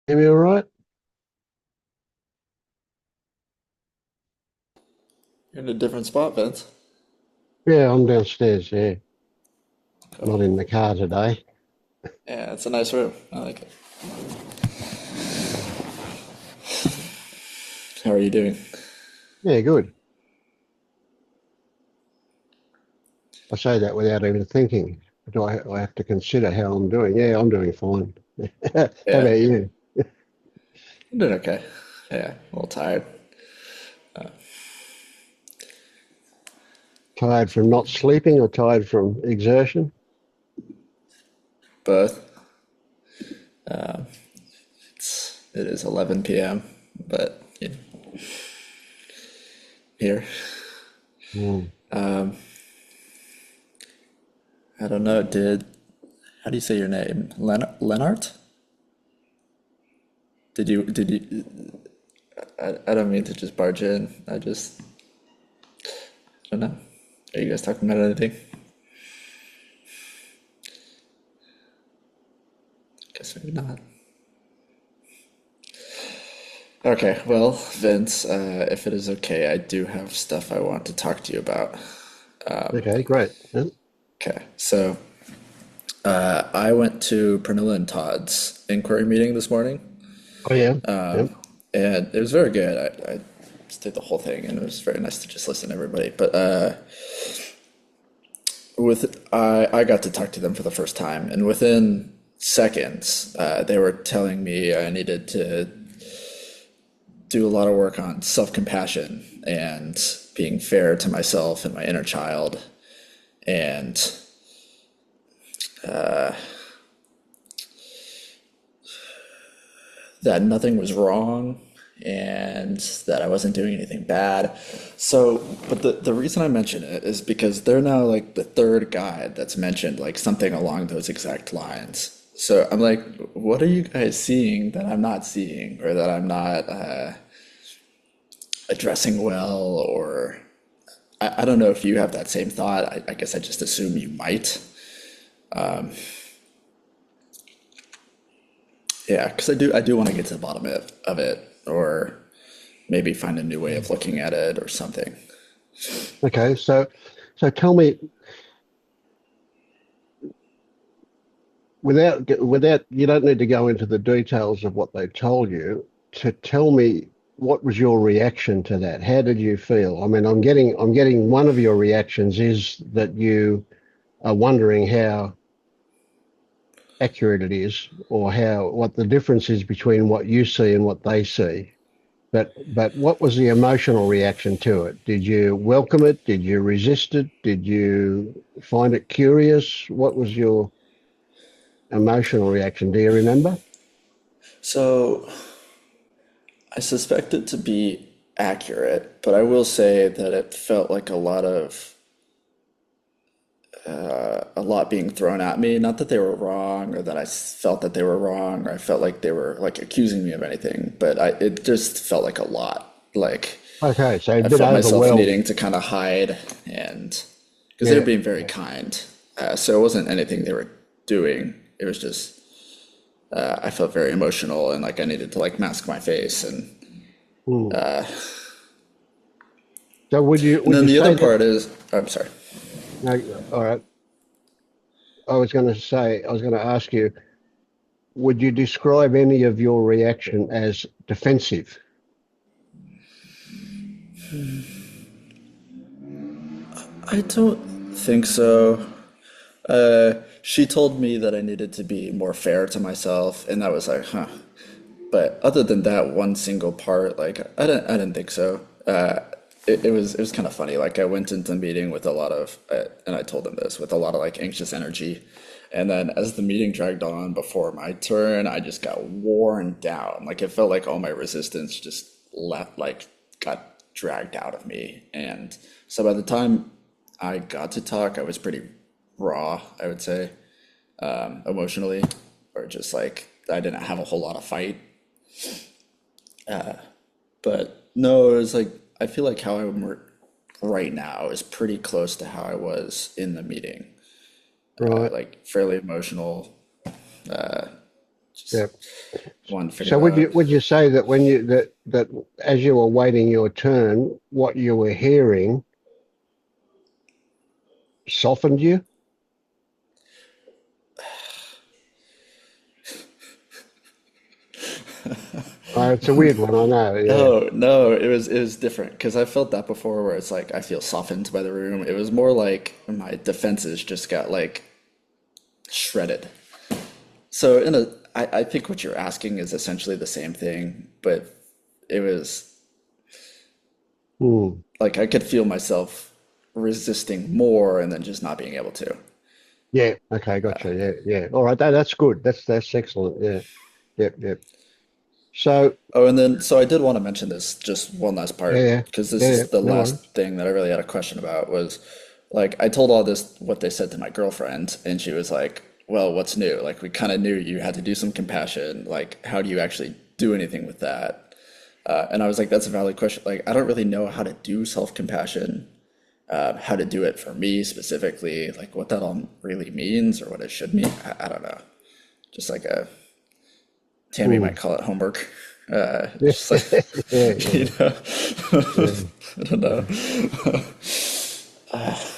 Hear me all right? You're in a different spot, Vince. Yeah, I'm downstairs. Yeah, Cool. not in the car today. Yeah, it's a nice room. I like it. How are you doing? Yeah, good. I say that without even thinking. I have to consider how I'm doing? Yeah, I'm doing fine. How Yeah, about you? I'm doing okay. Yeah, a little tired. Tired from not sleeping or tired from exertion? Both. It is 11 p.m., but here. Mm. I don't know. How do you say your name? Lenart? I don't mean to just barge in. I don't know. Are you guys talking about anything? Guess maybe not. Okay, well, Vince, if it is okay, I do have stuff I want to talk to you about. Okay, great. Yeah. Okay, so I went to Pernilla and Todd's inquiry meeting this morning, Oh, yeah. Yeah. and it was very good. I just did the whole thing, and it was very nice to just listen to everybody. But I got to talk to them for the first time, and within seconds, they were telling me I needed to do a lot of work on self-compassion and being fair to myself and my inner child, and that nothing was wrong and that I wasn't doing anything bad. So, but the reason I mention it is because they're now like the third guy that's mentioned like something along those exact lines. So I'm like, what are you guys seeing that I'm not seeing, or that I'm not addressing well? Or I don't know if you have that same thought. I guess I just assume you might. Yeah, because I do want to get to the bottom of it, or maybe find a new way of looking at it or something. Okay, so tell me, without you don't need to go into the details of what they told you, to tell me what was your reaction to that. How did you feel? I mean, I'm getting one of your reactions is that you are wondering how accurate it is, or how what the difference is between what you see and what they see. But what was the emotional reaction to it? Did you welcome it? Did you resist it? Did you find it curious? What was your emotional reaction? Do you remember? So I suspect it to be accurate, but I will say that it felt like a lot being thrown at me. Not that they were wrong, or that felt that they were wrong, or I felt like they were like accusing me of anything, but it just felt like a lot. Like Okay, so a I bit felt myself overwhelmed. needing to kind of hide, and because they were Yeah, being very yeah. kind. So it wasn't anything they were doing. It was just I felt very emotional, and like I needed to like mask my face. Hmm. So would you And would then you the other say that? part is, I'm sorry. No, all right. I was going to ask you, would you describe any of your reaction as defensive? I don't think so. She told me that I needed to be more fair to myself, and that was like, huh. But other than that one single part, like I didn't think so. It was kind of funny. Like I went into the meeting with a lot of, and I told them this, with a lot of like anxious energy, and then as the meeting dragged on before my turn, I just got worn down. Like it felt like all my resistance just left, like got dragged out of me. And so by the time I got to talk, I was pretty raw, I would say, emotionally, or just like I didn't have a whole lot of fight. But no, it was like I feel like how I'm right now is pretty close to how I was in the meeting. Right. Like fairly emotional. Yeah. one figured So would out. you say that when you that as you were waiting your turn, what you were hearing softened you? It's a weird one, I know. Yeah. No, no, it was different because I felt that before where it's like I feel softened by the room. It was more like my defenses just got like shredded. So I think what you're asking is essentially the same thing, but it was Hmm. like I could feel myself resisting more and then just not being able to. Yeah. Okay. Gotcha. Yeah. Yeah. All right. That's good. That's excellent. Yeah. Yep. Yep. So Oh, and then so I did want to mention this just one last yeah. part Yeah. because this Yeah. Yeah. is the No last worries. thing that I really had a question about was like I told all this what they said to my girlfriend and she was like, "Well, what's new? Like we kind of knew you had to do some compassion. Like how do you actually do anything with that?" And I was like, "That's a valid question. Like I don't really know how to do self-compassion, how to do it for me specifically, like what that all really means or what it should mean. I don't know. Just like a Tammy Hmm. might call it homework. Yeah. Just like, Yeah. you Yeah. know, Yeah. I don't know.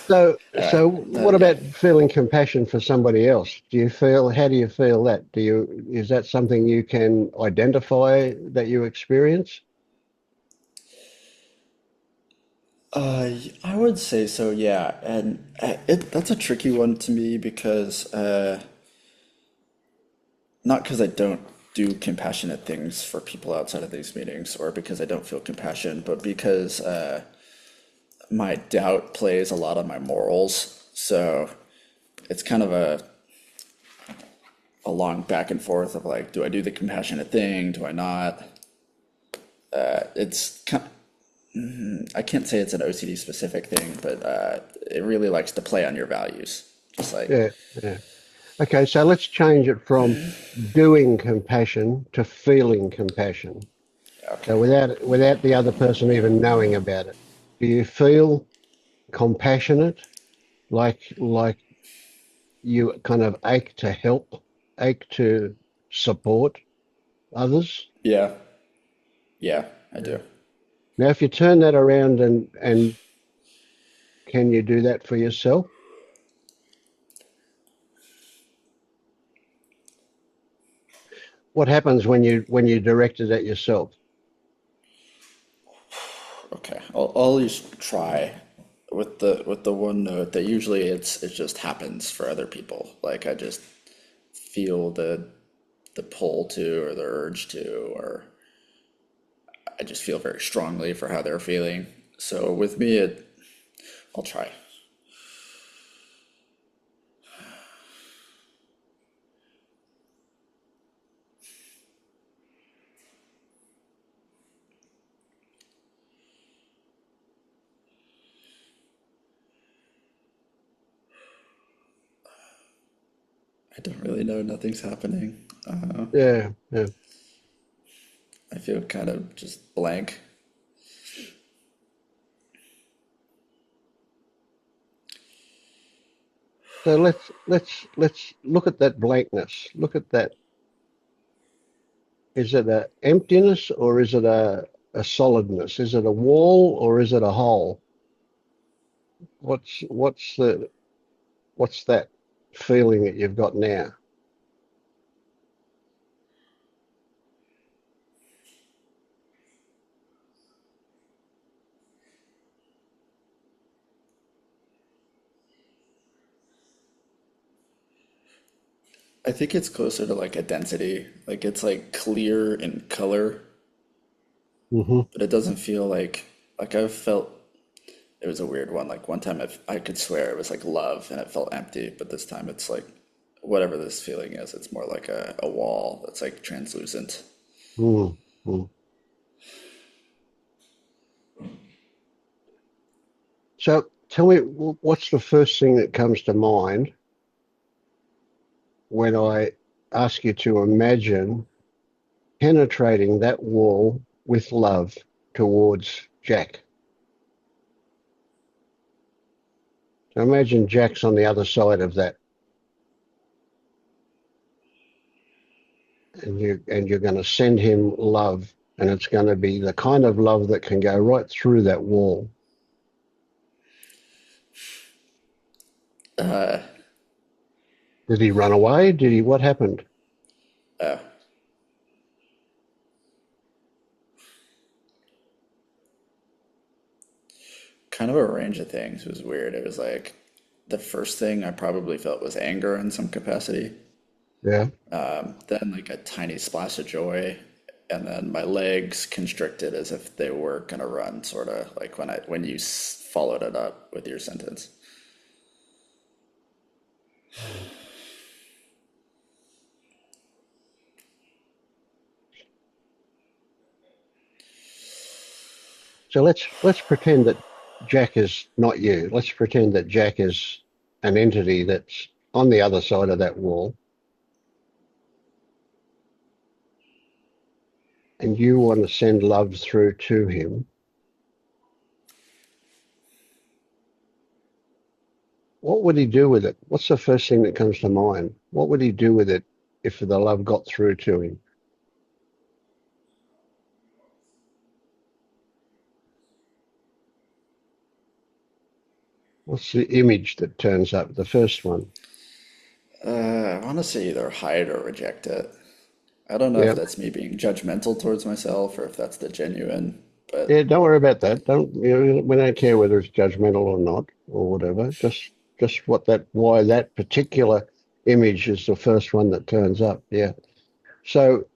Yeah. So what Yeah. about feeling compassion for somebody else? How do you feel that? Is that something you can identify that you experience? I would say so, yeah. And that's a tricky one to me because not because I don't do compassionate things for people outside of these meetings or because I don't feel compassion, but because my doubt plays a lot on my morals. So it's kind of a long back and forth of like, do I do the compassionate thing? Do I not? It's kind I can't say it's an OCD specific thing, but it really likes to play on your values. Just like, Yeah. Yeah. Okay, so let's change it from doing compassion to feeling compassion. So okay, without the other person even knowing about it. Do you feel compassionate, like you kind of ache to help, ache to support others? yeah, yeah, I Yeah. do. Now, if you turn that around and can you do that for yourself? What happens when you direct it at yourself? Okay, I'll just try with the one note that usually it just happens for other people. Like I just feel the pull to or the urge to, or I just feel very strongly for how they're feeling. So with me, I'll try. I don't really know. Nothing's happening. Yeah, yeah. I feel kind of just blank. So let's look at that blankness. Look at that. Is it a emptiness or is it a solidness? Is it a wall or is it a hole? What's what's that feeling that you've got now? I think it's closer to like a density. Like it's like clear in color, Hmm. but it doesn't feel like I've felt it was a weird one. Like one time I could swear it was like love and it felt empty, but this time it's like whatever this feeling is, it's more like a wall that's like translucent. Mm. So tell me, what's the first thing that comes to mind when I ask you to imagine penetrating that wall with love towards Jack? So imagine Jack's on the other side of that, and you're going to send him love, and it's going to be the kind of love that can go right through that wall. Uh, Did he run away? Did he? What happened? uh, Kind of a range of things. It was weird. It was like the first thing I probably felt was anger in some capacity. Yeah. Then like a tiny splash of joy, and then my legs constricted as if they were gonna run, sort of like when you followed it up with your sentence. So let's pretend that Jack is not you. Let's pretend that Jack is an entity that's on the other side of that wall, and you want to send love through to him. What would he do with it? What's the first thing that comes to mind? What would he do with it if the love got through to him? What's the image that turns up? The first one. I want to say either hide or reject it. I don't know if Yeah. that's me being judgmental towards myself or if that's the genuine, Yeah, but don't worry about that. Don't we don't care whether it's judgmental or not or whatever. Just why that particular image is the first one that turns up. Yeah. So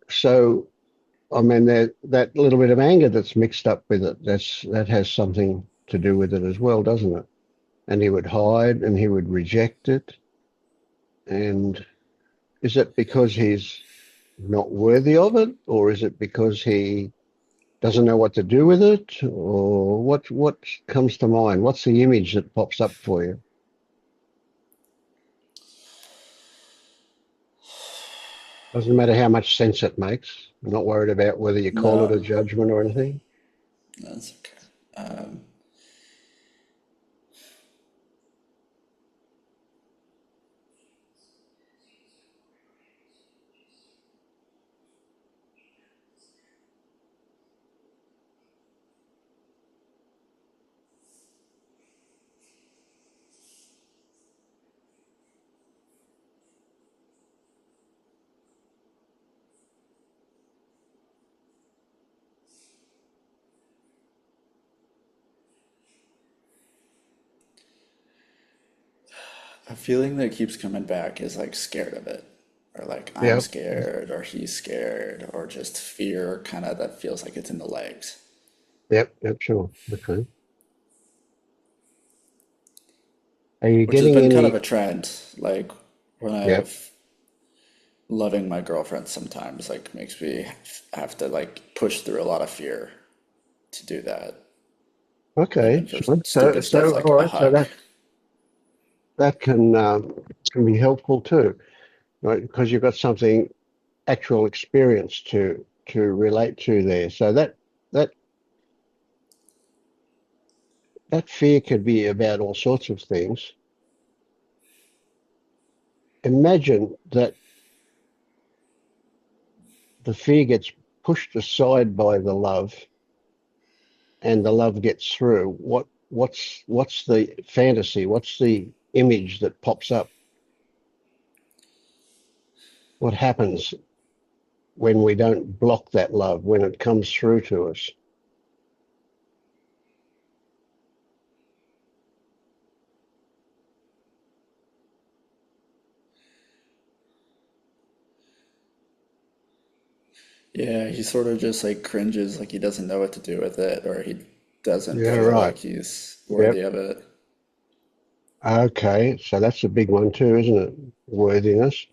I mean that little bit of anger that's mixed up with it, that has something to do with it as well, doesn't it? And he would hide and he would reject it. And is it because he's not worthy of it, or is it because he doesn't know what to do with it, or what comes to mind? What's the image that pops up for you? Doesn't matter how much sense it makes. I'm not worried about whether you call it no, a judgment or anything. that's okay. A feeling that keeps coming back is like scared of it, or like I'm Yeah, scared, or he's scared, or just fear kind of that feels like it's in the legs. yep, sure. Okay. Are you Which has getting been kind of any? a trend. Like when I Yep. have loving my girlfriend sometimes like makes me have to like push through a lot of fear to do that, Okay. even for So stupid stuff so like all a right. So hug. that can be helpful too, right? Because you've got something actual experience to relate to there. So that that fear could be about all sorts of things. Imagine that the fear gets pushed aside by the love and the love gets through. What's the fantasy? What's the image that pops up? What happens when we don't block that love, when it comes through to us? Yeah, he sort of just like cringes, like he doesn't know what to do with it, or he doesn't Yeah, feel right. like he's Yep. worthy of it. Okay, so that's a big one too, isn't it? Worthiness.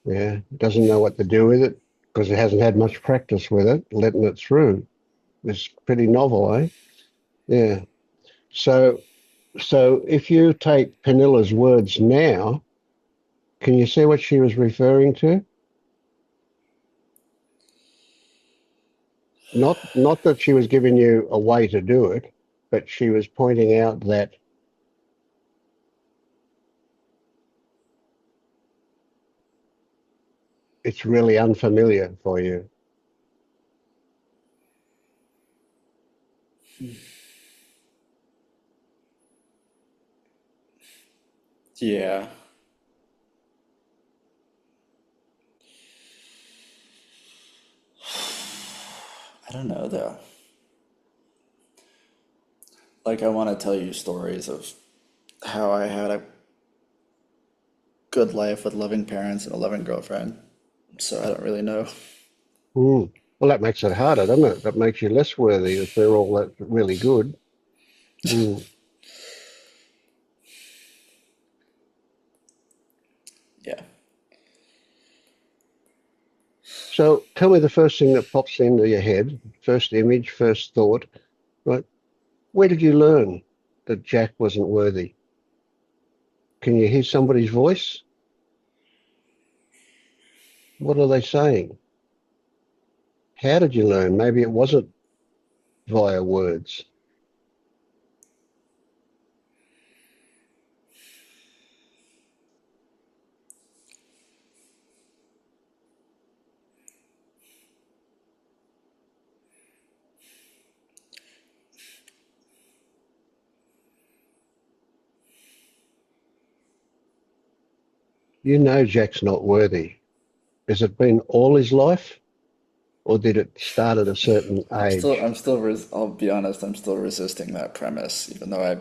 Yeah, doesn't know what to do with it because it hasn't had much practice with it, letting it through. It's pretty novel, eh? Yeah. So, so if you take Penilla's words now, can you see what she was referring to? Not that she was giving you a way to do it, but she was pointing out that it's really unfamiliar for you. Yeah, I don't know though. Like, I want to tell you stories of how I had a good life with loving parents and a loving girlfriend. So I don't really know. Mm. Well, that makes it harder, doesn't it? That makes you less worthy if they're all that really good. Mm. Yeah. So tell me the first thing that pops into your head, first image, first thought, right? Where did you learn that Jack wasn't worthy? Can you hear somebody's voice? What are they saying? How did you learn? Maybe it wasn't via words. You know Jack's not worthy. Has it been all his life, or did it start at a certain age? I'll be honest, I'm still resisting that premise, even though I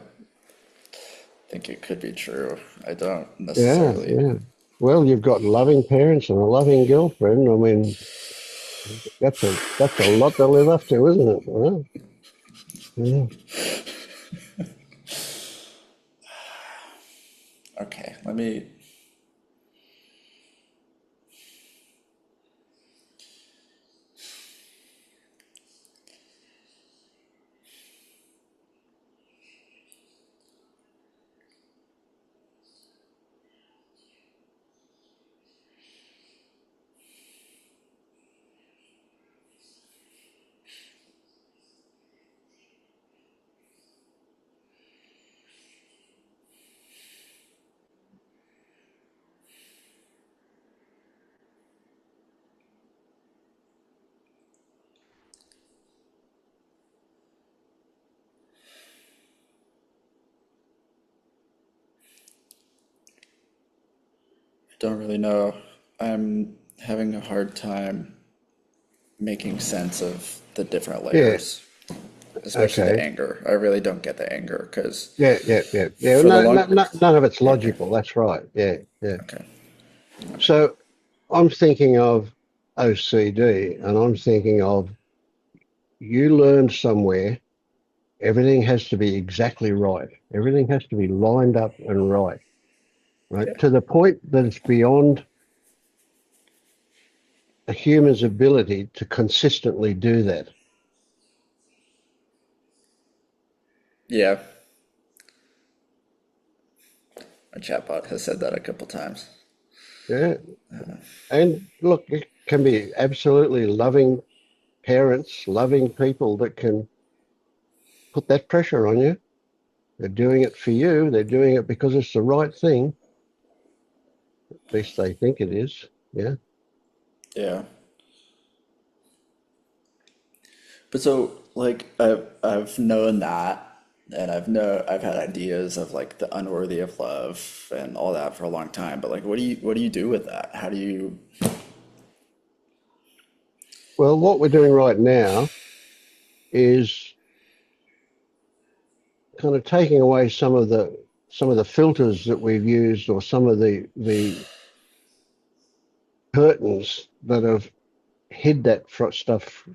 think it could be true. I don't Yeah, necessarily. yeah. Well, you've got loving parents and a loving girlfriend. I mean, that's a lot to live up to, isn't it? Well, yeah. Okay, let me. I don't really know. I'm having a hard time making sense of the different Yeah. layers, especially the Okay. anger. I really don't get the anger because Yeah, yeah, yeah, yeah. for the No, no, long. no, none of it's Okay, logical. That's right. Yeah, yeah. okay. So I'm thinking of OCD, and I'm thinking of you learned somewhere everything has to be exactly right. Everything has to be lined up and right, right? Yeah. To the point that it's beyond a human's ability to consistently do that. Yeah, my chatbot has said that a couple times. Yeah. And look, it can be absolutely loving parents, loving people that can put that pressure on you. They're doing it for you. They're doing it because it's the right thing. At least they think it is. Yeah. Yeah. But so like I've known that and I've had ideas of like the unworthy of love and all that for a long time. But like what do you do with that? How do you Well, what we're doing right now is kind of taking away some of the filters that we've used or some of the curtains that have hid that stuff,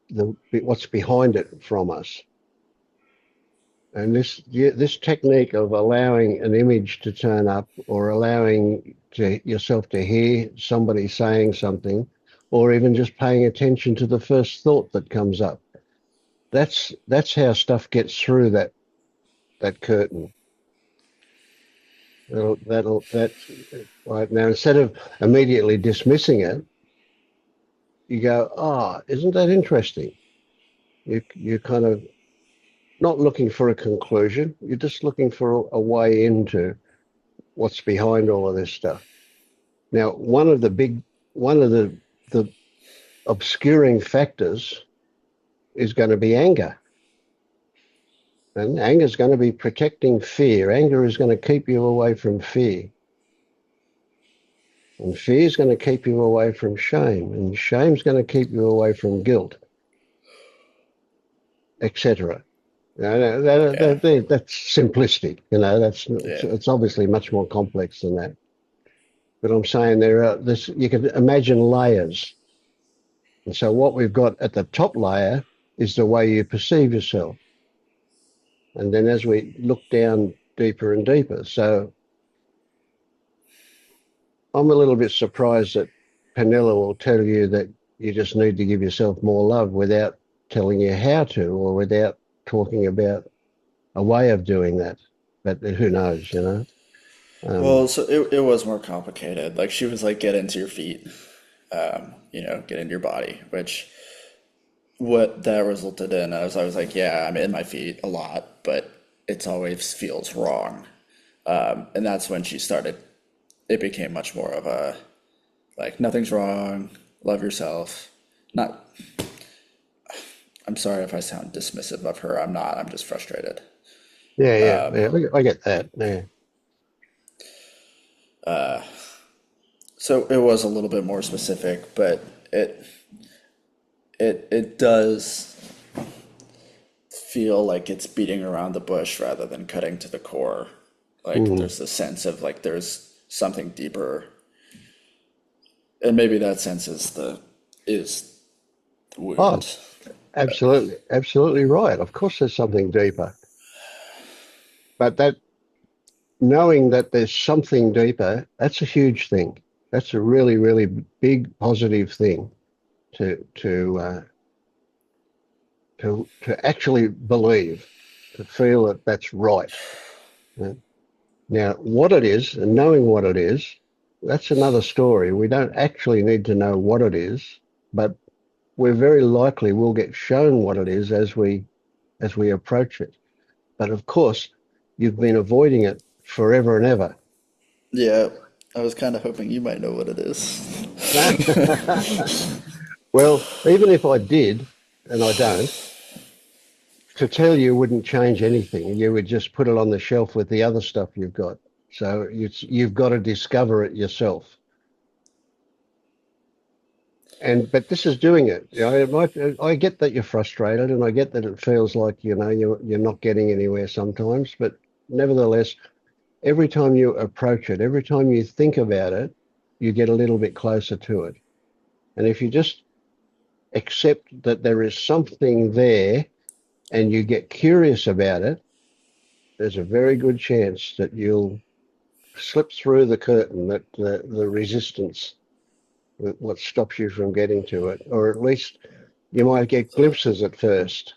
the what's behind it from us. And this yeah, this technique of allowing an image to turn up or allowing yourself to hear somebody saying something or even just paying attention to the first thought that comes up. That's how stuff gets through that curtain. That's right now. Instead of immediately dismissing it, you go, "Ah, oh, isn't that interesting?" You're kind of not looking for a conclusion. You're just looking for a way into what's behind all of this stuff. Now, one of the big one of the obscuring factors is going to be anger. And anger is going to be protecting fear. Anger is going to keep you away from fear. And fear is going to keep you away from shame. And shame is going to keep you away from guilt, etc. Yeah, That's simplistic. That's yeah. it's obviously much more complex than that. But I'm saying there are this. You can imagine layers. And so what we've got at the top layer is the way you perceive yourself. And then as we look down deeper and deeper, so I'm a little bit surprised that Penella will tell you that you just need to give yourself more love without telling you how to, or without talking about a way of doing that. But who knows? Um, Well, so it was more complicated. Like she was like, get into your feet, get into your body, which what that resulted in is I was like, yeah, I'm in my feet a lot, but it's always feels wrong. And that's when she started, it became much more of a like, nothing's wrong, love yourself. Not, I'm sorry if I sound dismissive of her. I'm not, I'm just frustrated. yeah. I get that. Yeah. So it was a little bit more specific, but it, it does feel like it's beating around the bush rather than cutting to the core. Like Mm. there's a sense of like there's something deeper, and maybe that sense is the Oh, wound. absolutely, absolutely right. Of course, there's something deeper, but that knowing that there's something deeper, that's a huge thing. That's a really, really big positive thing to actually believe, to feel that that's right. Uh, Now, what it is and knowing what it is, that's another story. We don't actually need to know what it is, but we're very likely will get shown what it is as we approach it. But of course, you've been avoiding it forever and ever. Yeah, I was kind of hoping you might know what it is. Well, even if I did, and I don't, to tell you wouldn't change anything. You would just put it on the shelf with the other stuff you've got. So you've got to discover it yourself. But this is doing it. I get that you're frustrated, and I get that it feels like you're not getting anywhere sometimes. But nevertheless, every time you approach it, every time you think about it, you get a little bit closer to it. And if you just accept that there is something there and you get curious about it, there's a very good chance that you'll slip through the curtain, that the resistance, what stops you from getting to it, or at least you might get glimpses at first.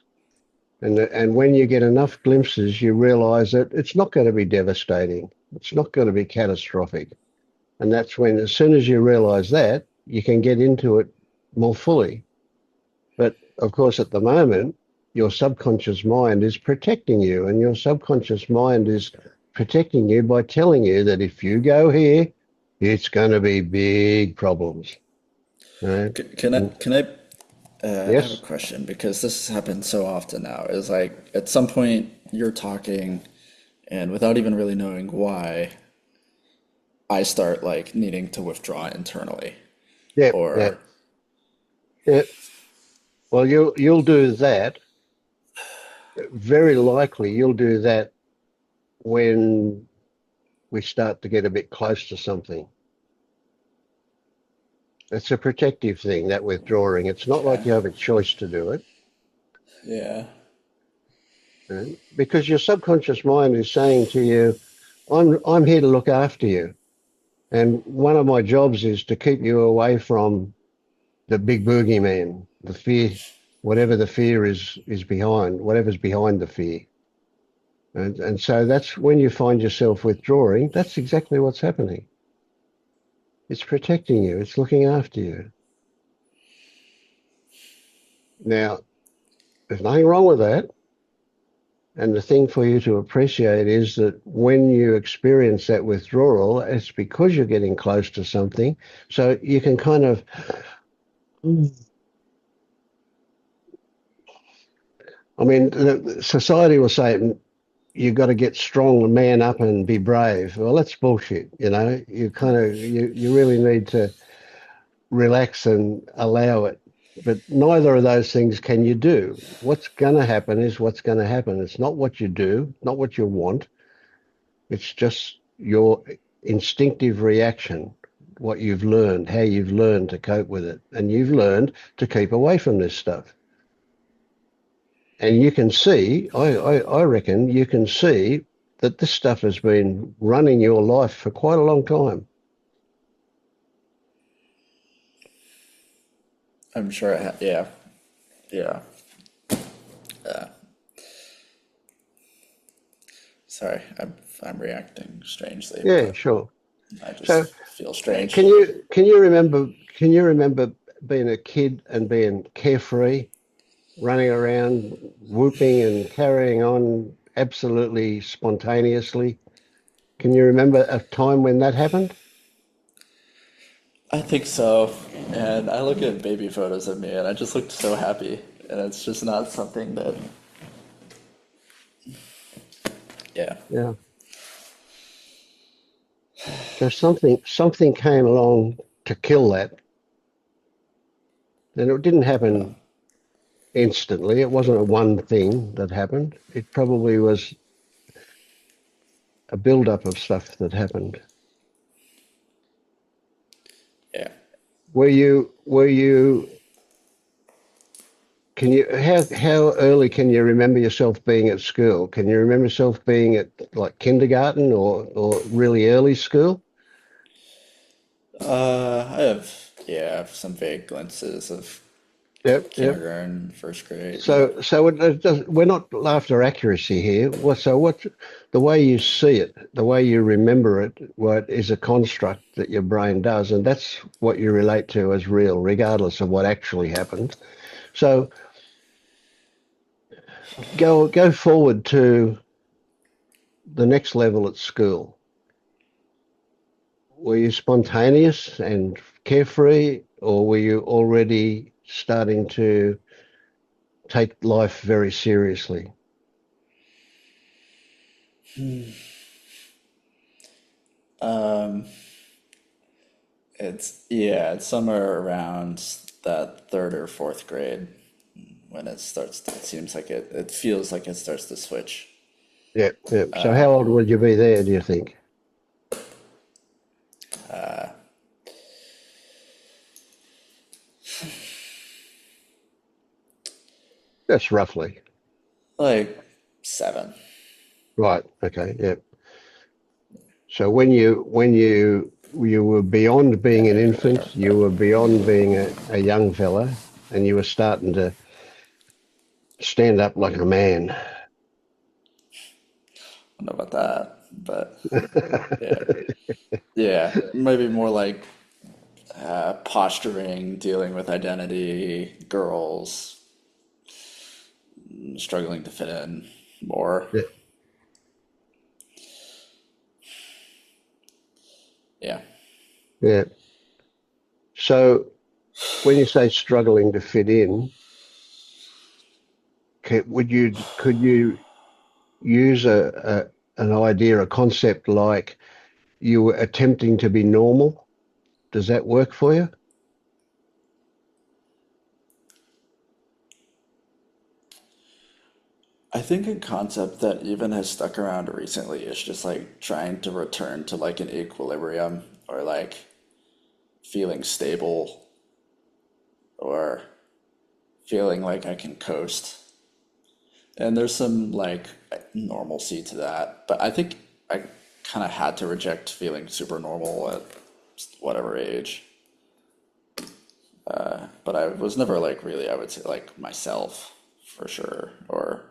And when you get enough glimpses, you realize that it's not going to be devastating. It's not going to be catastrophic. And that's when, as soon as you realize that, you can get into it more fully. But of course, at the moment, your subconscious mind is protecting you, and your subconscious mind is protecting you by telling you that if you go here, it's going to be big problems. Right? I have a Yes. question because this happens so often now. Is like at some point you're talking, and without even really knowing why, I start like needing to withdraw internally, Yeah. Yeah. or Yeah. Well, you'll do that. Very likely, you'll do that when we start to get a bit close to something. It's a protective thing, that withdrawing. It's not like okay, you have a choice to do it, yeah, right? Because your subconscious mind is saying to you, I'm here to look after you. And one of my jobs is to keep you away from the big boogeyman, the fear, whatever the fear is behind, whatever's behind the fear. And so that's when you find yourself withdrawing, that's exactly what's happening. It's protecting you, it's looking after you. Now, there's nothing wrong with that. And the thing for you to appreciate is that when you experience that withdrawal, it's because you're getting close to something. So you can kind of, I mean, society will say you've got to get strong and man up and be brave. Well, that's bullshit. You know, you really need to relax and allow it. But neither of those things can you do. What's going to happen is what's going to happen. It's not what you do, not what you want. It's just your instinctive reaction, what you've learned, how you've learned to cope with it. And you've learned to keep away from this stuff. And you can see, I reckon you can see that this stuff has been running your life for quite a long time. I'm sure yeah, yeah. Sorry, I'm reacting strangely, Yeah, but sure. I just So feel strange. can you remember being a kid and being carefree, running around, whooping and carrying on absolutely spontaneously? Can you remember a time when that happened? I think so. And I look at baby photos of me and I just looked so happy. And it's just not something that, yeah. Yeah. So something came along to kill that, and it didn't Uh, happen instantly. It wasn't a one thing that happened. It probably was a build-up of stuff that happened. yeah. Were you can you how early can you remember yourself being at school? Can you remember yourself being at like kindergarten or really early school? I have some vague glimpses of Yep, yep. kindergarten, first grade, yeah. We're not after accuracy here. What the way you see it, the way you remember it, what is a construct that your brain does, and that's what you relate to as real, regardless of what actually happened. So go forward to the next level at school. Were you spontaneous and carefree, or were you already starting to take life very seriously? Um, it's somewhere around that third or fourth grade when it seems like it feels like it starts to switch. Yeah, yeah. So how old would you be there, do you think? That's roughly. Like 7. Right. Okay. Yeah. So when you were beyond being Yeah, an maybe later, infant, you but were beyond being a young fella, and you were starting to stand up like a man. I don't know about that. But yeah, yeah, maybe more like posturing, dealing with identity, girls, struggling to fit in more. Yeah. Yeah. Yeah. So when you say struggling to fit in, could you use an idea, a concept like you were attempting to be normal? Does that work for you? I think a concept that even has stuck around recently is just like trying to return to like an equilibrium or like feeling stable or feeling like I can coast. And there's some like normalcy to that. But I think I kind of had to reject feeling super normal at whatever age. But I was never like really, I would say, like myself for sure. Or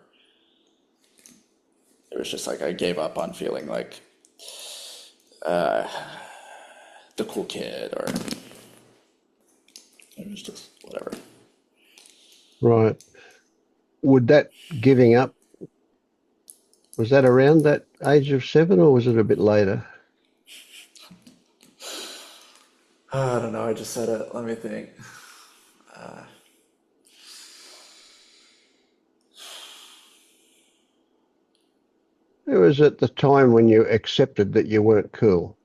it was just like I gave up on feeling like the cool kid, or it was just whatever. Right. Would that giving up Was that around that age of 7 or was it a bit later? I don't know. I just said it. Let me think. It was at the time when you accepted that you weren't cool.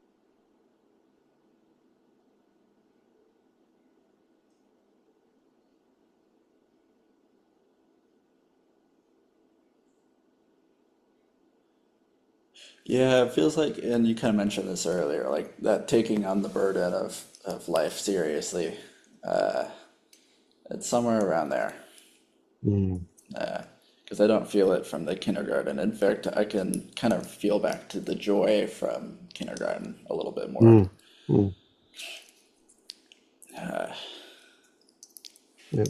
Yeah, it feels like, and you kind of mentioned this earlier, like that taking on the burden of life seriously. It's somewhere around there. Mm, Because I don't feel it from the kindergarten. In fact, I can kind of feel back to the joy from kindergarten a little bit more. mm, mm, yeah.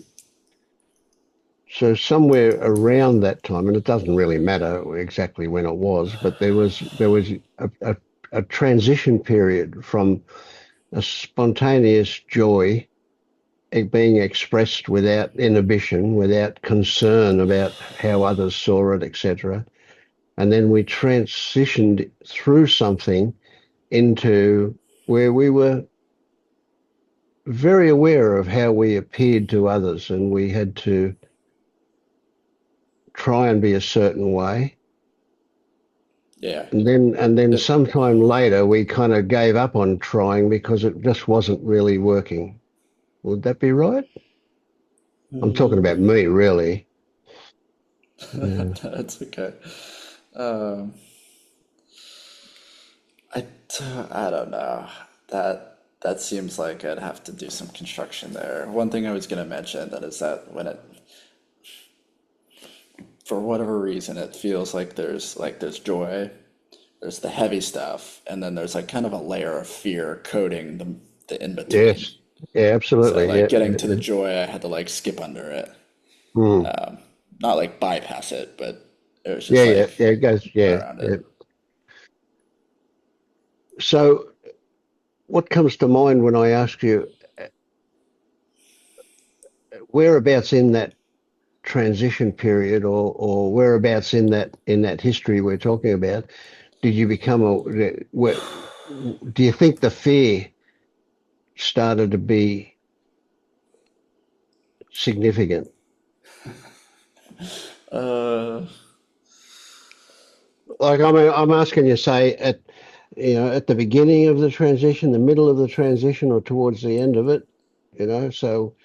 So somewhere around that time, and it doesn't really matter exactly when it was, but there was a transition period from a spontaneous joy being expressed without inhibition, without concern about how others saw it, etc. And then we transitioned through something into where we were very aware of how we appeared to others, and we had to try and be a certain way. Yeah. And then It, sometime later we kind of gave up on trying because it just wasn't really working. Would that be right? I'm talking about me, really. Yeah. that's okay. Um, I, I don't know. That seems like I'd have to do some construction there. One thing I was going to mention that is that when it, for whatever reason, it feels like there's joy, there's the heavy stuff, and then there's like kind of a layer of fear coating the in between. Yes. Yeah, So absolutely. like Yeah. getting Yeah. to the joy, I had to like skip under it. Mm. Not like bypass it, but it was Yeah. just Yeah. like Yeah. It goes. went Yeah. around Yeah. it. So, what comes to mind when I ask you whereabouts in that transition period, or whereabouts in that history we're talking about, did you become where, do you think the fear started to be significant? Uh, Like I'm asking you, say at the beginning of the transition, the middle of the transition, or towards the end of it. So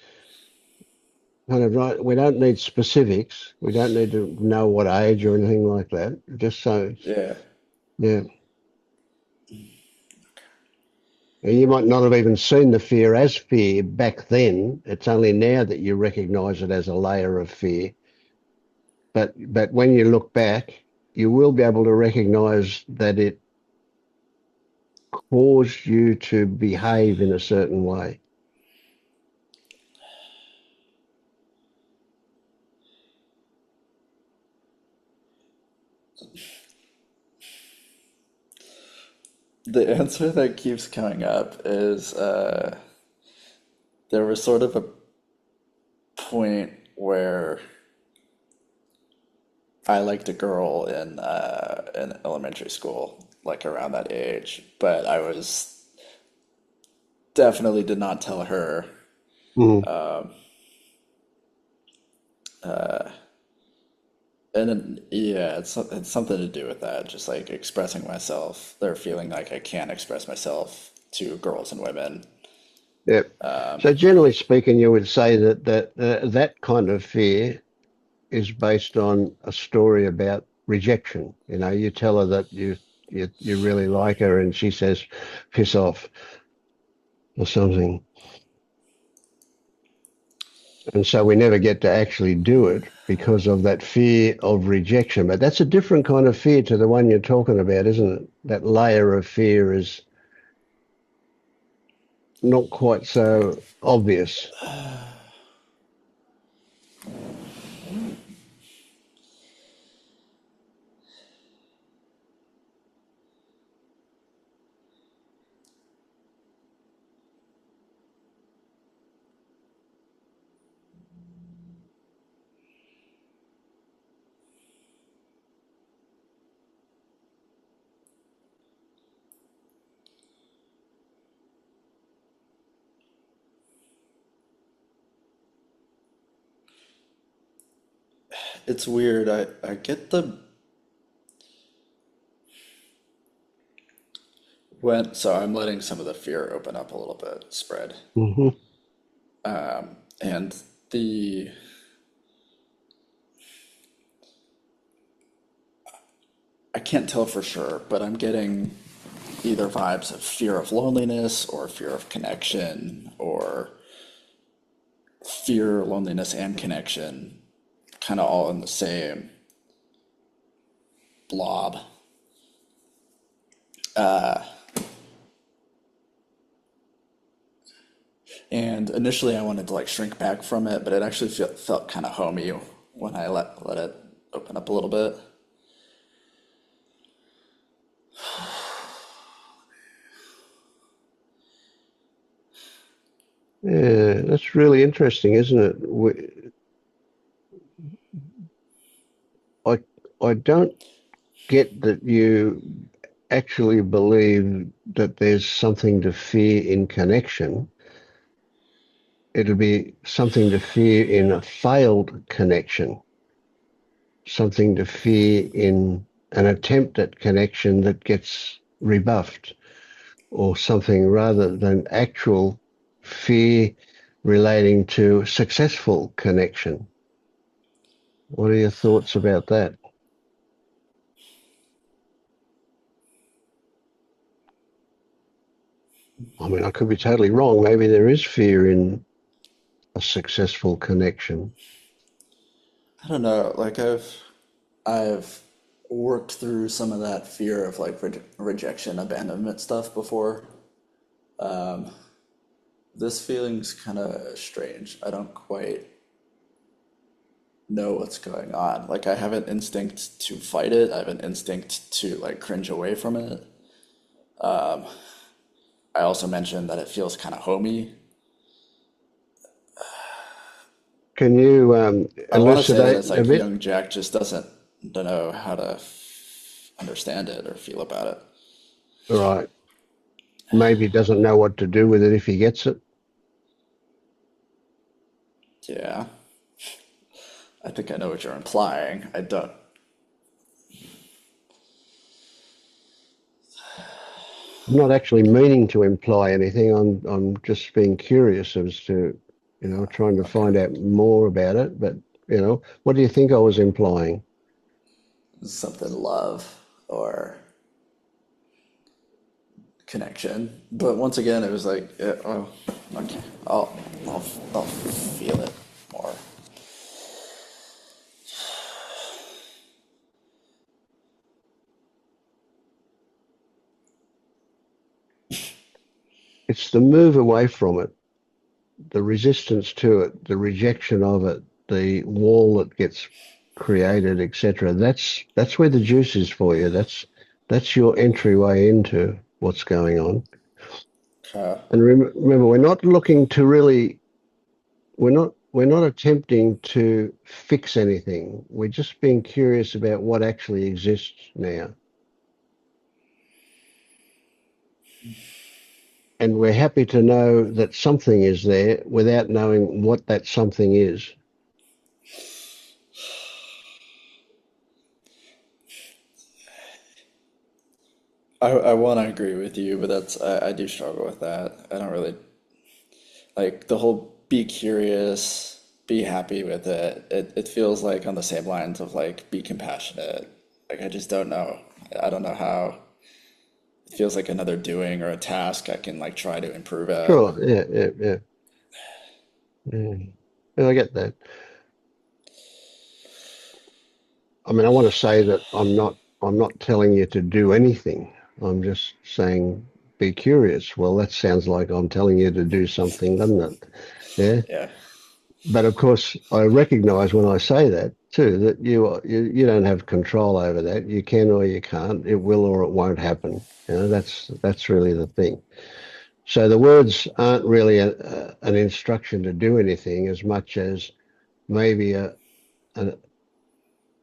kind of right. We don't need specifics. We don't need to know what age or anything like that. Just so, yeah. yeah. You might not have even seen the fear as fear back then. It's only now that you recognize it as a layer of fear. But when you look back, you will be able to recognize that it caused you to behave in a certain way. The answer that keeps coming up is there was sort of a point where I liked a girl in elementary school, like around that age, but I was definitely did not tell her. Mm. And then, yeah, it's something to do with that, just like expressing myself. They're feeling like I can't express myself to girls and women. Yeah. So generally speaking, you would say that kind of fear is based on a story about rejection. You tell her that you really like her, and she says, "Piss off" or something, and so we never get to actually do it because of that fear of rejection. But that's a different kind of fear to the one you're talking about, isn't it? That layer of fear is not quite so obvious. It's weird. I get the when so I'm letting some of the fear open up a little bit, spread. Hmm. And the I can't tell for sure, but I'm getting either vibes of fear of loneliness or fear of connection or fear, loneliness, and connection kind of all in the same blob. And initially I wanted to like shrink back from it, but it actually felt kind of homey when I let it open up a little bit. Yeah, that's really interesting, isn't it? I I don't get that you actually believe that there's something to fear in connection. It'll be something to fear in a failed connection, something to fear in an attempt at connection that gets rebuffed, or something rather than actual fear relating to successful connection. What are your thoughts about that? I mean, I could be totally wrong. Maybe there is fear in a successful connection. I don't know. I've worked through some of that fear of like rejection, abandonment stuff before. This feeling's kind of strange. I don't quite know what's going on. Like I have an instinct to fight it. I have an instinct to like cringe away from it. I also mentioned that it feels kind of homey. Can you I want to say that it's elucidate a like bit? young Jack just doesn't don't know how to understand it or feel about it. All right. Maybe doesn't know what to do with it if he gets it. Yeah, I think I know what you're implying. I don't. I'm not actually meaning to imply anything. I'm just being curious as to, trying to Okay, find out more about it. But, what do you think I was implying? something love or connection. But once again, it was like, yeah, oh, okay, I'll, I'll feel it more. It's the move away from it, the resistance to it, the rejection of it, the wall that gets created, etc. That's where the juice is for you. That's your entryway into what's going on. Uh, And remember, we're not looking to really, we're not attempting to fix anything. We're just being curious about what actually exists now. And we're happy to know that something is there without knowing what that something is. I want to agree with you, but I do struggle with that. I don't really like the whole be curious, be happy with it. It feels like on the same lines of like be compassionate. Like I just don't know. I don't know how. It feels like another doing or a task I can like try to improve at. Sure, yeah, yeah, yeah, yeah. Yeah, I get that. I mean, I want to say that I'm not telling you to do anything. I'm just saying be curious. Well, that sounds like I'm telling you to do something, doesn't it? Yeah. Yeah, But of course, I recognize when I say that too, that you don't have control over that. You can or you can't. It will or it won't happen. That's really the thing. So the words aren't really an instruction to do anything as much as maybe a,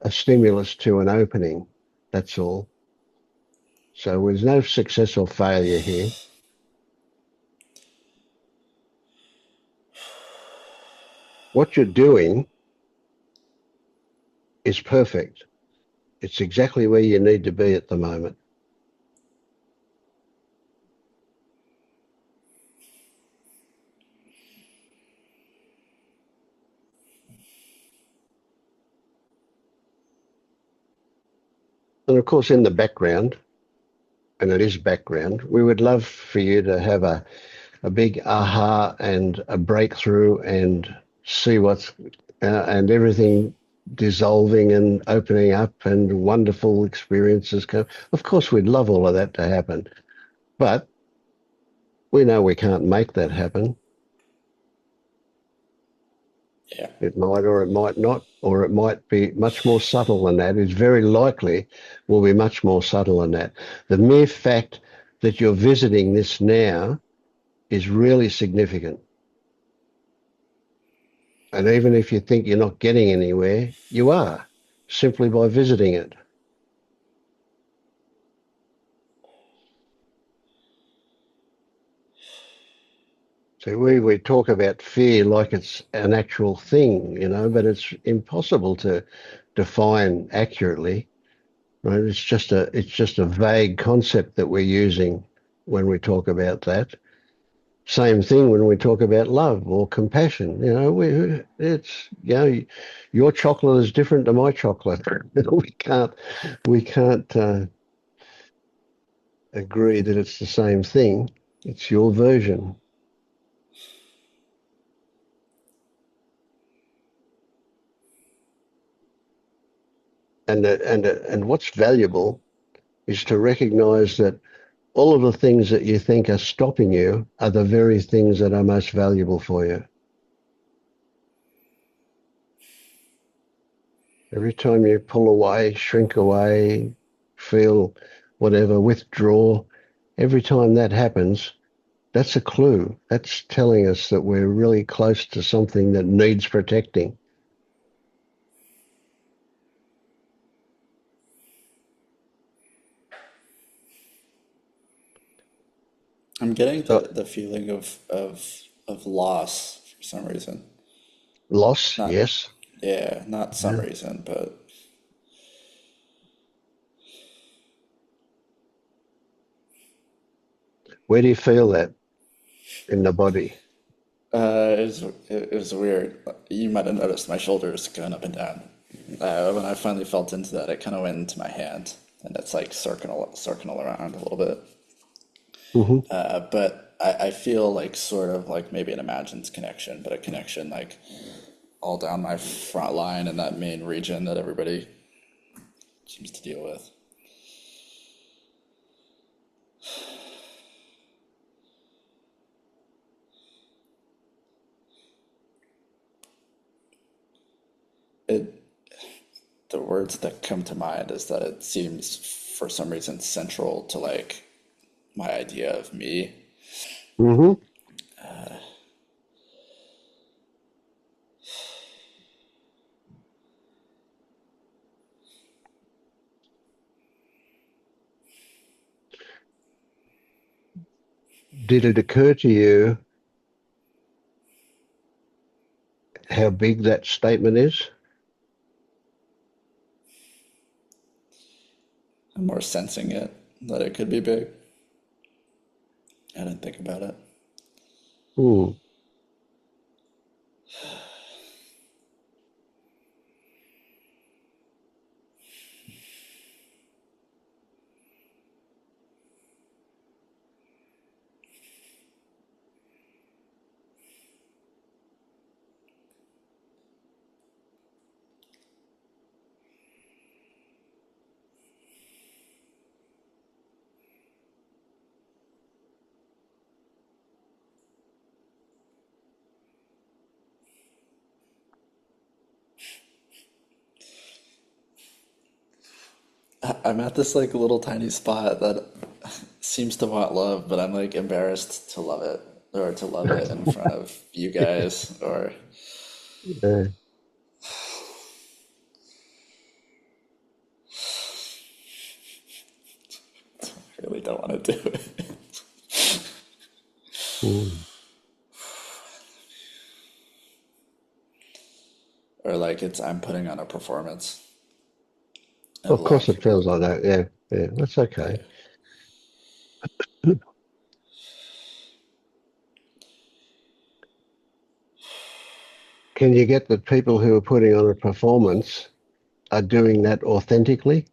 a stimulus to an opening. That's all. So there's no success or failure here. What you're doing is perfect. It's exactly where you need to be at the moment. And of course, in the background, and it is background, we would love for you to have a big aha and a breakthrough and see what's and everything dissolving and opening up and wonderful experiences come. Of course, we'd love all of that to happen, but we know we can't make that happen. Yeah. It might or it might not, or it might be much more subtle than that. It's very likely will be much more subtle than that. The mere fact that you're visiting this now is really significant. And even if you think you're not getting anywhere, you are simply by visiting it. So we talk about fear like it's an actual thing, but it's impossible to define accurately, right? It's just a vague concept that we're using when we talk about that. Same thing when we talk about love or compassion. Your chocolate is different to my chocolate. We can't agree that it's the same thing. It's your version. And what's valuable is to recognize that all of the things that you think are stopping you are the very things that are most valuable for you. Every time you pull away, shrink away, feel whatever, withdraw, every time that happens, that's a clue. That's telling us that we're really close to something that needs protecting. I'm getting So the feeling of loss for some reason. loss, Not yes. Yeah, not some Yeah. reason, but Where do you feel that in the body? it was weird. You might have noticed my shoulders going up and down. When I finally felt into that, it kind of went into my hand, and it's like circling around a little bit. Hmm. But I feel like sort of like maybe an imagined connection, but a connection like all down my front line in that main region that everybody seems to deal with. It The words that come to mind is that it seems for some reason central to like my idea of me. Hmm. Did it occur to you how big that statement is? I'm more sensing it that it could be big. I didn't think about it. Hmm. I'm at this like little tiny spot that seems to want love, but I'm like embarrassed to love it or to love it in front of you guys or Uh, I really don't want to do it. hmm. Or like it's I'm putting on a performance. And Well, a of lot of course it feels people, like that. Yeah, yeah, that's okay. yeah. Can you get the people who are putting on a performance are doing that authentically?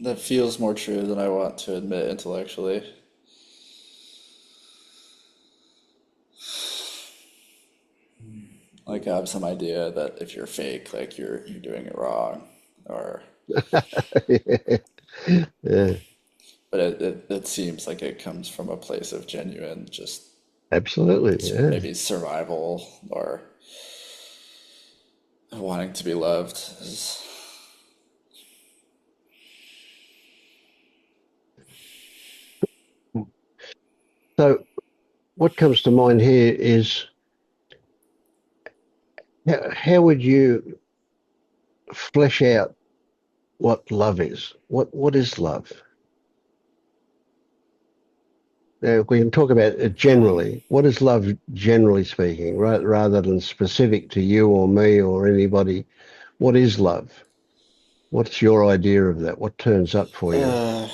That feels more true than I want to admit intellectually. Like I have some idea that if you're fake, like you're doing it wrong, or Yeah, yeah, but it seems like it comes from a place of genuine, just absolutely. Yeah. maybe survival or wanting to be loved. So what comes to mind here is how would you flesh out what love is? What is love? Now, we can talk about it generally. What is love, generally speaking, right? Rather than specific to you or me or anybody? What is love? What's your idea of that? What turns up for you? Uh,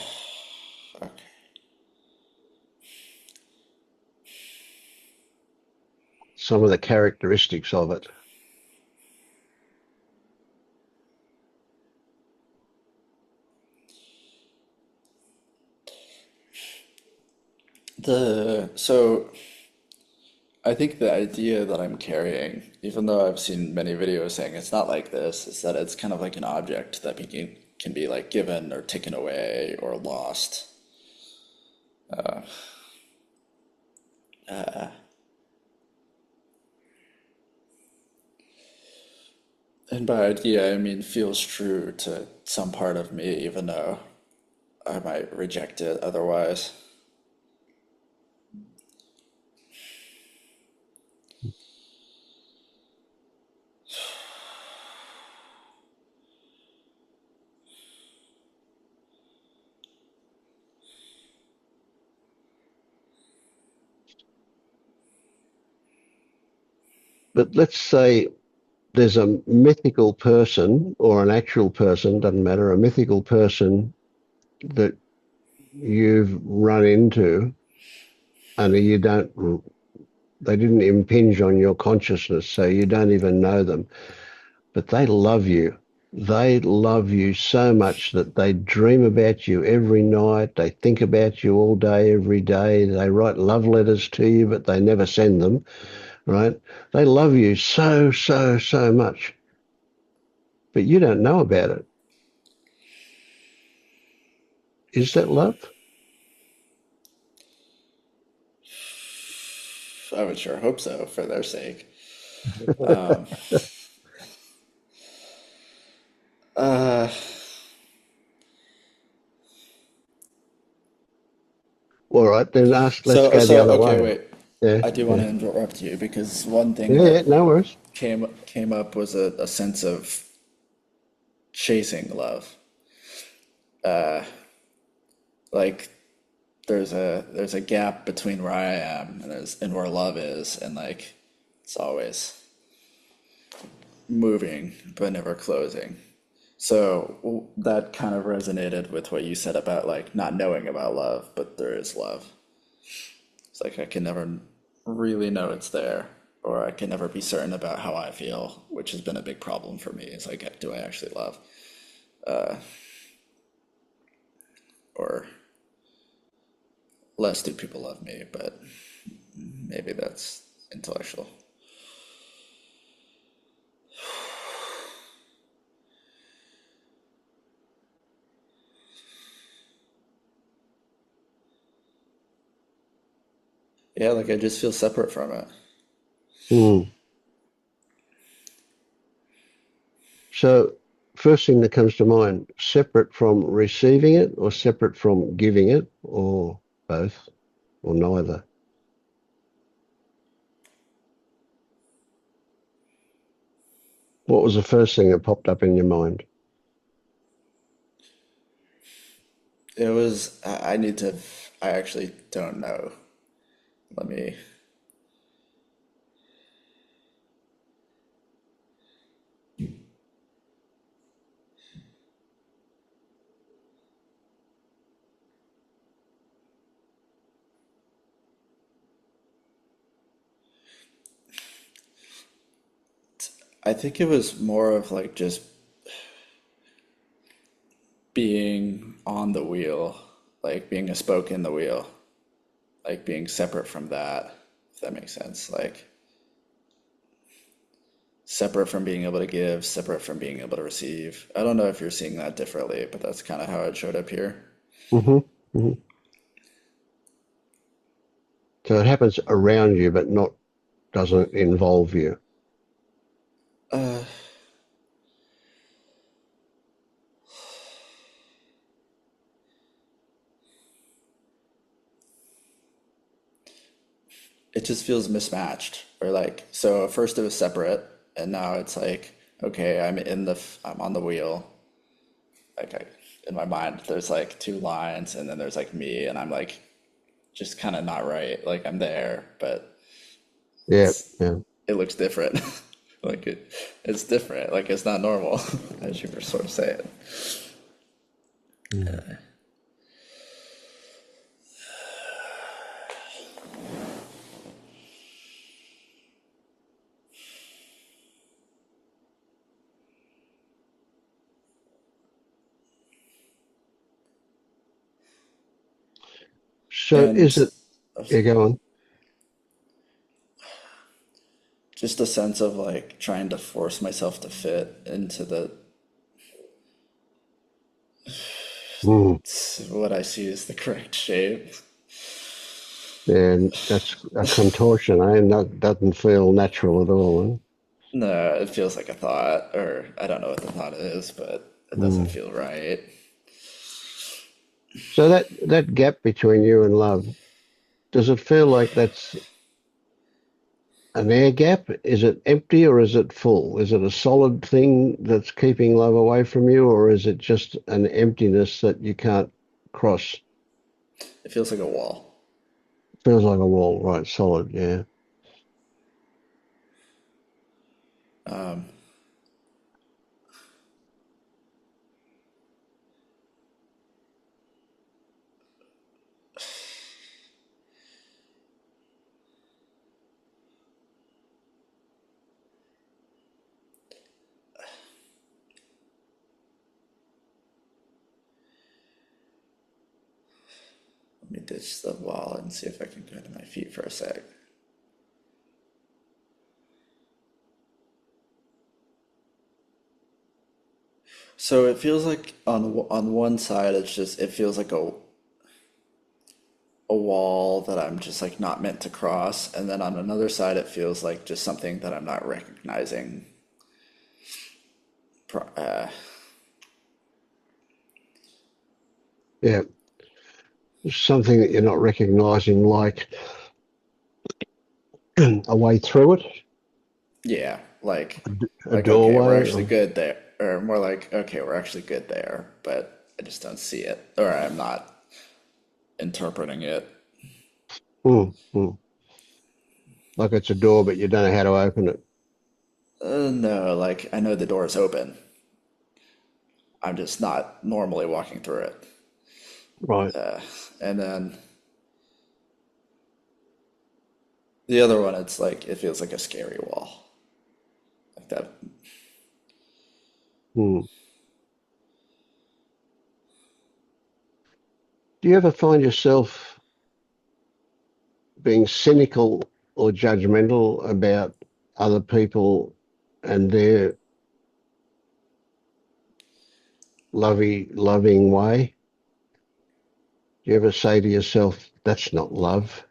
okay. Some of the characteristics of it. So I think the idea that I'm carrying, even though I've seen many videos saying it's not like this, is that it's kind of like an object that can be like given or taken away or lost. And by idea, I mean feels true to some part of me, even though I might reject it otherwise. But let's say there's a mythical person or an actual person, doesn't matter, a mythical person that you've run into and you don't, they didn't impinge on your consciousness, so you don't even know them, but they love you. They love you so much that they dream about you every night. They think about you all day, every day. They write love letters to you, but they never send them, right? They love you so, so, so much, but you don't know about it. Is that love? I would sure hope so for their sake. Uh, All right, then ask, let's so go the so other okay, way. wait. Yeah, I do want yeah. to interrupt you because one thing Yeah, that yeah, no worries. came up was a sense of chasing love. Like there's a gap between where I am and where love is, and like it's always moving but never closing. So that kind of resonated with what you said about like not knowing about love, but there is love. It's like I can never really know it's there, or I can never be certain about how I feel, which has been a big problem for me. It's like, do I actually love? Or less do people love me, but maybe that's intellectual. Yeah, like I just feel separate from it. Hmm. So, first thing that comes to mind, separate from receiving it or separate from giving it or both or neither. What was the first thing that popped up in your mind? It was, I need to, I actually don't know. Let me, I think it was more of like just being on the wheel, like being a spoke in the wheel, like being separate from that, if that makes sense. Like separate from being able to give, separate from being able to receive. I don't know if you're seeing that differently, but that's kind of how it showed up here. Hmm. Hmm. So it happens around you, but not doesn't involve you. Uh, it just feels mismatched. Or like, so at first it was separate, and now it's like, okay, I'm on the wheel. Like in my mind, there's like two lines, and then there's like me, and I'm like just kind of not right. Like I'm there, but Yeah, it's yeah. it looks different. It's different. Like it's not normal, as you were sort of saying. Mm. So is And it, yeah, go on. just a sense of like trying to force myself to fit into the Mm. what I see as the correct shape. And that's a contortion, eh? And that doesn't feel natural at all, No, it feels like a thought, or I don't know what the thought is, but it eh? doesn't Mm. feel right. So that gap between you and love, does it feel like that's an air gap? Is it empty or is it full? Is it a solid thing that's keeping love away from you, or is it just an emptiness that you can't cross? It feels like a wall. Feels like a wall, right? Solid, yeah. Let me ditch the wall and see if I can go to my feet for a sec. So it feels like on one side it's just it feels like a wall that I'm just like not meant to cross, and then on another side it feels like just something that I'm not recognizing. Yeah. Something that you're not recognizing, like a way through it, Yeah, a like okay, we're doorway. actually good there, or more like okay, we're actually good there, but I just don't see it, or I'm not interpreting it. Mm, mm. Like it's a door, but you don't know how to open it. No, like I know the door is open. I'm just not normally walking through it. Right. And then the other one, it's like it feels like a scary wall, like that. Mm. Do you ever find yourself being cynical or judgmental about other people and their loving way? Do you ever say to yourself, that's not love?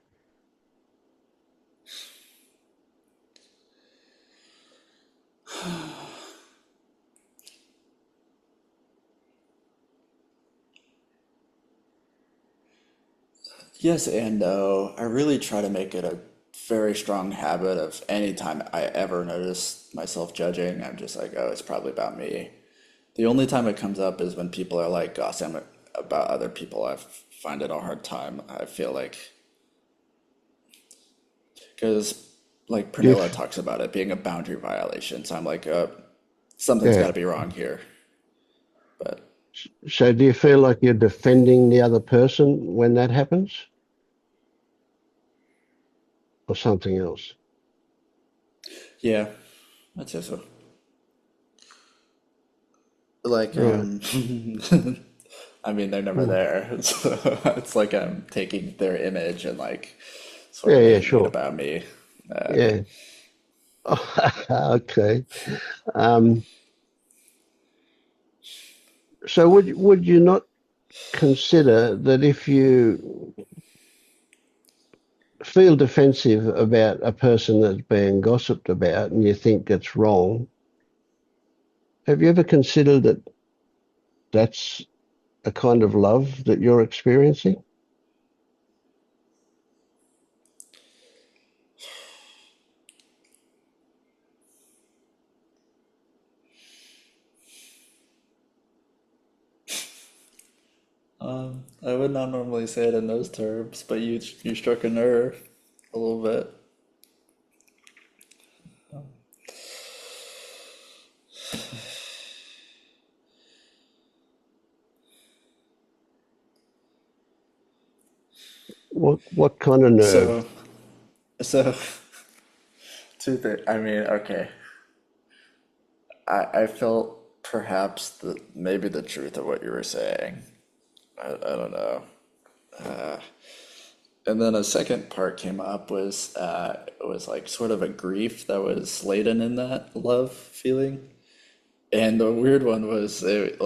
Yes and no. I really try to make it a very strong habit of anytime I ever notice myself judging, I'm just like, oh, it's probably about me. The only time it comes up is when people are like about other people, I find it a hard time. I feel like because like Do you, Pernilla talks about it being a boundary violation, so I'm like, something's got yeah. to be wrong here. But So do you feel like you're defending the other person when that happens, or something else? yeah, I'd say so. Like, Right. I mean, they're never Mm. there, so it's like I'm taking their image and like sort Yeah, of yeah, making it sure. about me. Yeah. Okay. Um, so would you not consider that if you feel defensive about a person that's being gossiped about and you think it's wrong, have you ever considered that that's a kind of love that you're experiencing? I would not normally say it in those terms, but you struck a nerve a little bit. What kind of nerve? So, so two things. I mean, okay. I felt perhaps maybe the truth of what you were saying. I don't know. And then a second part came up was it was like sort of a grief that was laden in that love feeling. And the weird one was it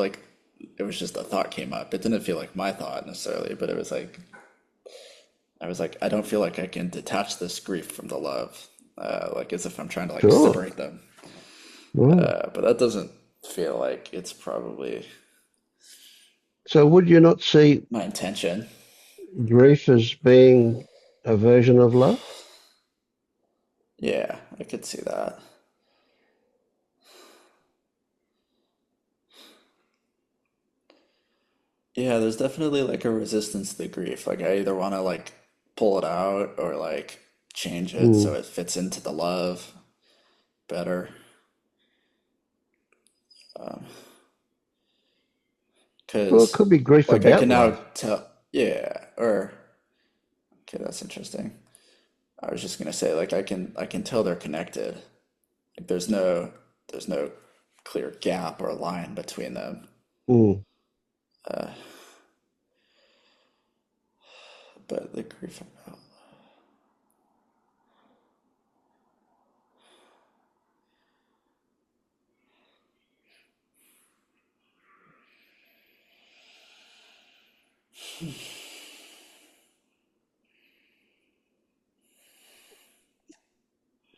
was just a thought came up. It didn't feel like my thought necessarily, but it was like I was like I don't feel like I can detach this grief from the love, like as if I'm trying to like Sure. separate them. Right. But that doesn't feel like it's probably So would you not see my intention. grief as being a version of love? Yeah, I could see that. Yeah, there's definitely like a resistance to the grief. Like I either want to like pull it out or like change it so Mm. it fits into the love better. Well, it 'Cause could be grief like I about can now love. tell, yeah, or okay, that's interesting. I was just gonna say like I can tell they're connected. Like there's no clear gap or line between them. Mm. But the grief about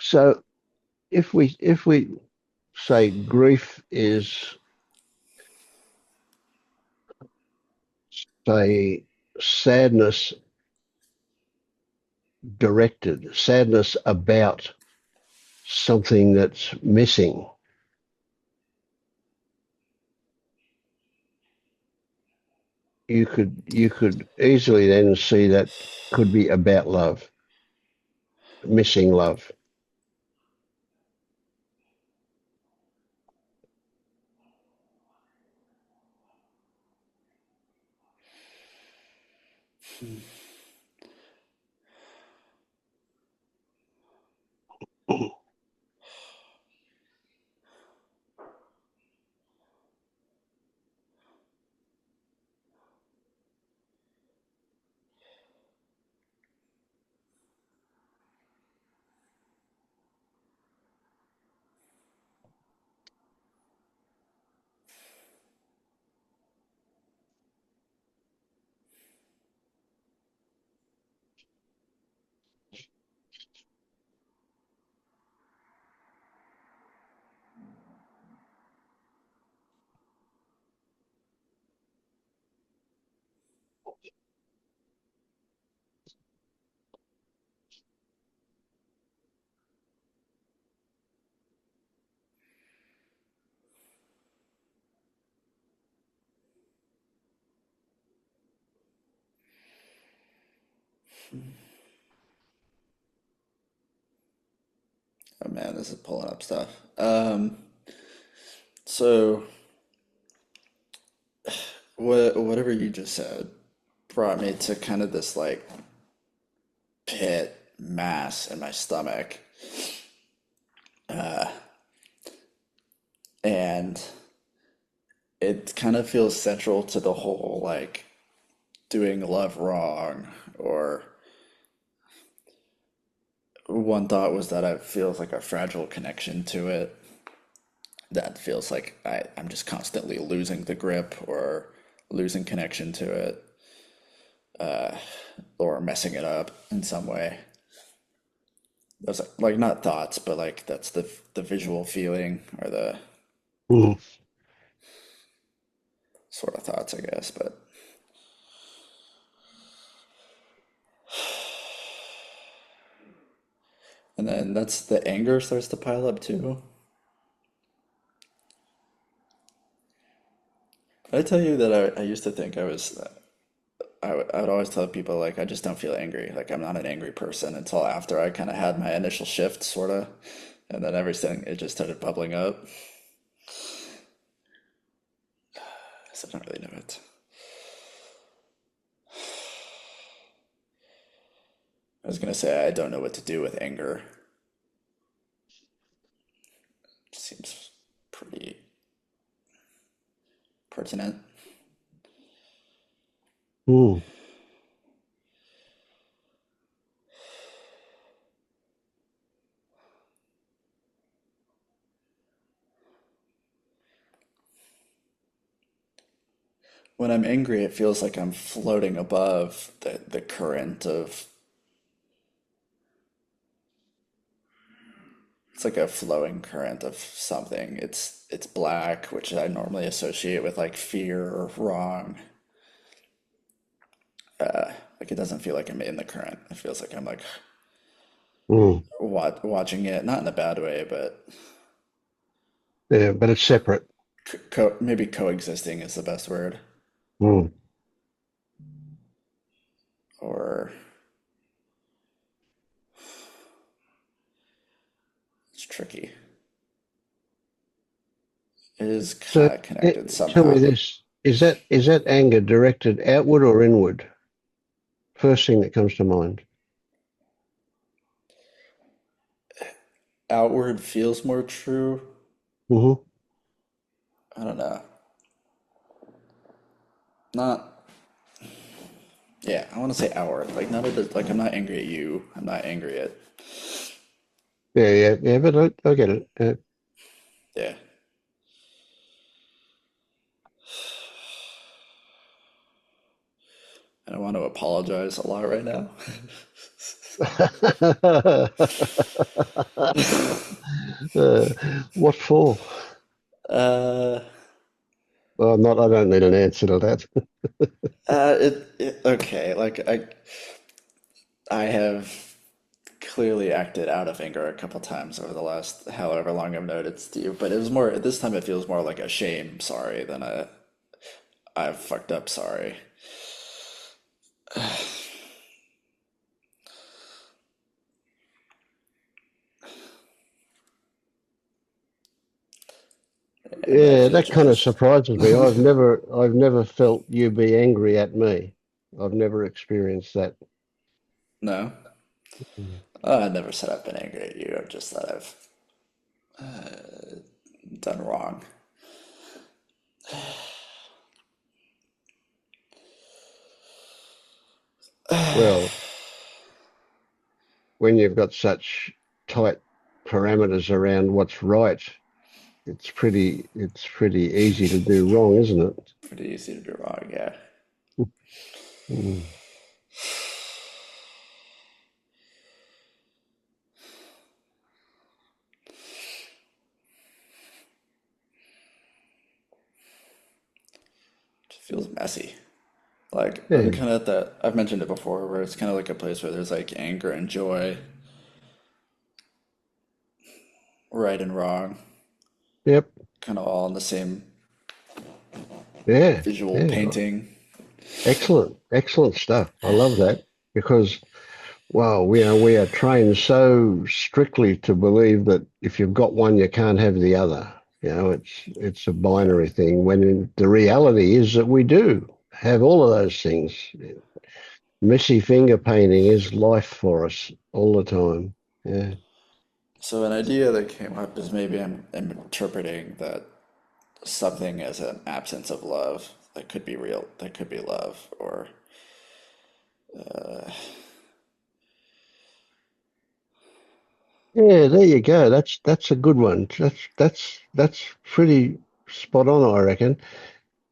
So if we say grief is, say, sadness directed, sadness about something that's missing, you could easily then see that could be about love, missing love. Oh man, this is pulling up stuff. So whatever you just said brought me to kind of this like pit mass in my stomach, and it kind of feels central to the whole like doing love wrong. Or one thought was that it feels like a fragile connection to it, that feels like I'm just constantly losing the grip or losing connection to it, or messing it up in some way. That's like not thoughts, but like that's the visual feeling or the Mm. sort of thoughts, I guess. But and then that's the anger starts to pile up too. I tell you that I used to think I was. I would always tell people like I just don't feel angry. Like I'm not an angry person until after I kind of had my initial shift, sort of, and then everything it just started bubbling up. So I don't really know it. I was gonna say I don't know what to do with anger. Seems pretty pertinent. Mm. When I'm angry, it feels like I'm floating above the current of. It's like a flowing current of something. It's black, which I normally associate with like fear or wrong. Like it doesn't feel like I'm in the current. It feels like I'm like Mm. watching it, not in a bad way, but Yeah, but it's separate. maybe coexisting is the best word. Mm. Or it's tricky. It is So kind of connected tell me somehow. this: is that anger directed outward or inward? First thing that comes to mind. Outward feels more true. Hmm. I don't know. Not, yeah, I want to say outward. Like not at like I'm not angry at you. I'm not angry at, Yeah, yeah, yeah. But I get it. yeah. I don't want to apologize a lot right now. Uh, what for? Uh, Well, not. I don't need an answer to that. okay. Like I have clearly acted out of anger a couple times over the last however long I've known it, Steve. But it was more this time. It feels more like a shame sorry than a I've fucked up sorry. It might Yeah, feel that kind of just surprises me. I've never felt you be angry at me. I've never experienced that. no. Mm. I never said I've been angry at you. I've just that I've done wrong. Well, when you've got such tight parameters around what's right, it's pretty easy to do wrong, isn't it? Pretty easy to do wrong, yeah. Mm. It feels messy. Like I'm Yeah. kind of at that. I've mentioned it before, where it's kind of like a place where there's like anger and joy, right and wrong, Yep. kind of all in the same Yeah. visual Yeah. painting. Excellent. Excellent stuff. I love that because Well, we are trained so strictly to believe that if you've got one, you can't have the other. It's a Yeah. binary thing. The reality is that we do have all of those things. Messy finger painting is life for us all the time. Yeah. So an idea that came up is maybe I'm interpreting that something as an absence of love that could be real, that could be love, or Yeah, there you go. That's a good one. That's pretty spot on, I reckon.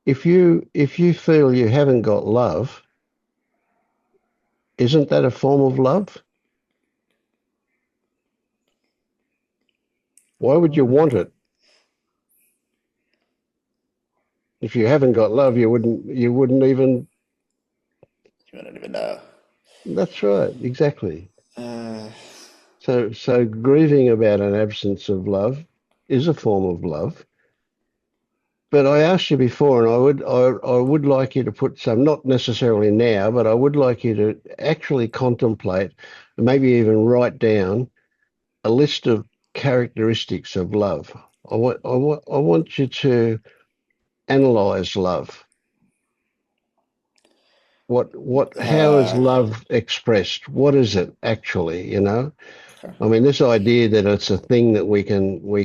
If you feel you haven't got love, isn't that a form of love? Why would you want it? If you haven't got love, you wouldn't even. you don't even know. That's right, exactly. Uh, So grieving about an absence of love is a form of love. But I asked you before, and I would like you to put some, not necessarily now, but I would like you to actually contemplate, maybe even write down a list of characteristics of love. I want you to analyze love. How is uh, love expressed? What is it actually, okay. I mean, this idea that it's a thing that we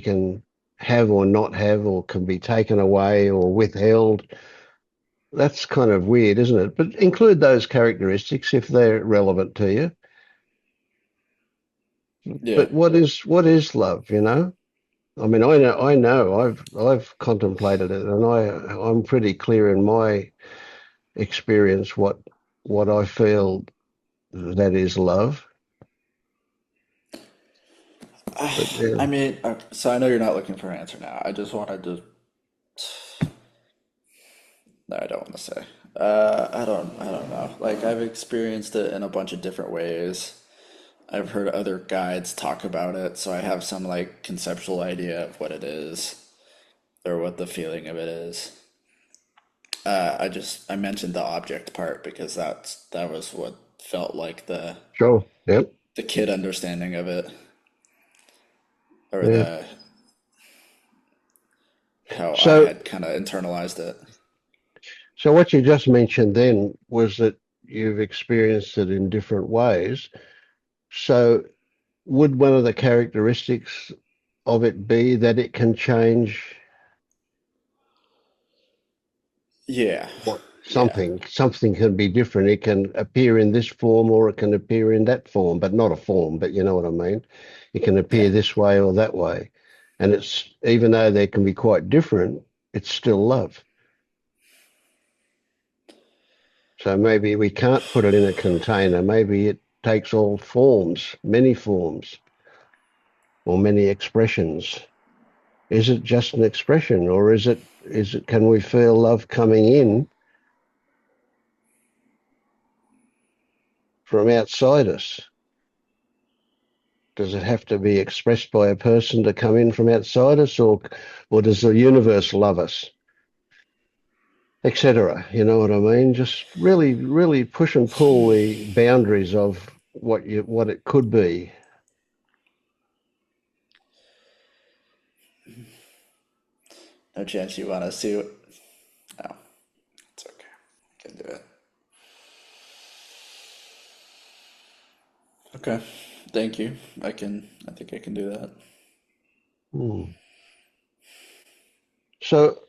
can have or not have, or can be taken away or withheld, that's kind of weird, isn't it? But include those characteristics if they're relevant to you. Yeah. But what is love, I mean, I know I've contemplated it, and I'm pretty clear in my experience what I feel that is love. But yeah, I mean, so I know you're not looking for an answer now. I just wanted to. No, I don't want to say. I don't know. Like I've experienced it in a bunch of different ways. I've heard other guides talk about it, so I have some like conceptual idea of what it is or what the feeling of it is. I mentioned the object part because that was what felt like sure, yep, the kid understanding of it, or yeah. the how I So had kind of internalized it. so what you just mentioned then was that you've experienced it in different ways. So would one of the characteristics of it be that it can change Yeah, what yeah, something can be different. It can appear in this form or it can appear in that form, but not a form, but you know what I mean. It can yeah. appear this way or that way. And it's even though they can be quite different, it's still love. So maybe we can't put it in a container. Maybe it takes all forms or many expressions. Is it just an expression, or is it can we feel love coming in from outside us? Does it have to be expressed by a person to come in from outside us, or does the universe love us, etc.? You know what I mean? Just really, really push and pull the boundaries of what it could be. No chance you want to see it. No, it's okay. I can do it. Okay, thank you. I can. I think I can do that. Hmm. So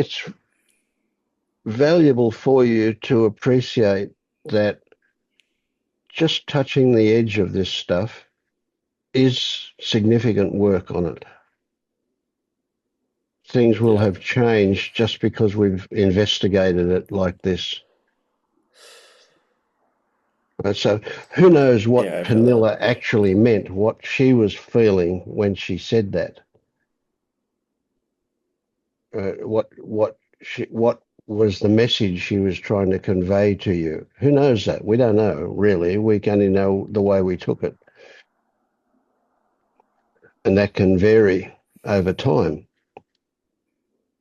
it's valuable for you to appreciate that just touching the edge of this stuff is significant work on it. Things will Yeah, have changed just because we've investigated it like this. Right? So who knows yeah. what I feel that. Pernilla actually meant, what she was feeling when she said that. What was the message she was trying to convey to you? Who knows that? We don't know, really. We can only know the way we took it. And that can vary over time.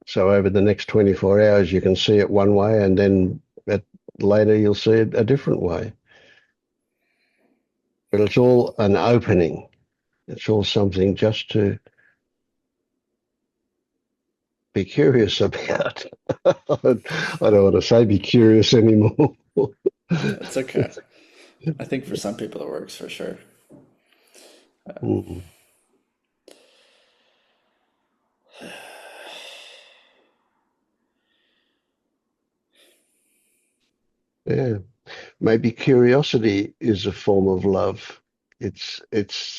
So over the next 24 hours, you can see it one way, and then later you'll see it a different way. but it's all an opening. It's all something just to be curious about. I don't want to say be curious anymore. It's okay. I think for some people it works for sure. Mm, yeah, maybe curiosity is a form of love. It's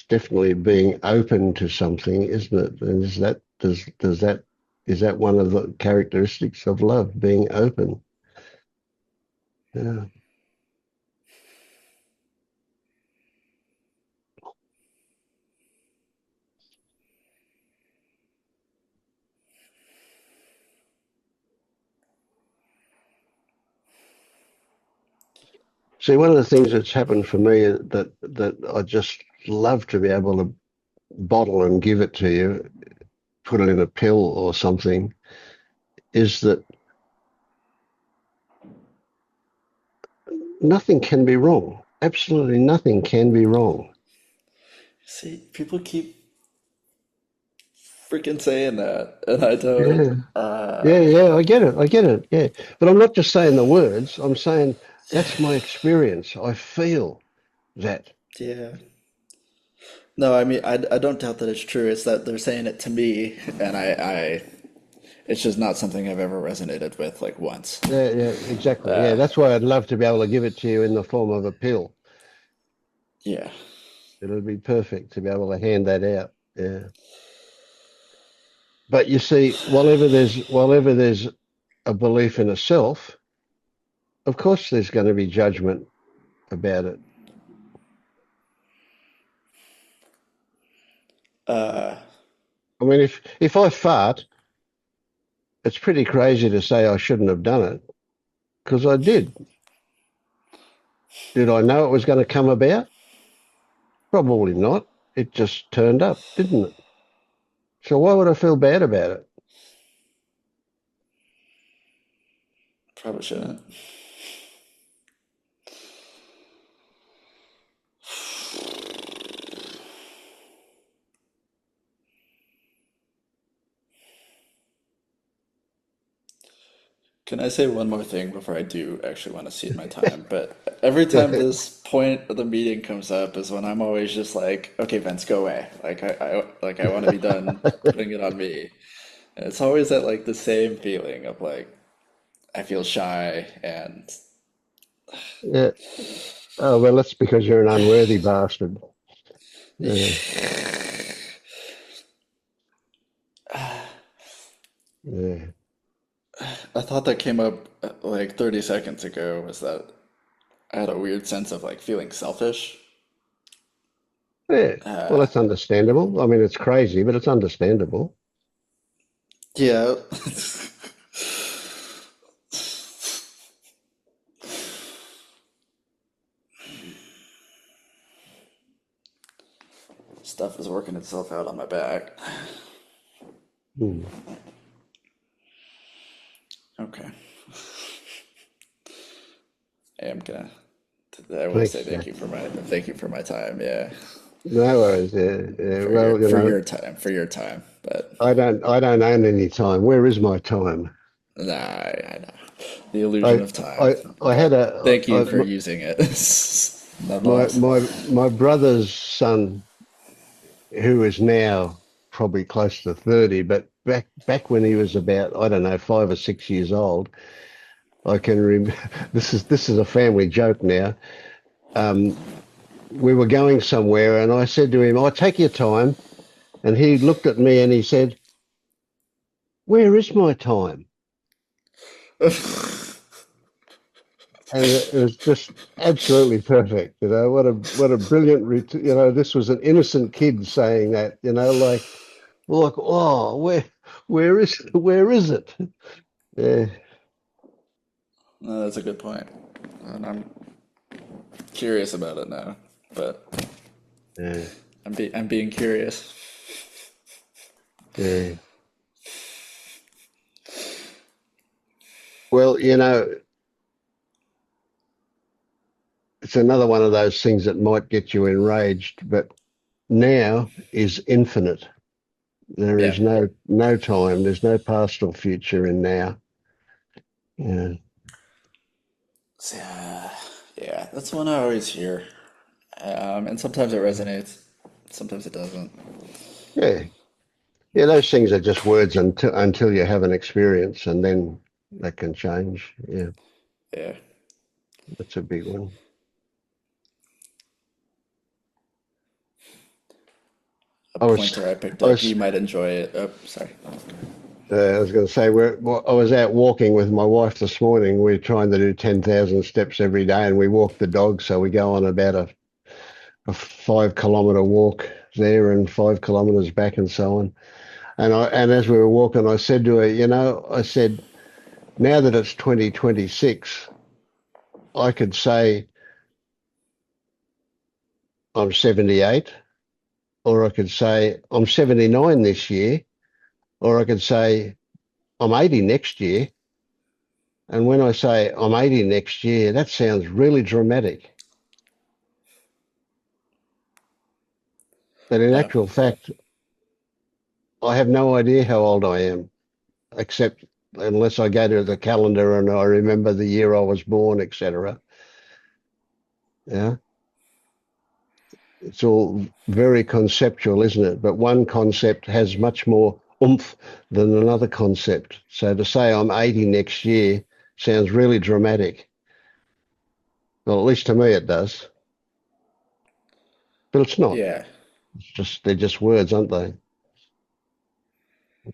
definitely being open to something, isn't it? And is that one of the characteristics of love, being open? Yeah. See, one of the things that's happened for me that I just love to be able to bottle and give it to you, put it in a pill or something, is that nothing can be wrong. Absolutely nothing can be wrong. See, people keep freaking saying that, and I don't. Yeah, yeah. I get it. I get it. Yeah, but I'm not just saying the words. I'm saying that's my experience. I feel that. Yeah. No, I mean, I don't doubt that it's true. It's that they're saying it to me, and it's just not something I've ever resonated with like once. Yeah, yeah, exactly. Yeah, Uh, that's why I'd love to be able to give it to you in the form of a pill. yeah. It'll be perfect to be able to hand that out. Yeah. But you see, whatever there's a belief in a self, of course there's going to be judgment about it. Uh, I mean, if I fart, it's pretty crazy to say I shouldn't have done it because I did. Did I know it was going to come about? Probably not. It just turned up, didn't it? So why would I feel bad about it? Probably shouldn't. Can I say one more thing before I do actually want to cede my time? But every Go time ahead. this point of the meeting comes up is when I'm always just like, okay, Vince, go away. I want to be done putting it on me. And it's always that like the same feeling of like I feel shy and Yeah. Oh well, that's because you're an unworthy bastard. Yeah. Yeah. I thought that came up like 30 seconds ago was that I had a weird sense of like feeling selfish. Yeah. Well, Uh, that's understandable. I mean, it's crazy, but it's understandable. yeah. Stuff is working itself out on my back. Hmm. Okay. I am gonna. I will say Thanks, Jack. thank you for my time. Yeah, No worries. Yeah, yeah. Well, for your time. But I don't own any time. Where is my time? nah, I know the illusion I, of time. I had But a, thank you for using it, my nonetheless. my my brother's son, who is now probably close to 30, but back when he was about, I don't know, 5 or 6 years old, I can remember. This is a family joke now. Um, we were going somewhere, and I said to him, "I take your time," and he looked at me and he said, "Where is my time?" And it was just absolutely perfect. What a brilliant, this was an innocent kid saying that, like, oh, where is it? Yeah, No, that's a good point, and I'm curious about it now. But yeah, I'm being curious. yeah. Well, it's another one of those things that might get you enraged, but now is infinite. There Yeah. is no time. There's no past or future in now. Yeah, So, yeah, that's one I always hear. And sometimes it resonates, sometimes it doesn't. yeah, yeah. Those things are just words until you have an experience, and then that can change. Yeah, Yeah. that's a big one. A I was, pointer I picked I up. was, You might enjoy it. Oh, sorry. I was going to say, well, I was out walking with my wife this morning. We're trying to do 10,000 steps every day, and we walk the dog. So we go on about a 5 kilometre walk there and 5 kilometres back, and so on. And as we were walking, I said to her, I said, now that it's 2026, I could say I'm 78, or I could say I'm 79 this year, or I could say I'm 80 next year. And when I say I'm 80 next year, that sounds really dramatic. But in Oh, actual fact, I have no idea how old I am, except unless I go to the calendar and I remember the year I was born, etc. Yeah, it's all very conceptual, isn't it? But one concept has much more oomph than another concept. So to say I'm 80 next year sounds really dramatic. Well, at least to me it does. But it's not. yeah. It's just they're just words, aren't they?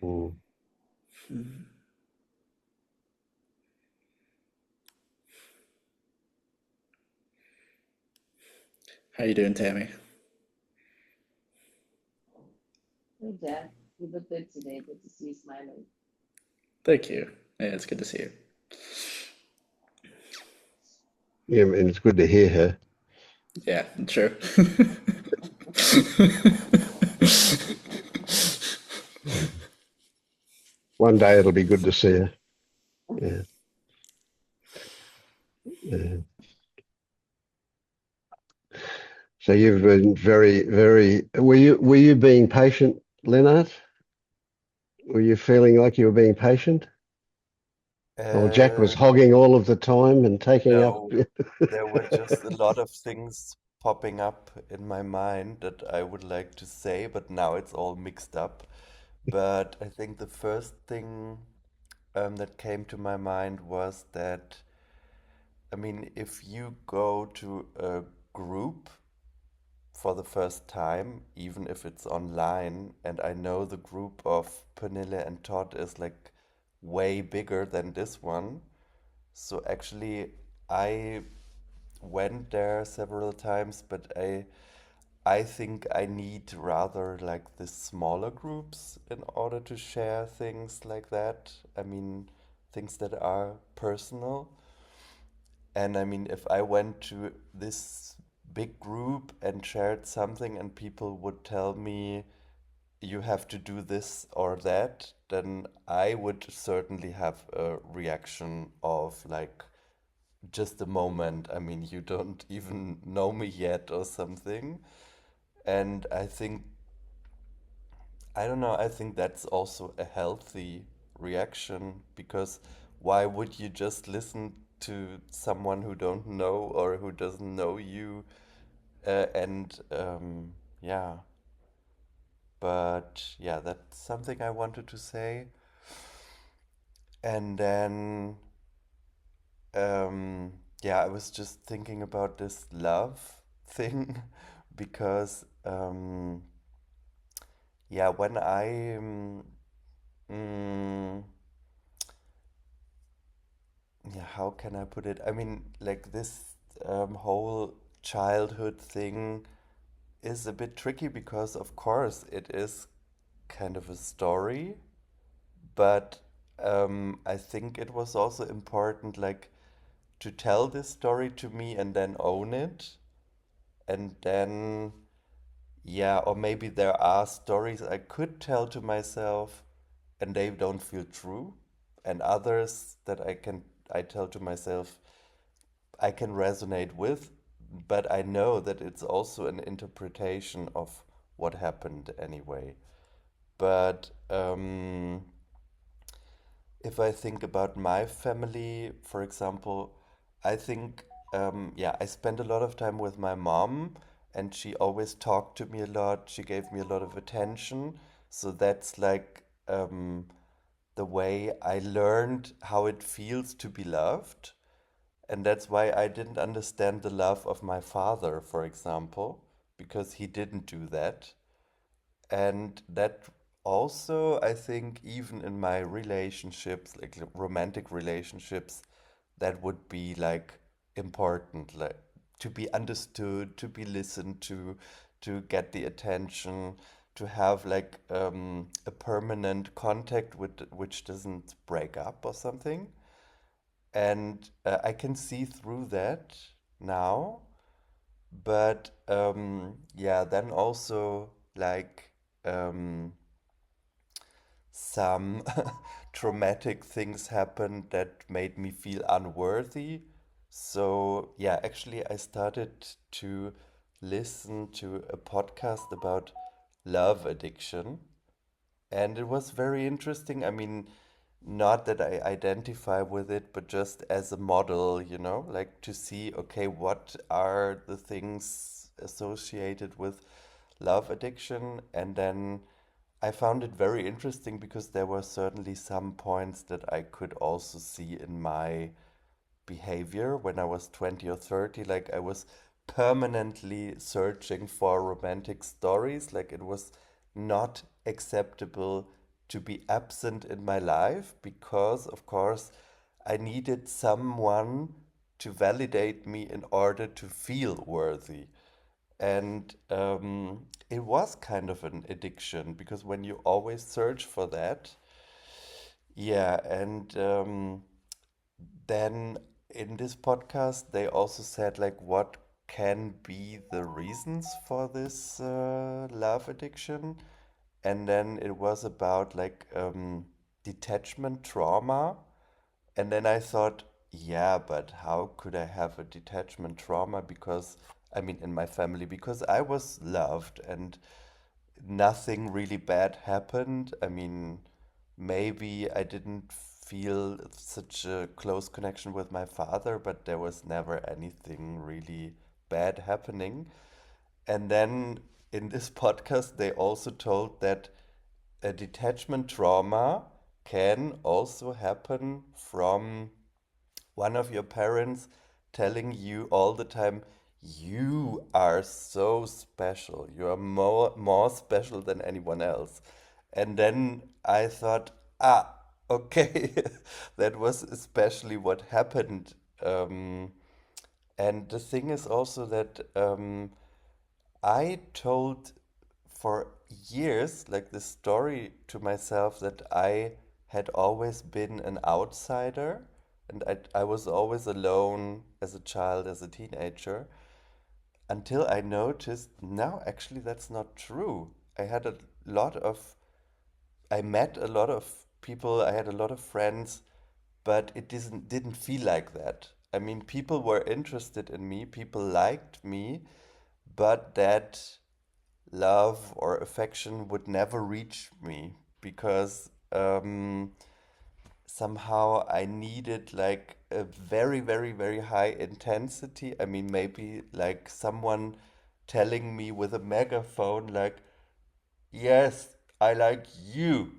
Mm. How you doing, Tammy? Hey Jeff, you look good today. Good to see you smiling. Thank you. Yeah, it's good to see you. Yeah, and it's good to hear her. Yeah, true. One day it'll be good to see her. Yeah, yeah. So you've been very, very. Were you being patient, Leonard? Were you feeling like you were being patient? Or Jack was Uh, hogging all of the time and taking up. no, there were just a lot of things popping up in my mind that I would like to say, but now it's all mixed up. But I think the first thing that came to my mind was that, I mean, if you go to a group for the first time, even if it's online, and I know the group of Pernille and Todd is like way bigger than this one. So actually, I went there several times, but I think I need rather like the smaller groups in order to share things like that. I mean, things that are personal. And I mean, if I went to this big group and shared something and people would tell me you have to do this or that, then I would certainly have a reaction of like, just a moment. I mean, you don't even know me yet or something. And I think, I don't know, I think that's also a healthy reaction because why would you just listen to someone who don't know or who doesn't know you? And yeah, but yeah, that's something I wanted to say. And then yeah, I was just thinking about this love thing because, yeah, when I, mm, yeah, how can I put it? I mean, like this whole childhood thing is a bit tricky because, of course, it is kind of a story, but I think it was also important, like, to tell this story to me and then own it. And then, yeah, or maybe there are stories I could tell to myself and they don't feel true, and others that I tell to myself I can resonate with. but I know that it's also an interpretation of what happened anyway. But if I think about my family, for example, I think, yeah, I spent a lot of time with my mom, and she always talked to me a lot. She gave me a lot of attention. So that's like the way I learned how it feels to be loved. And that's why I didn't understand the love of my father, for example, because he didn't do that. And that also, I think, even in my relationships, like romantic relationships, that would be like important, like to be understood, to be listened to get the attention, to have like a permanent contact with which doesn't break up or something. And I can see through that now, but yeah, then also like um, some traumatic things happened that made me feel unworthy. So, yeah, actually, I started to listen to a podcast about love addiction, and it was very interesting. I mean, not that I identify with it, but just as a model, like to see, okay, what are the things associated with love addiction? And then I found it very interesting because there were certainly some points that I could also see in my behavior when I was 20 or 30. Like I was permanently searching for romantic stories. Like it was not acceptable to be absent in my life because, of course, I needed someone to validate me in order to feel worthy. And it was kind of an addiction because when you always search for that, yeah, and then in this podcast, they also said like what can be the reasons for this love addiction, and then it was about like detachment trauma, and then I thought, yeah, but how could I have a detachment trauma? Because I mean, in my family, because I was loved and nothing really bad happened. I mean, maybe I didn't feel such a close connection with my father, but there was never anything really bad happening. And then in this podcast, they also told that a detachment trauma can also happen from one of your parents telling you all the time, you are so special. You are more special than anyone else. And then I thought, okay, that was especially what happened. And the thing is also that I told for years like this story to myself that I had always been an outsider, and I was always alone as a child, as a teenager, until I noticed no, actually that's not true. I had a lot of I met a lot of people, I had a lot of friends, but it didn't feel like that. I mean, people were interested in me, people liked me, but that love or affection would never reach me because somehow I needed like a very, very, very high intensity. I mean, maybe like someone telling me with a megaphone, like, yes, I like you,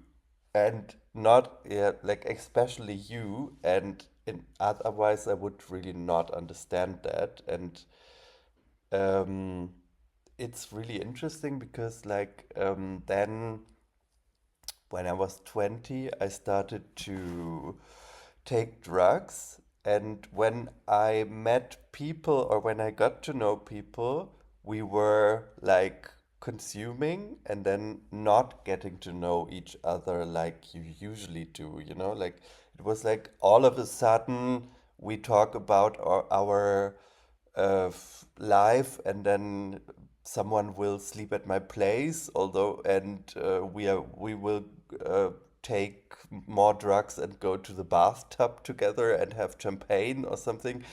and not, yeah, like especially you, and otherwise I would really not understand that. And um, it's really interesting because like then when I was 20, I started to take drugs. And when I met people or when I got to know people, we were like consuming and then not getting to know each other like you usually do, Like it was like all of a sudden we talk about our live, and then someone will sleep at my place, although, and we will uh, take more drugs and go to the bathtub together and have champagne or something.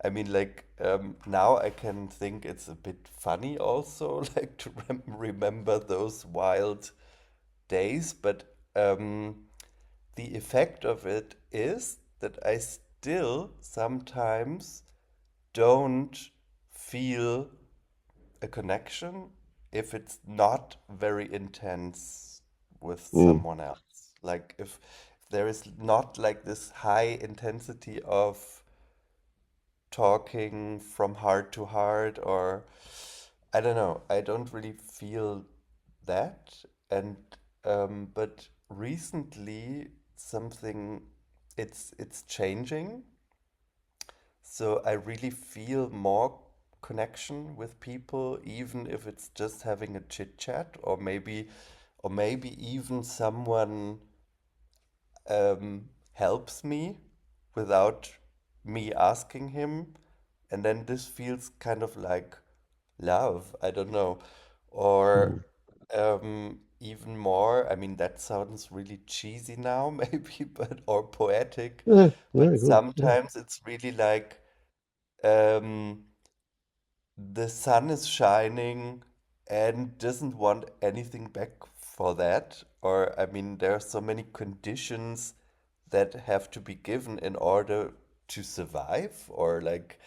I mean, like now I can think it's a bit funny also, like to remember those wild days, but the effect of it is that I still sometimes don't feel a connection if it's not very intense with Mm, someone else. Like if there is not like this high intensity of talking from heart to heart, or I don't know, I don't really feel that. And but recently something, it's changing, so I really feel more connection with people, even if it's just having a chit chat, or maybe even someone helps me without me asking him, and then this feels kind of like love. I don't know, or mm. even more. I mean, that sounds really cheesy now, maybe, but or poetic, Yeah, but very good. Yeah. sometimes it's really like um, the sun is shining and doesn't want anything back for that. Or, I mean, there are so many conditions that have to be given in order to survive, or like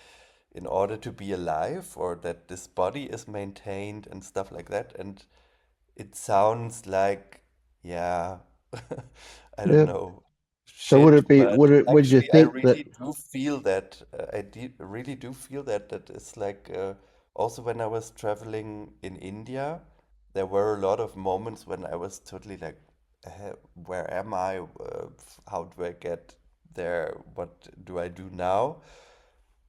in order to be alive, or that this body is maintained and stuff like that. And it sounds like, yeah, I don't Yeah. know, So would shit, it be, but would you actually, I think that, really do feel that. Really do feel that. That it's like also when I was traveling in India, there were a lot of moments when I was totally like, where am I? How do I get there? What do I do now?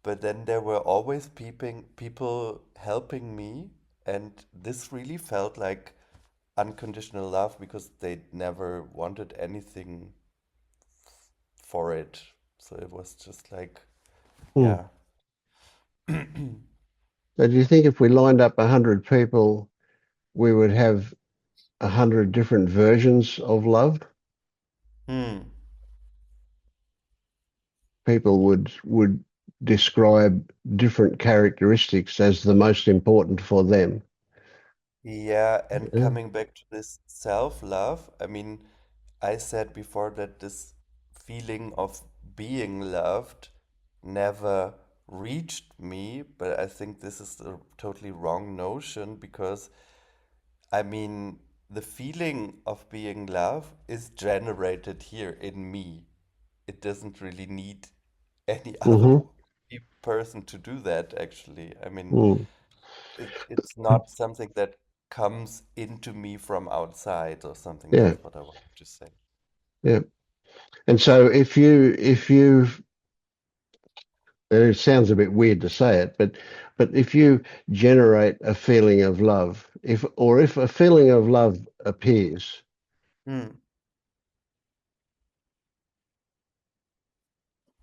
But then there were always people helping me, and this really felt like unconditional love because they never wanted anything for it. So it was just like, hmm, yeah. so do you think if we lined up 100 people, we would have 100 different versions of love? Hmm. People would describe different characteristics as the most important for them. Yeah, and Yeah. coming back to this self-love, I mean, I said before that this feeling of being loved never reached me, but I think this is a totally wrong notion because I mean, the feeling of being loved is generated here in me. It doesn't really need any other Mm-hmm. person to do that, actually. I mean, Mm. it's not something that comes into me from outside or something. Yeah. That's what I wanted to say. Yeah. And so if you it sounds a bit weird to say it, but if you generate a feeling of love, if a feeling of love appears, Hmm.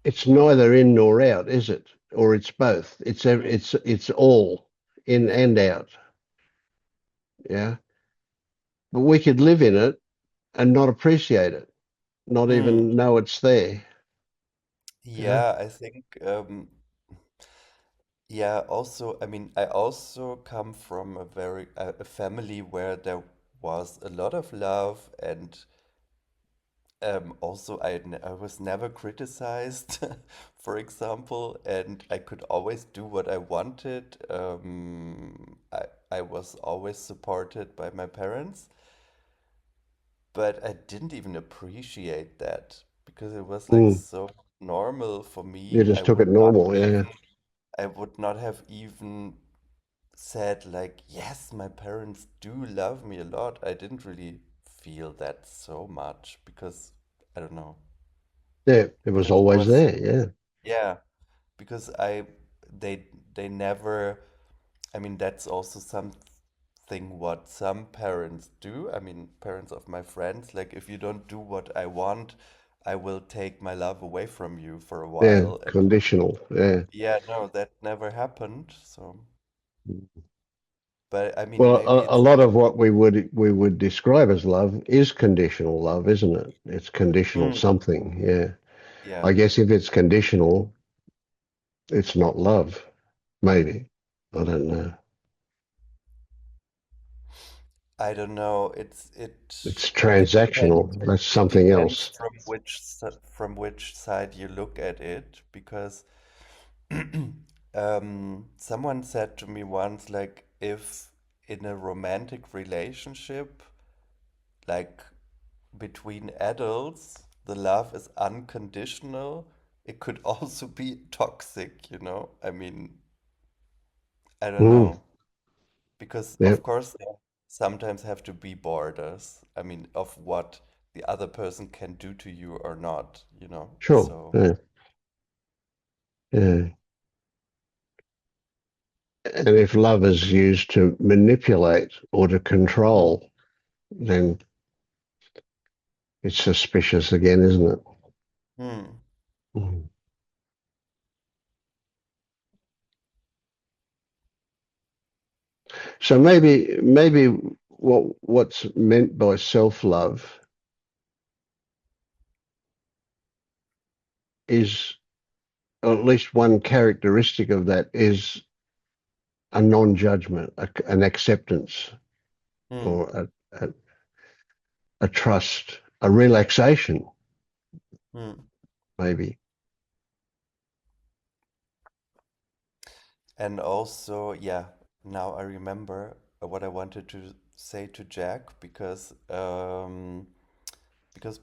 it's neither in nor out, is it? Or it's both. Hmm. It's all in and out. Yeah. But we could live in it and not appreciate it, not Hmm. even know it's there. Yeah. Yeah, I think, yeah, also, I mean, I also come from a family where there was a lot of love, and also, I was never criticized, for example, and I could always do what I wanted. I was always supported by my parents, but I didn't even appreciate that because it was like Mm. so normal for You me. just took it normal. Yeah. I would not have even said like, yes, my parents do love me a lot. I didn't really feel that so much because I don't know. Yeah. It was Because it always was, there. Yeah. yeah, because they never, I mean, that's also something what some parents do. I mean, parents of my friends, like if you don't do what I want, I will take my love away from you for a Yeah. while. And Conditional. Yeah. yeah, no, that never happened. So, but I mean, Well, maybe a it's, lot of what we would describe as love is conditional love, isn't it? It's conditional mm, something. Yeah. yeah. I guess if it's conditional, it's not love. Maybe. I don't know. I don't know. It's It depends. transactional. That's It something depends else. from which side you look at it, because someone said to me once, like, if in a romantic relationship, like between adults, the love is unconditional, it could also be toxic, you know? I mean, I don't Mm, know. Because yeah, of course there sometimes have to be borders. I mean, of what the other person can do to you or not, you know? sure. So, Yeah, yeah. And if love is used to manipulate or to hmm, control, then it's suspicious again, isn't it? hmm. Mm. So maybe what's meant by self-love is, or at least one characteristic of that is a non-judgment, an acceptance, Hmm. or a trust, a relaxation, Hmm. maybe. And also, yeah, now I remember what I wanted to say to Jack, because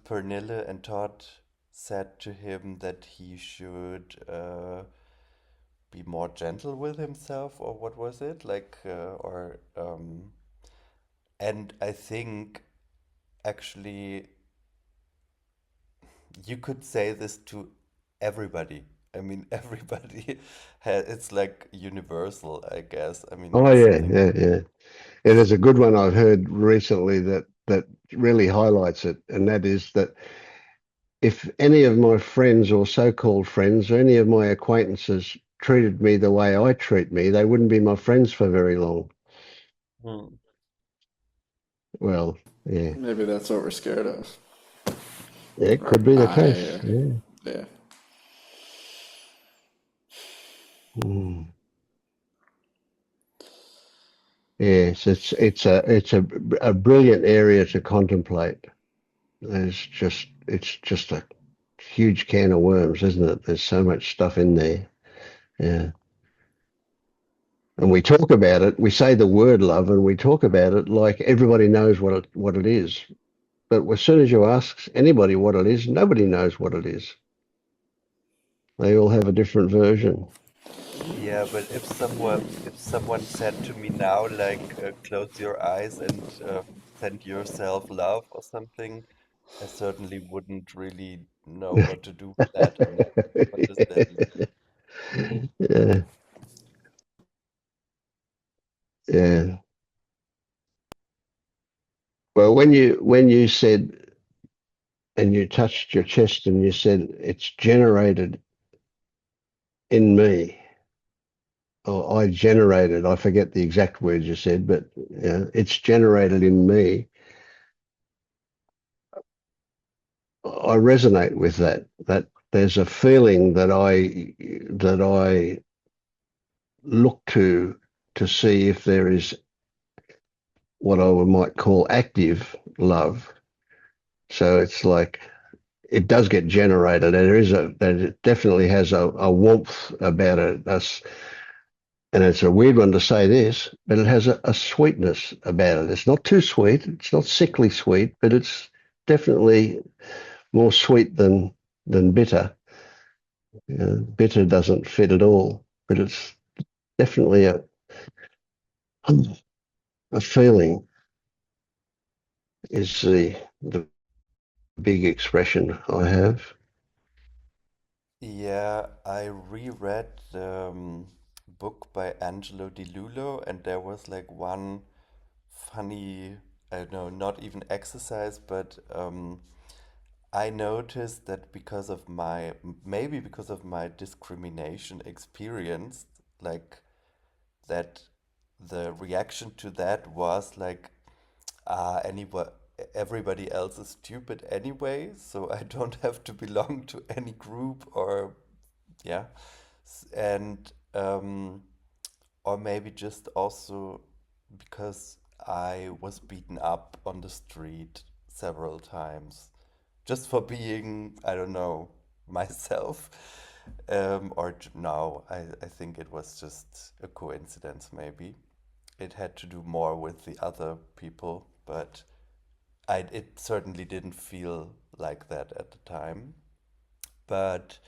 Pernille and Todd said to him that he should be more gentle with himself, or what was it? Like, or and I think actually you could say this to everybody. I mean, everybody it's like universal, I guess. I mean, Oh it's yeah, something. yeah, yeah. Yeah, there's a good one I've heard recently that really highlights it, and that is that if any of my friends or so-called friends or any of my acquaintances treated me the way I treat me, they wouldn't be my friends for very long. Hmm. Well, yeah, Maybe that's what we're scared of. yeah, it Or could be the I, case. Yeah. yeah. Mm. Yes, it's a brilliant area to contemplate. It's just a huge can of worms, isn't it? There's so much stuff in there. Yeah. And we talk about it, we say the word love and we talk about it like everybody knows what it is. But as soon as you ask anybody what it is, nobody knows what it is. They all have a different version. Yeah, but if someone said to me now, like, close your eyes and send yourself love or something, I certainly wouldn't really know what to do with that. I mean, what does that mean? Yeah, yeah. Well, when you said and you touched your chest and you said it's generated in me, or I generated, I forget the exact words you said, but yeah, it's generated in me. I resonate with that. That there's a feeling that I look to see if there is what I might call active love. So it's like it does get generated. There is that it definitely has a warmth about it. And it's a weird one to say this, but it has a sweetness about it. It's not too sweet. It's not sickly sweet, but it's definitely more sweet than bitter. Bitter doesn't fit at all, but it's definitely a feeling is the big expression I have. Yeah, I reread the book by Angelo Di Lullo, and there was like one funny, I don't know, not even exercise, but I noticed that maybe because of my discrimination experience, like that the reaction to that was like, anybody, everybody else is stupid anyway, so I don't have to belong to any group or, yeah. And or maybe just also because I was beaten up on the street several times just for being, I don't know, myself. No, I think it was just a coincidence, maybe. It had to do more with the other people, but it certainly didn't feel like that at the time. But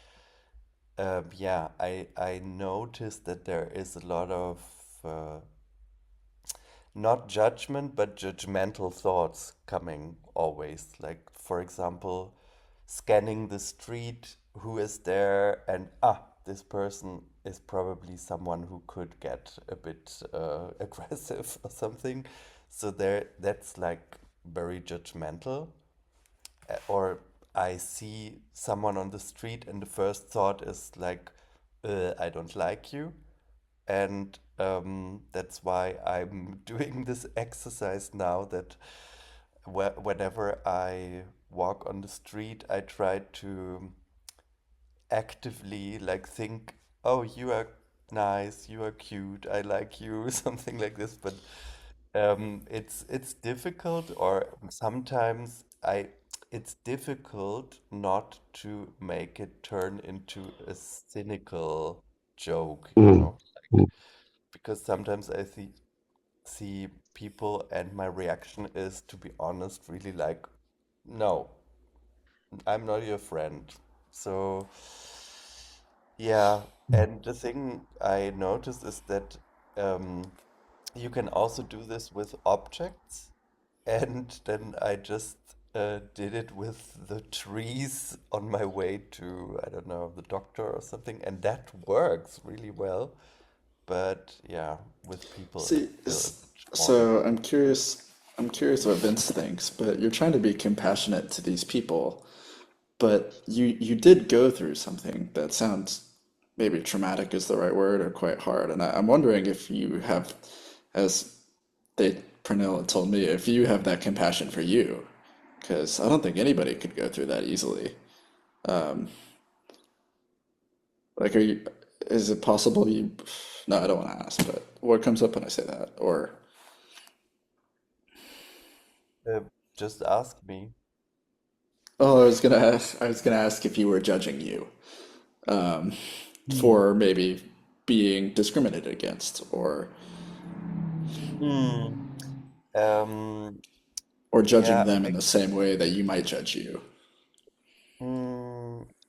yeah, I noticed that there is a lot of uh, not judgment, but judgmental thoughts coming always. Like, for example, scanning the street, who is there, and this person is probably someone who could get a bit aggressive or something. So that's like very judgmental. Or I see someone on the street, and the first thought is like, I don't like you. And that's why I'm doing this exercise now that whenever I walk on the street, I try to actively like think, oh, you are nice, you are cute, I like you, something like this. But it's difficult, or sometimes it's difficult not to make it turn into a cynical joke, Mm. like, because sometimes I see people and my reaction is, to be honest, really like, no, I'm not your friend. So yeah, and the thing I noticed is that um, you can also do this with objects. And then I just did it with the trees on my way to, I don't know, the doctor or something. And that works really well. But yeah, with people, See, it's still a bit more so difficult. I'm curious what Vince thinks, but you're trying to be compassionate to these people, but you did go through something that sounds maybe traumatic is the right word or quite hard, and I'm wondering if you have, as Pernilla told me, if you have that compassion for you, because I don't think anybody could go through that easily. Um, like, is it possible you? No, I don't want to ask, but what comes up when I say that? Or Uh, just ask me. oh, I was gonna ask if you were judging you, um, Mm. for maybe being discriminated against, Hmm. Um, or judging yeah, them in the same way that you might judge you.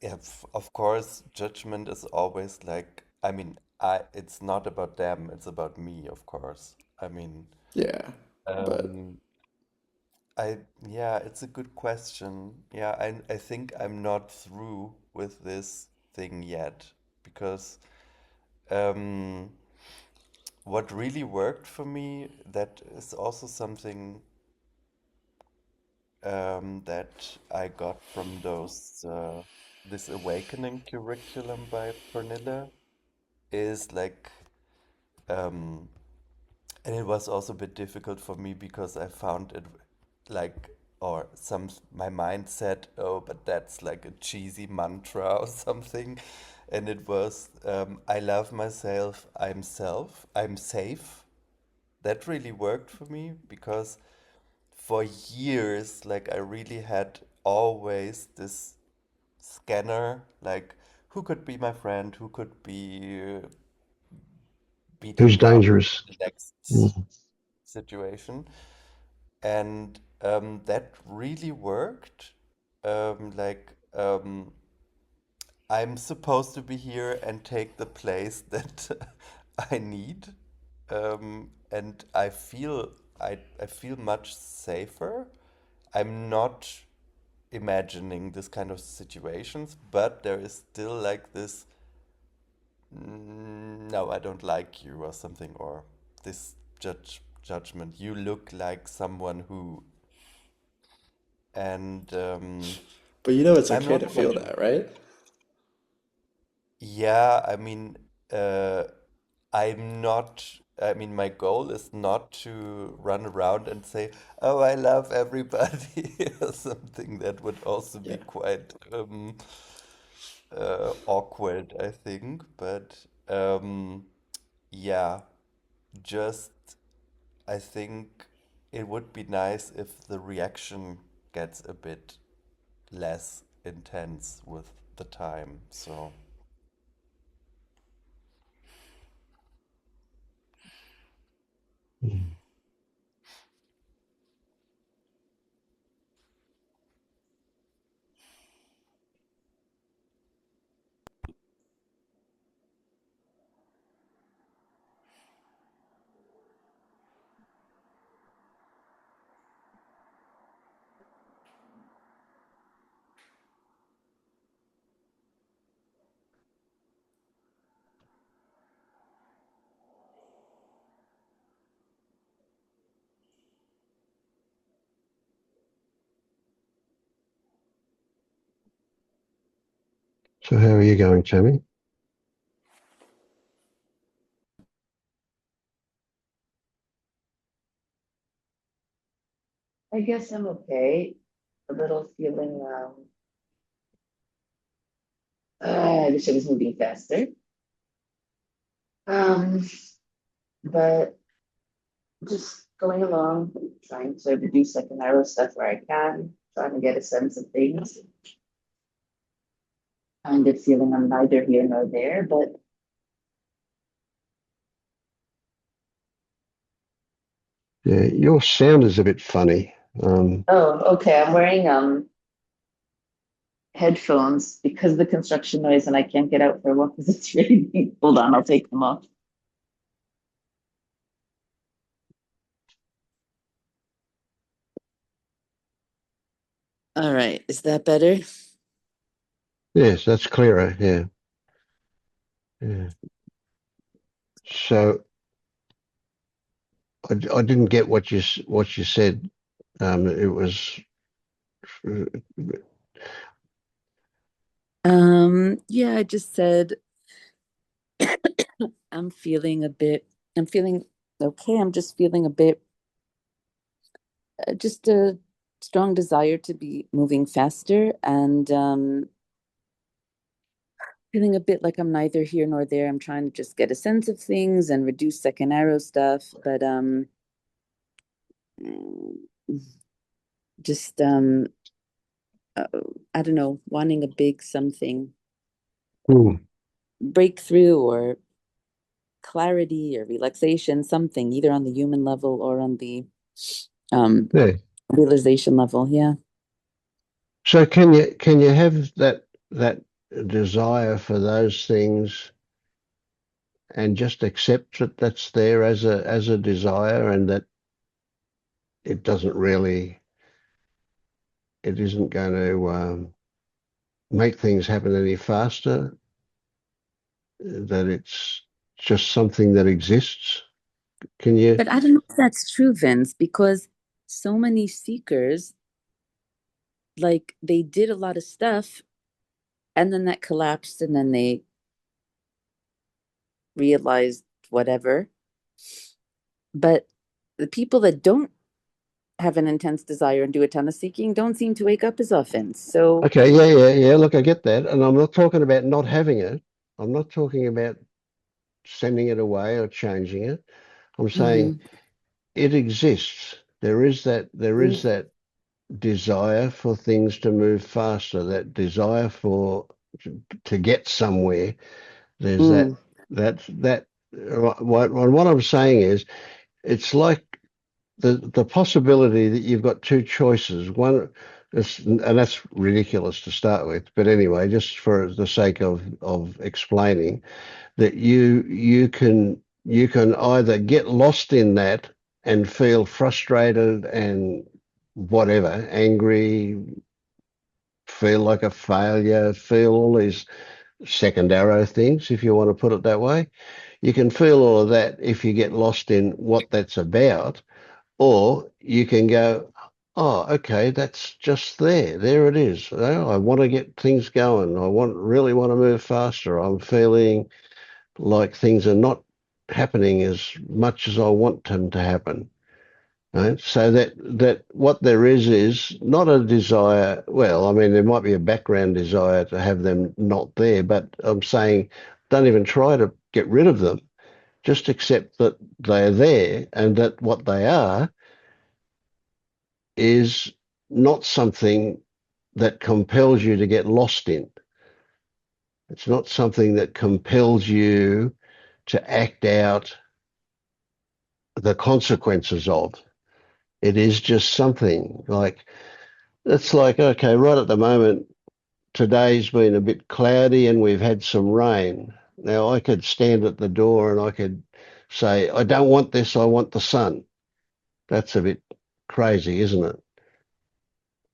yeah, of course, judgment is always like, I mean, it's not about them, it's about me, of course. I mean, Yeah, but um, yeah, it's a good question. Yeah, I think I'm not through with this thing yet because um, what really worked for me, that is also something that I got from those this awakening curriculum by Pernilla, is like um, and it was also a bit difficult for me because I found it like, or some, my mind said, oh, but that's like a cheesy mantra or something. And it was, I love myself, I'm safe. That really worked for me because for years, like, I really had always this scanner, like, who could be my friend, who could be beating Who's me up dangerous? in the next Mm. situation. And that really worked. Like, I'm supposed to be here and take the place that I need. And I feel much safer. I'm not imagining this kind of situations, but there is still like this, no, I don't like you or something, or this judgment. You look like someone who, and but you know it's I'm okay not to quite feel sure. that, right? Yeah, I mean, I'm not, I mean, my goal is not to run around and say, oh, I love everybody, or something. That would also be Yeah. quite awkward, I think. But yeah, just I think it would be nice if the reaction gets a bit less intense with the time. So, Mm. So how are you going, Tammy? I guess I'm okay. A little feeling, I wish I was moving faster. Um, but just going along, trying to reduce second arrow stuff where I can, trying to get a sense of things. Kind of feeling I'm neither here nor there, but Yeah, your sound is a bit funny. Um, oh, okay. I'm wearing headphones because of the construction noise and I can't get out for a walk because it's raining. Hold on, I'll take them off. All right, is that better? yes, that's clearer. Yeah, yeah. So I didn't get what you said. It was Yeah, I just said I'm feeling a bit, I'm feeling okay. I'm just feeling a bit, just a strong desire to be moving faster and feeling a bit like I'm neither here nor there. I'm trying to just get a sense of things and reduce second arrow stuff, but mm, just uh, I don't know, wanting a big something hmm, breakthrough or clarity or relaxation, something either on the human level or on the um yeah. realization level. Yeah. So can you have that desire for those things and just accept that that's there as a desire and that it doesn't really it isn't going to make things happen any faster, that it's just something that exists. Can you? But I don't know if that's true, Vince, because so many seekers, like they did a lot of stuff and then that collapsed and then they realized whatever. But the people that don't have an intense desire and do a ton of seeking don't seem to wake up as often. So, Okay, yeah. Look, I get that, and I'm not talking about not having it. I'm not talking about sending it away or changing it. I'm saying mhm. it exists. There is that desire for things to move faster, that desire for to get somewhere. There's Mm. that what I'm saying is it's like the possibility that you've got two choices. One is, and that's ridiculous to start with, but anyway, just for the sake of explaining that you can either get lost in that and feel frustrated and whatever, angry, feel like a failure, feel all these second arrow things, if you want to put it that way. You can feel all of that if you get lost in what that's about, or you can go, oh, okay, that's just there. There it is. Oh, I want to get things going. Really want to move faster. I'm feeling like things are not happening as much as I want them to happen. right? So that what there is not a desire. Well, I mean, there might be a background desire to have them not there, but I'm saying don't even try to get rid of them. Just accept that they're there and that what they are is not something that compels you to get lost in. It's not something that compels you to act out the consequences of. It is just something like, it's like, okay, right at the moment, today's been a bit cloudy and we've had some rain. Now, I could stand at the door and I could say, I don't want this, I want the sun. That's a bit crazy, isn't it?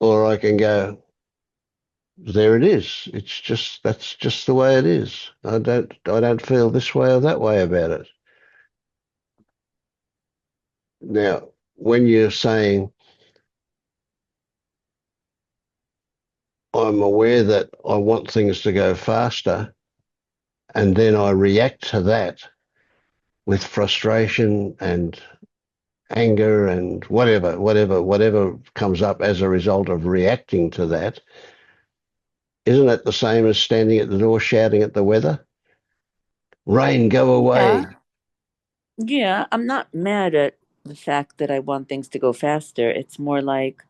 Or I can go, there it is. It's just, that's just the way it is. I don't feel this way or that way about it. Now, when you're saying, I'm aware that I want things to go faster, and then I react to that with frustration and anger and whatever comes up as a result of reacting to that, isn't that the same as standing at the door shouting at the weather? Rain, go Yeah. away. Yeah, I'm not mad at the fact that I want things to go faster. It's more like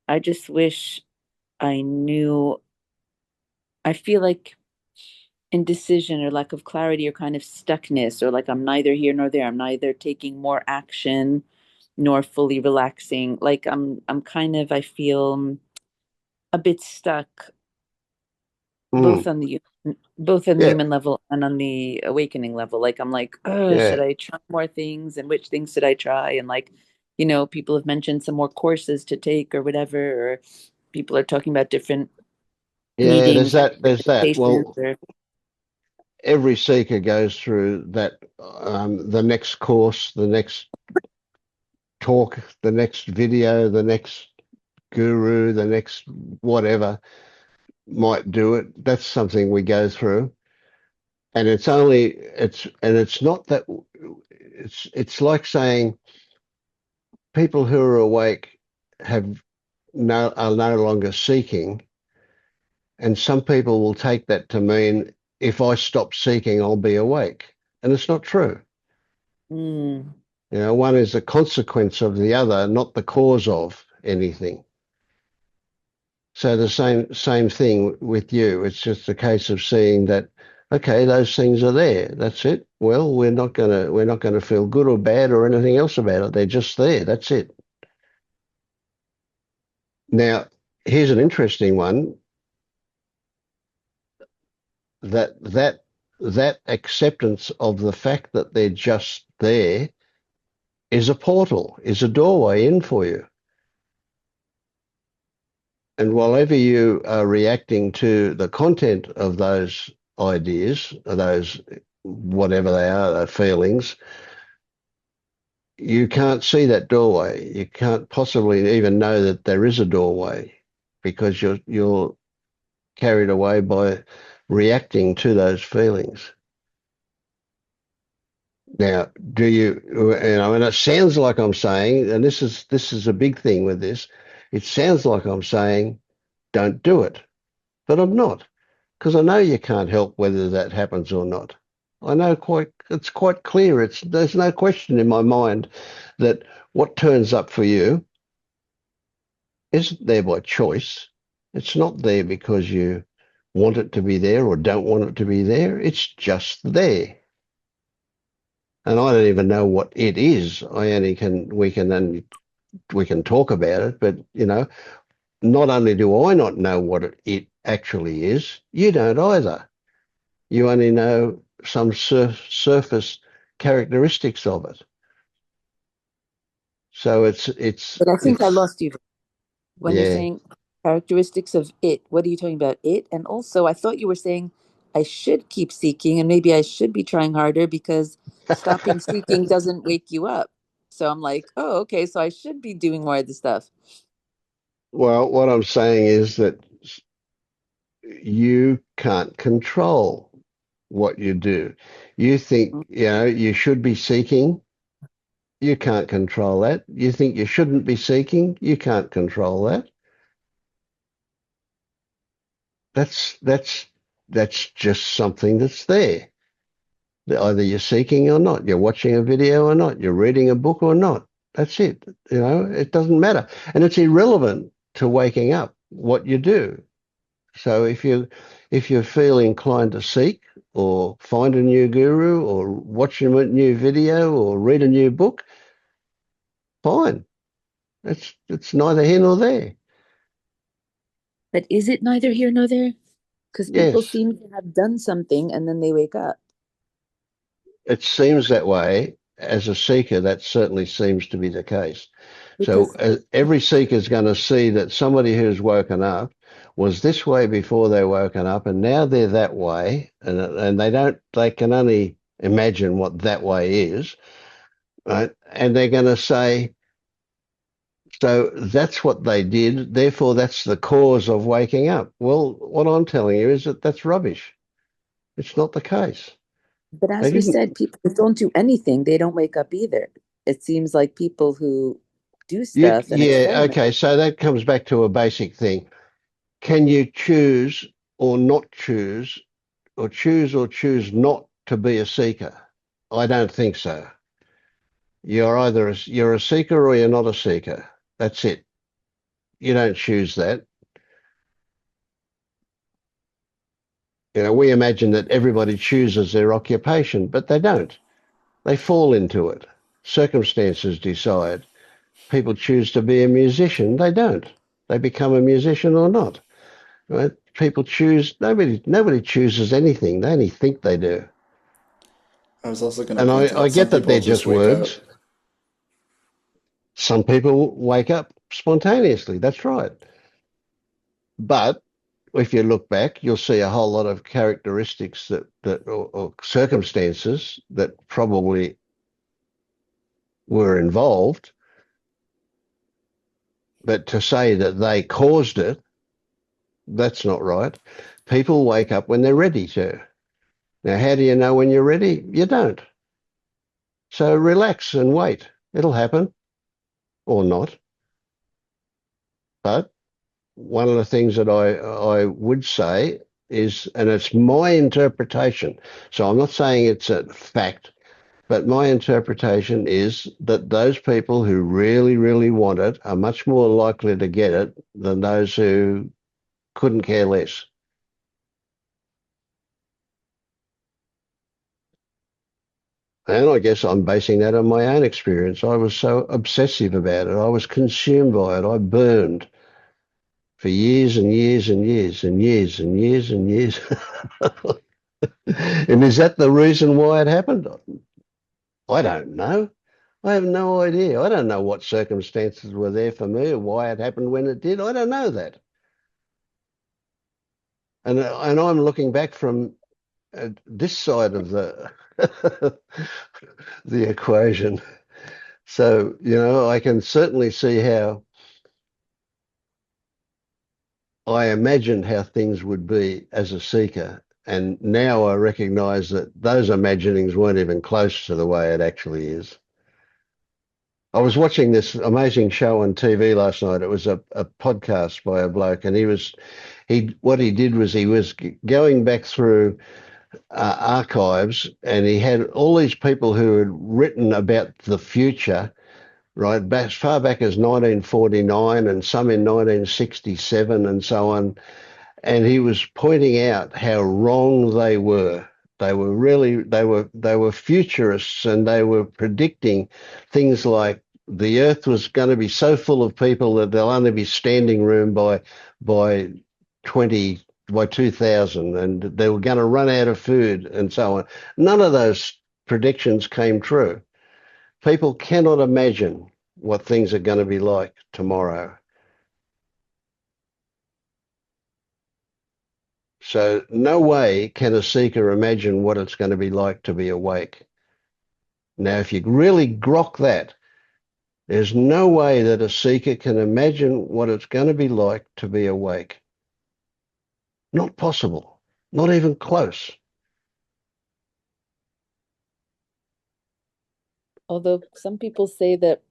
I just wish I knew. I feel like indecision or lack of clarity or kind of stuckness, or like I'm neither here nor there. I'm neither taking more action nor fully relaxing. Like I'm kind of, I feel a bit stuck both Mm, on the yeah, human level and on the awakening level. Like I'm like, oh, yeah, should I try more things, and which things should I try? And like, people have mentioned some more courses to take or whatever, or people are talking about different yeah. There's meetings or that. There's that. meditations Well, or every seeker goes through that. The next course, the next talk, the next video, the next guru, the next whatever might do it. That's something we go through. And it's not that it's like saying people who are awake have no are no longer seeking, and some people will take that to mean if I stop seeking, I'll be awake. And it's not true. mm, One is a consequence of the other, not the cause of anything. So the same thing with you. It's just a case of seeing that, okay, those things are there. That's it. Well, we're not gonna feel good or bad or anything else about it. They're just there. That's it. Now, here's an interesting one that acceptance of the fact that they're just there is a portal, is a doorway in for you. And whatever you are reacting to the content of those ideas, or those whatever they are, feelings, you can't see that doorway. You can't possibly even know that there is a doorway because you're carried away by reacting to those feelings. Now, do you, and it sounds like I'm saying, and this is a big thing with this, it sounds like I'm saying, don't do it, but I'm not, because I know you can't help whether that happens or not. I know it's quite clear. There's no question in my mind that what turns up for you isn't there by choice. It's not there because you want it to be there or don't want it to be there. It's just there. And I don't even know what it is. We can talk about it, but not only do I not know what it actually is, you don't either. You only know some surface characteristics of it. So but I think I lost you when you're yeah. saying characteristics of it. What are you talking about? It? And also, I thought you were saying I should keep seeking and maybe I should be trying harder because stopping seeking doesn't wake you up. So I'm like, oh, okay. So I should be doing more of the stuff. Well, what I'm saying is that you can't control what you do. You think, you should be seeking, You can't control that. You think you shouldn't be seeking, you can't control that. That's that's that's just something that's there. Either you're seeking or not, you're watching a video or not, you're reading a book or not. That's it. It doesn't matter. And it's irrelevant to waking up what you do. So if you feel inclined to seek or find a new guru or watch a new video or read a new book, fine. It's neither here nor there. But is it neither here nor there? Because people Yes, seem to have done something and then they wake up. it seems that way. As a seeker, that certainly seems to be the case. So Because, every seeker is going to see that somebody who's woken up was this way before they woken up, and now they're that way, and they can only imagine what that way is, right? And they're going to say, so that's what they did, therefore that's the cause of waking up. Well, what I'm telling you is that that's rubbish. It's not the case. but They as we didn't. said, people who don't do anything, they don't wake up either. It seems like people who do stuff and Yeah, experiment. okay. So that comes back to a basic thing. Can you choose or not choose, or choose not to be a seeker? I don't think so. You're a seeker or you're not a seeker. That's it. You don't choose that. We imagine that everybody chooses their occupation, but they don't. They fall into it. Circumstances decide. People choose to be a musician. They don't. They become a musician or not. Right? People choose. Nobody chooses anything. They only think they do. I was also going to And point I out some get that they're people just just wake up. words. Some people wake up spontaneously. That's right. But if you look back, you'll see a whole lot of characteristics or circumstances that probably were involved. But to say that they caused it, that's not right. People wake up when they're ready to. Now, how do you know when you're ready? You don't. So relax and wait. It'll happen or not. But one of the things that I would say is, and it's my interpretation, so I'm not saying it's a fact, but my interpretation is that those people who really, really want it are much more likely to get it than those who couldn't care less. And I guess I'm basing that on my own experience. I was so obsessive about it. I was consumed by it. I burned for years and years and years and years and years and years. And is that the reason why it happened? I don't know. I have no idea. I don't know what circumstances were there for me or why it happened when it did. I don't know that. And I'm looking back from this side of the the equation. So, I can certainly see how I imagined how things would be as a seeker. And now I recognize that those imaginings weren't even close to the way it actually is. I was watching this amazing show on TV last night. It was a podcast by a bloke, and what he did was he was going back through archives, and he had all these people who had written about the future, right, back, as far back as 1949 and some in 1967 and so on. And he was pointing out how wrong they were. They were futurists, and they were predicting things like the earth was going to be so full of people that there'll only be standing room by 20 by 2000, and they were going to run out of food and so on. None of those predictions came true. People cannot imagine what things are going to be like tomorrow. So no way can a seeker imagine what it's going to be like to be awake. Now, if you really grok that, there's no way that a seeker can imagine what it's going to be like to be awake. Not possible. Not even close. Although some people say that,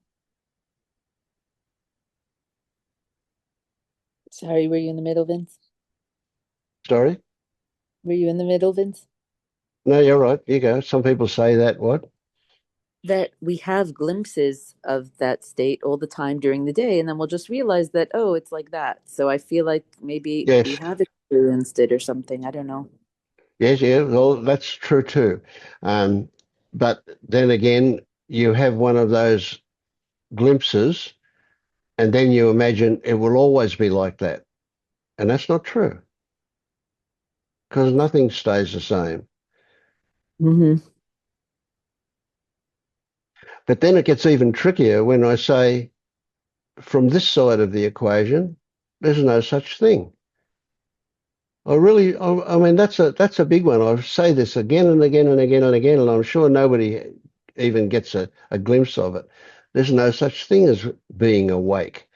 sorry, were you in the middle, Vince? Sorry? Were you in the middle, Vince? No, you're right. You go. Some people say that what? That we have glimpses of that state all the time during the day, and then we'll just realize that, oh, it's like that. So I feel like maybe we Yes. have experienced it or something. I don't know. Yes, yeah. Well, that's true too. Um, but then again, you have one of those glimpses, and then you imagine it will always be like that. And that's not true because nothing stays the same. Hmm. But then it gets even trickier when I say, from this side of the equation, there's no such thing. I mean, that's a big one. I say this again and again and again and again, and I'm sure nobody even gets a glimpse of it. There's no such thing as being awake.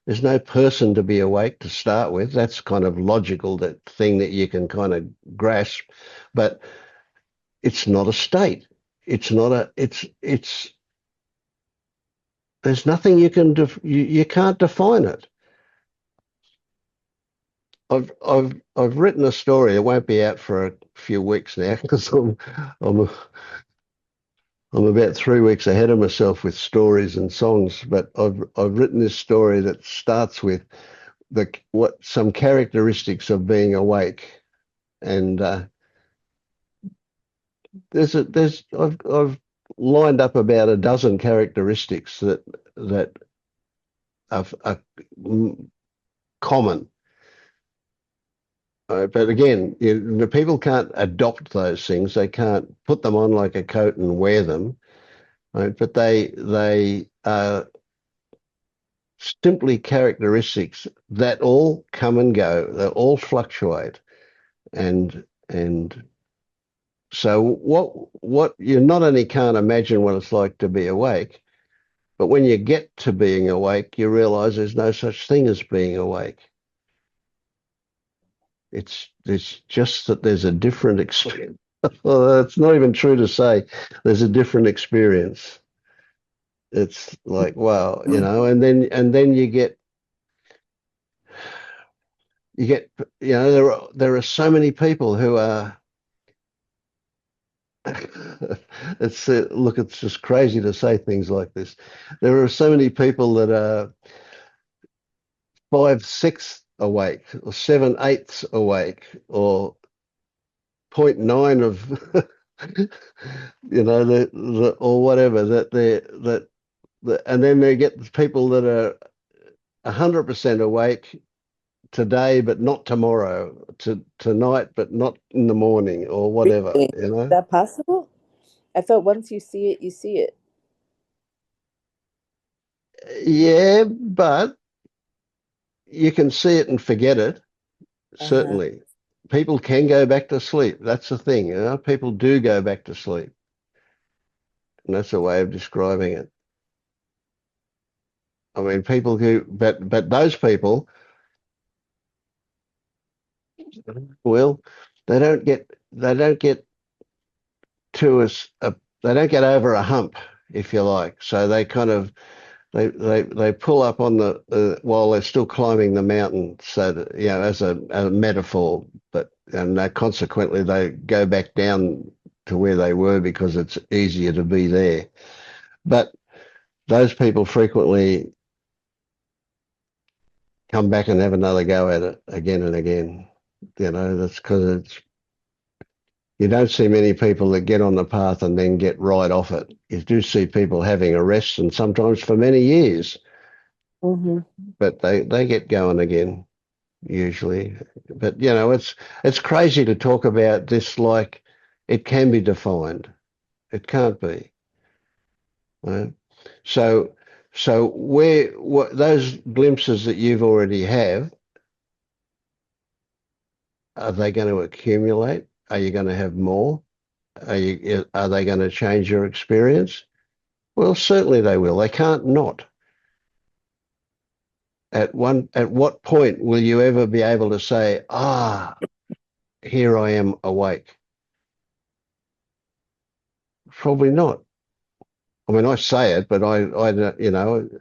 There's no person to be awake to start with. That's kind of logical, that thing that you can kind of grasp, but it's not a state. It's not a. It's. There's nothing you can't define it. I've written a story. It won't be out for a few weeks now because I'm I'm about 3 weeks ahead of myself with stories and songs. But I've written this story that starts with the what some characteristics of being awake, and I've lined up about a dozen characteristics that are common. But again, the people can't adopt those things. They can't put them on like a coat and wear them. Right? But they are simply characteristics that all come and go. They all fluctuate, and so what you not only can't imagine what it's like to be awake, but when you get to being awake, you realize there's no such thing as being awake. It's just that there's a different experience. Well, it's not even true to say there's a different experience. It's like, wow, and then you get, there are so many people who are it's just crazy to say things like this. There are so many people that are 5/6 awake or 7/8 awake or point nine of or whatever that and then they get people that are 100% awake today but not tomorrow, tonight but not in the morning or whatever, Really? Is that possible? I thought once you see it, you see it. Yeah, but you can see it and forget it. Uh-huh. Certainly people can go back to sleep. That's the thing, people do go back to sleep, and that's a way of describing it. I mean, people who, but those people, well, they don't get to us, they don't get over a hump, if you like. So they kind of they pull up on the while they're still climbing the mountain. So that, as a metaphor, but and consequently they go back down to where they were because it's easier to be there. But those people frequently come back and have another go at it again and again. That's because you don't see many people that get on the path and then get right off it. You do see people having a rest, and sometimes for many years, Hmm. but they get going again usually. But it's crazy to talk about this like it can be defined. It can't be. Right? So where what those glimpses that you've already have, are they going to accumulate? Are you going to have more? Are they going to change your experience? Well, certainly they will. They can't not. At what point will you ever be able to say, here I am awake? Probably not. I mean, I say it, but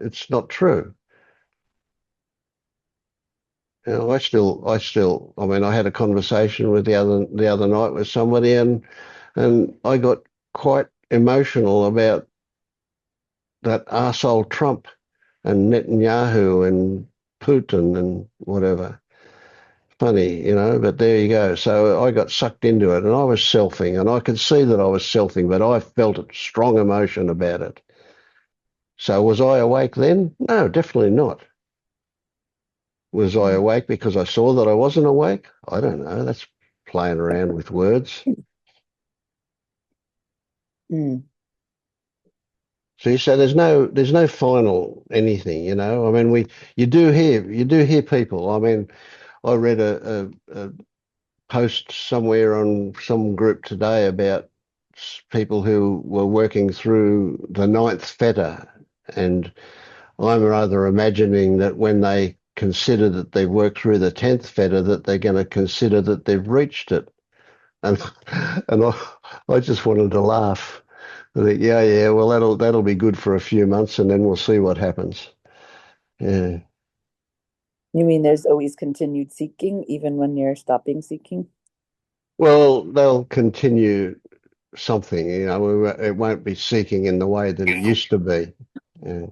it's not true. I mean, I had a conversation with the other night with somebody, and I got quite emotional about that arsehole Trump and Netanyahu and Putin and whatever. Funny, but there you go. So I got sucked into it and I was selfing and I could see that I was selfing, but I felt a strong emotion about it. So was I awake then? No, definitely not. Was I awake because I saw that I wasn't awake? I don't know. That's playing around with words. Mm. See, so there's no final anything. I mean, you do hear people. I mean, I read a post somewhere on some group today about people who were working through the ninth fetter, and I'm rather imagining that when they consider that they've worked through the 10th fetter, that they're going to consider that they've reached it. And and I just wanted to laugh. I think, yeah, yeah, well, that'll be good for a few months, and then we'll see what happens. Yeah. You mean there's always continued seeking, even when you're stopping seeking? Well, they'll continue something. It won't be seeking in the way that it used to be. Yeah.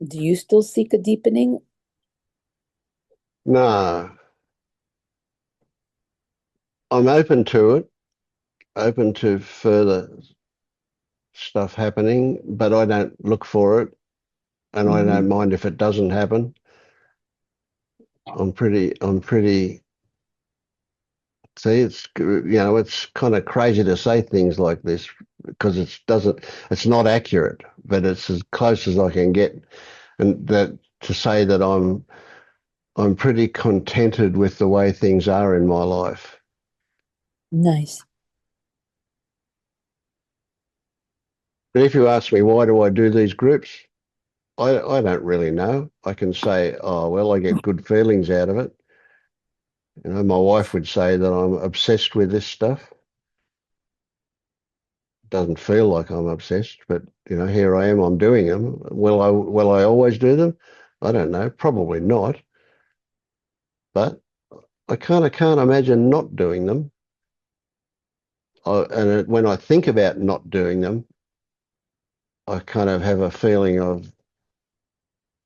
Do you still seek a deepening? No, I'm open to it, open to further stuff happening, but I don't look for it, and I Mm-hmm. don't mind if it doesn't happen. I'm pretty. See, it's kind of crazy to say things like this because it's not accurate, but it's as close as I can get, and that to say that I'm pretty contented with the way things are in my life. Nice. But if you ask me why do I do these groups, I don't really know. I can say, oh well, I get good feelings out of it. My wife would say that I'm obsessed with this stuff. Doesn't feel like I'm obsessed, but here I am. I'm doing them. Will I always do them? I don't know. Probably not. But I kind of can't imagine not doing them. When I think about not doing them, I kind of have a feeling of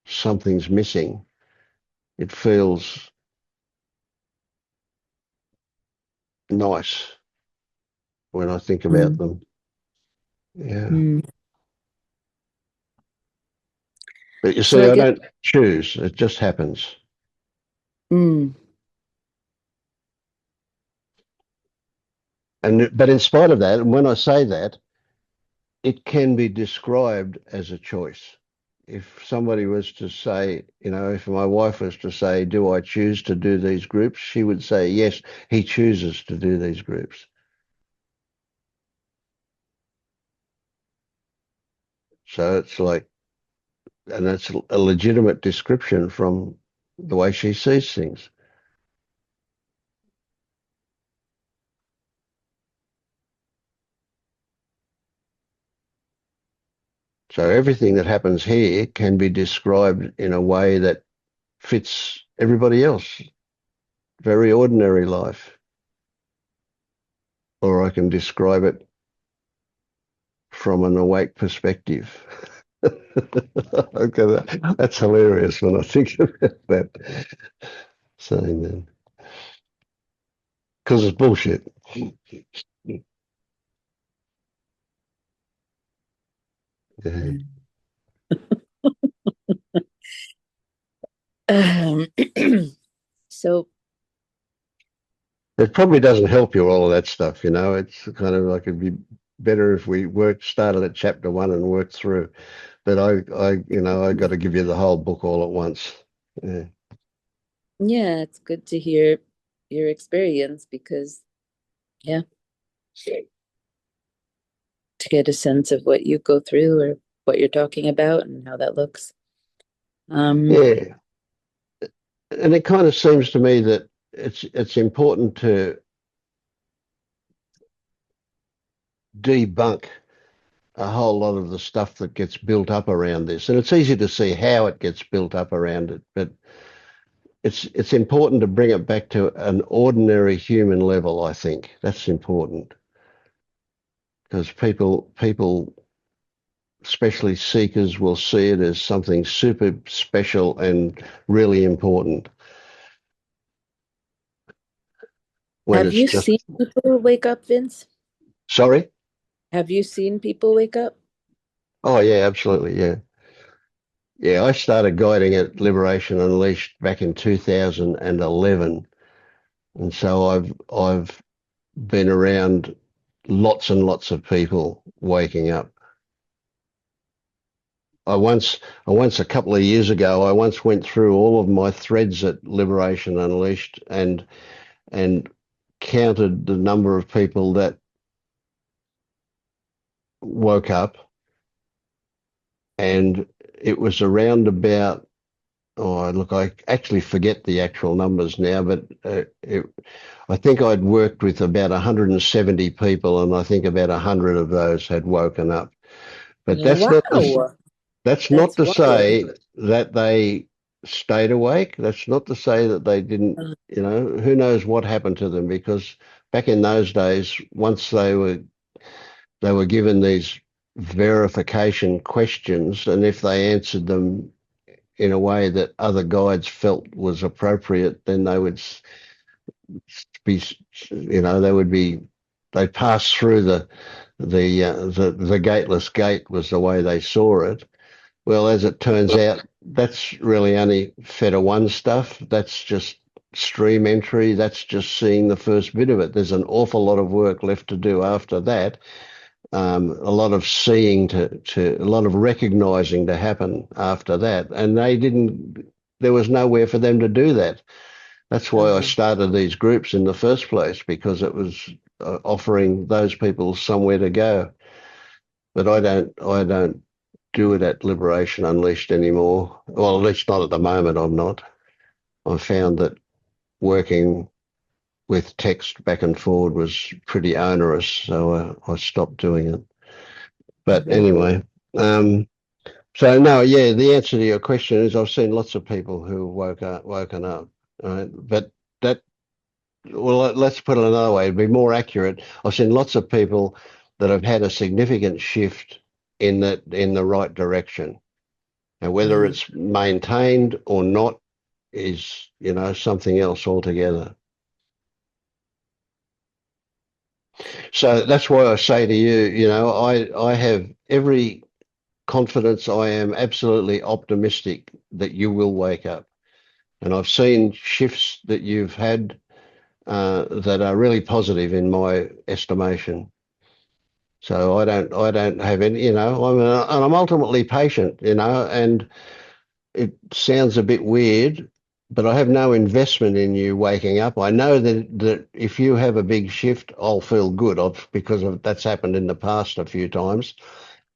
something's missing. It feels nice when I think about Mm. them. Yeah. Mm. But you So see, I I guess, don't choose. It just happens. mm, But in spite of that, and when I say that, it can be described as a choice. If somebody was to say, if my wife was to say, do I choose to do these groups? She would say, yes, he chooses to do these groups. So it's like, and that's a legitimate description from the way she sees things. So everything that happens here can be described in a way that fits everybody else, very ordinary life. Or I can describe it from an awake perspective. Okay, that's hilarious when I think about that. Saying that. Because it's bullshit. Yeah. um, so It probably doesn't help you, all of that stuff. It's kind of like it'd be better if we started at chapter 1 and worked through. But I got to give you the whole book all at once. Yeah. yeah, it's good to hear your experience because yeah, to get a sense of what you go through or what you're talking about and how that looks. Um, Yeah. And it kind of seems to me that it's important to debunk a whole lot of the stuff that gets built up around this. And it's easy to see how it gets built up around it, but it's important to bring it back to an ordinary human level, I think. That's important because people, especially seekers, will see it as something super special and really important when Have it's you just, seen people wake up, Vince? sorry? Have you seen people wake up? Oh, yeah, absolutely. Yeah. Yeah, I started guiding at Liberation Unleashed back in 2011. And so I've been around lots and lots of people waking up. I once, I once a couple of years ago, I once went through all of my threads at Liberation Unleashed and counted the number of people that woke up, and it was around about, oh look, I actually forget the actual numbers now, but I think I'd worked with about 170 people, and I think about 100 of those had woken up. But Wow, that's not that's to wild. say that they stayed awake. That's not to say that they didn't, who knows what happened to them, because back in those days, once they were given these verification questions, and if they answered them in a way that other guides felt was appropriate, then they would be, they would be, they'd pass through the gateless gate was the way they saw it. Well, as it turns out, that's really only Feta 1 stuff. That's just stream entry. That's just seeing the first bit of it. There's an awful lot of work left to do after that. A lot of seeing a lot of recognizing to happen after that. And there was nowhere for them to do that. That's why I Uh-huh. started these groups in the first place, because it was offering those people somewhere to go. But I don't do it at Liberation Unleashed anymore. Well, at least not at the moment. I'm not. I found that working with text back and forward was pretty onerous, so I stopped doing it. But Mhm. anyway, um, so no, yeah, the answer to your question is I've seen lots of people who woken up, right? But that, well, let's put it another way, to be more accurate. I've seen lots of people that have had a significant shift in the right direction. And whether Mhm. it's maintained or not is, something else altogether. So that's why I say to you, I have every confidence. I am absolutely optimistic that you will wake up. And I've seen shifts that you've had that are really positive in my estimation. So I don't have any, and I'm ultimately patient, and it sounds a bit weird, but I have no investment in you waking up. I know that if you have a big shift, I'll feel good that's happened in the past a few times.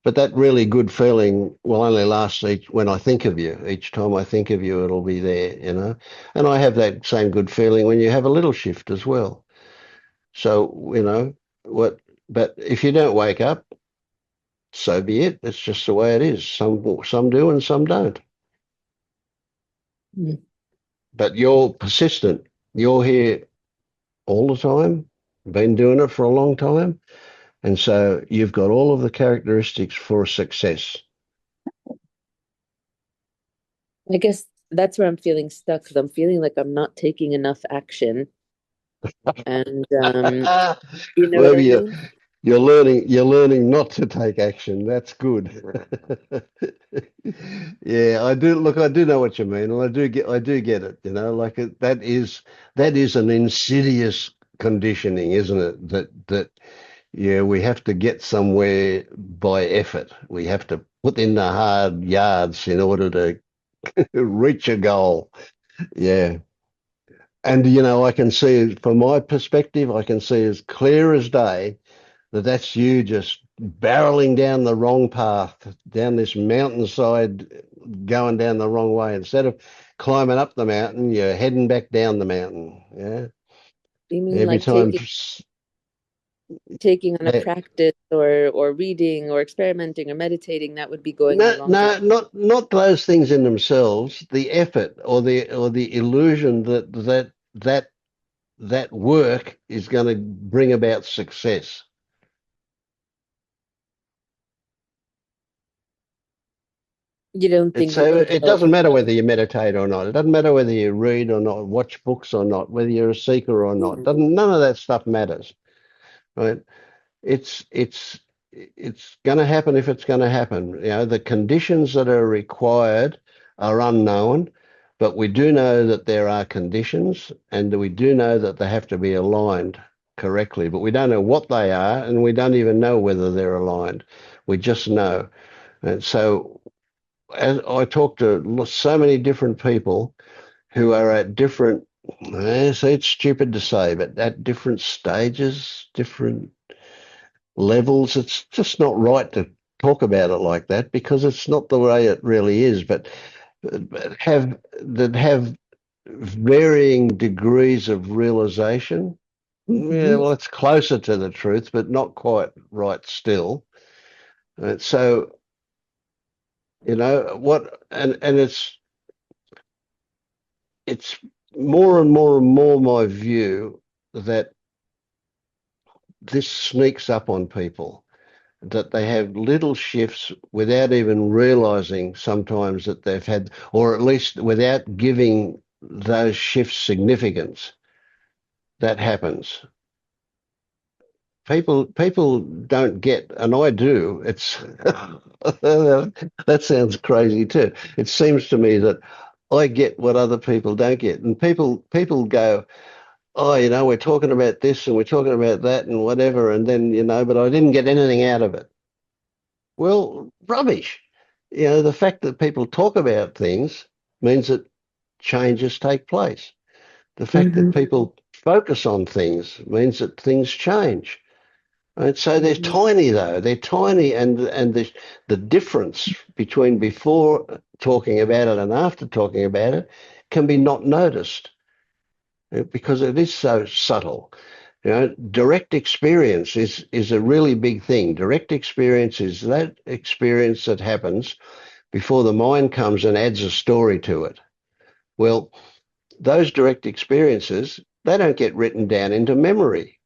But that really good feeling will only last when I think of you. Each time I think of you, it'll be there. And I have that same good feeling when you have a little shift as well. So, what, but if you don't wake up, so be it. It's just the way it is. Some do and some don't. Mhm. But you're persistent. You're here all the time, been doing it for a long time. And so you've got all of the characteristics for success. I guess that's where I'm feeling stuck because I'm feeling like I'm not taking enough action. And you know what Well, I you're, mean? you're learning not to take action. That's good. Yeah, I do. Look, I do know what you mean, and I do get it. Like that is an insidious conditioning, isn't it? That yeah, we have to get somewhere by effort. We have to put in the hard yards in order to reach a goal. Yeah. And, I can see from my perspective, I can see as clear as day that that's you just barreling down the wrong path, down this mountainside, going down the wrong way. Instead of climbing up the mountain, you're heading back down the mountain. Yeah. You mean Every like time. taking taking on a They, practice or reading or experimenting or meditating, that would be going on no, a long time. no, not those things in themselves. The effort or the illusion that work is going to bring about success. You don't It's think that so it people doesn't matter whether you meditate or not. It doesn't matter whether you read or not, watch books or not, whether you're a seeker or not. Mhm. Doesn't none of that stuff matters, right? It's it's it's going to happen if it's going to happen. You know, the conditions that are required are unknown, but we do know that there are conditions, and we do know that they have to be aligned correctly. But we don't know what they are, and we don't even know whether they're aligned. We just know. And so, as I talk to so many different people who are at different, so it's stupid to say, but at different stages, different levels. It's just not right to talk about it like that because it's not the way it really is. But have varying degrees of realization. Yeah, Mhm. well, it's closer to the truth, but not quite right still. So you know what, and it's more and more and more my view that this sneaks up on people, that they have little shifts without even realizing sometimes that they've had, or at least without giving those shifts significance. That happens. People don't get, and I do. It's that sounds crazy too. It seems to me that I get what other people don't get, and people go, oh, you know, we're talking about this and we're talking about that and whatever, and then but I didn't get anything out of it. Well, rubbish. You know, the fact that people talk about things means that changes take place. The fact that Mhm. people focus on things means that things change. Right? So they're Mhm. tiny though. They're tiny, and the difference between before talking about it and after talking about it can be not noticed because it is so subtle. You know, direct experience is a really big thing. Direct experience is that experience that happens before the mind comes and adds a story to it. Well, those direct experiences, they don't get written down into memory,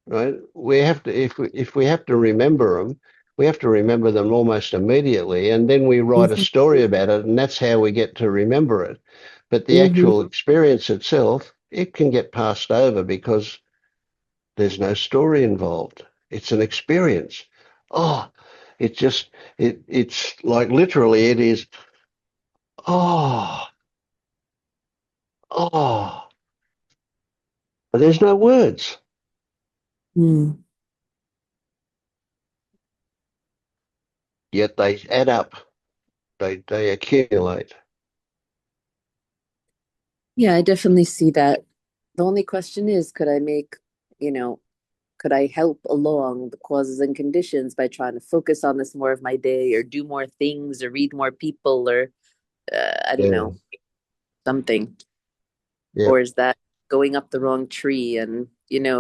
right? We have to, if we have to remember them, we have to remember them almost immediately, and then we write a Mhm. story about it, and that's how we get to remember it. But the Mhm. actual experience itself, it can get passed over because there's no story involved. It's an experience. Oh, it just it's like literally it is. Oh, oh, but there's no words, Mm. yet they add up. They accumulate. Yeah, I definitely see that. The only question is, you know, could I help along the causes and conditions by trying to focus on this more of my day or do more things or read more people or I don't Yeah, know, something? yeah, Or is that going up the wrong tree and,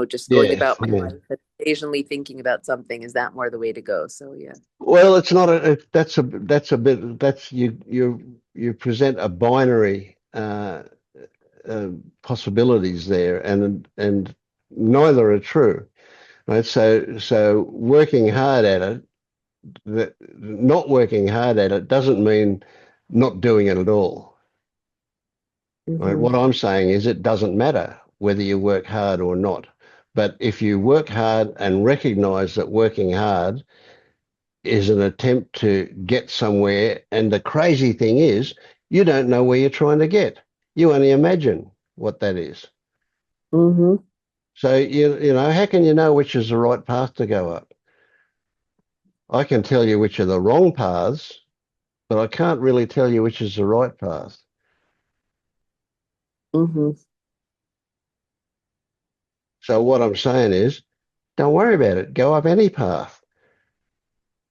just going yeah, about my yeah. life and occasionally thinking about something? Is that more the way to go? So yeah. Well, it's not that's a bit that's you present a binary possibilities there, and neither are true. Right? So working hard at it, that not working hard at it doesn't mean not doing it at all. Right? Mm-hmm. What I'm saying is it doesn't matter whether you work hard or not. But if you work hard and recognize that working hard is an attempt to get somewhere, and the crazy thing is, you don't know where you're trying to get. You only imagine what that is. Mm-hmm. So you know, how can you know which is the right path to go up? I can tell you which are the wrong paths, but I can't really tell you which is the right path. Mm-hmm. So what I'm saying is, don't worry about it. Go up any path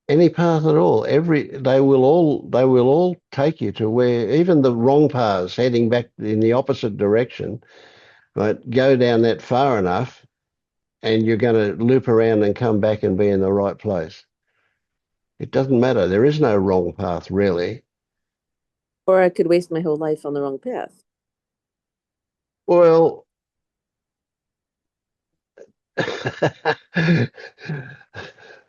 at all. They will all take you to where even the wrong paths heading back in the opposite direction, right? Go down that far enough, and you're going to loop around and come back and be in the right place. It doesn't matter. There is no wrong path, really. Or I could waste my whole life on the wrong path. Well,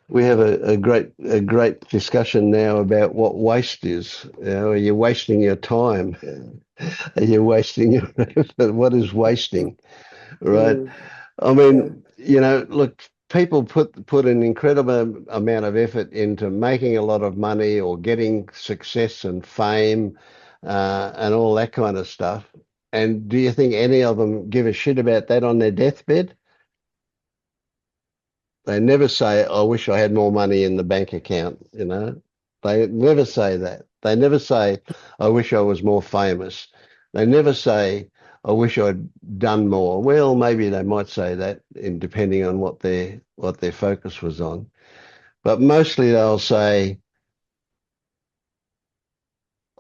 we have a great discussion now about what waste is. Are you wasting your time? Are you wasting your effort? What is wasting? Right? Mm, I yeah. mean, look, people put an incredible amount of effort into making a lot of money or getting success and fame, and all that kind of stuff. And do you think any of them give a shit about that on their deathbed? They never say, I wish I had more money in the bank account. They never say that. They never say, I wish I was more famous. They never say, I wish I'd done more. Well, maybe they might say that depending on what their focus was on. But mostly they'll say,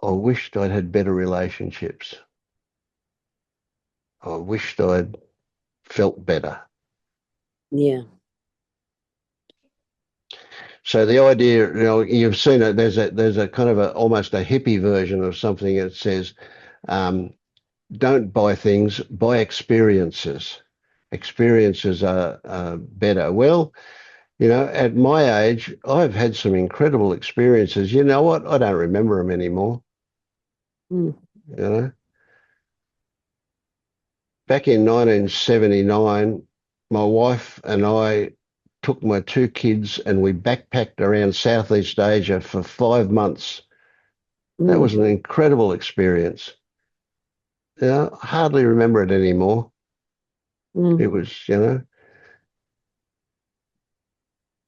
I wished I'd had better relationships. I wished I'd felt better. Yeah. So the idea, you've seen it. There's a kind of almost a hippie version of something that says, um, don't buy things, buy experiences. Experiences are better. Well, at my age, I've had some incredible experiences. You know what? I don't remember them anymore. Mm, You know, back in 1979, my wife and I took my two kids and we backpacked around Southeast Asia for 5 months. That was mm, an incredible experience. Hardly remember it anymore. It mm, was,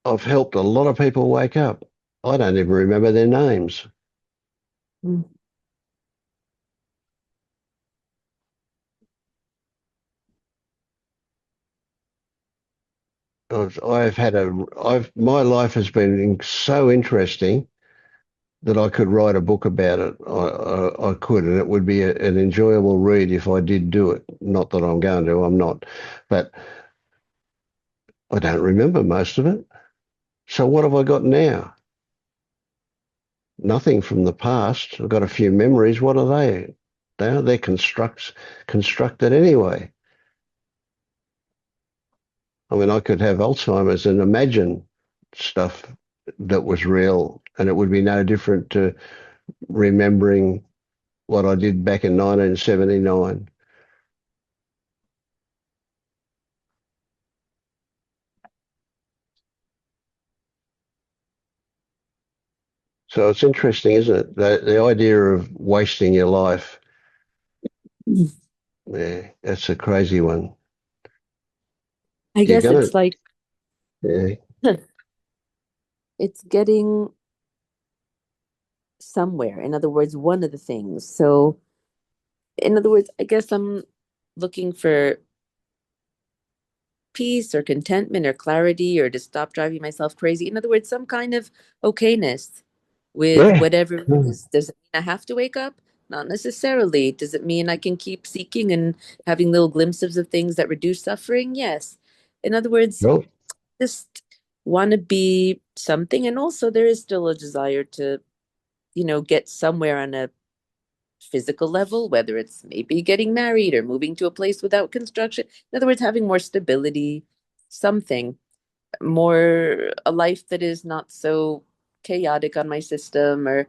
I've helped a lot of people wake up. I don't even remember their names. mm. My life has been so interesting that I could write a book about it. I could, and it would be an enjoyable read if I did do it. Not that I'm going to, I'm not. But I don't remember most of it. So what have I got now? Nothing from the past. I've got a few memories. What are they? They're constructed anyway. I mean, I could have Alzheimer's and imagine stuff that was real, and it would be no different to remembering what I did back in 1979. So it's interesting, isn't it? The idea of wasting your life. Yeah, that's a crazy one. I You're guess gonna, it's like yeah, it's getting somewhere. In other words, one of the things. So, in other words, I guess I'm looking for peace or contentment or clarity or to stop driving myself crazy. In other words, some kind of okayness with yeah, whatever it yeah. is. Does it mean I have to wake up? Not necessarily. Does it mean I can keep seeking and having little glimpses of things that reduce suffering? Yes. In other words, Well, just want to be something. And also, there is still a desire to, get somewhere on a physical level, whether it's maybe getting married or moving to a place without construction. In other words, having more stability, something more, a life that is not so chaotic on my system or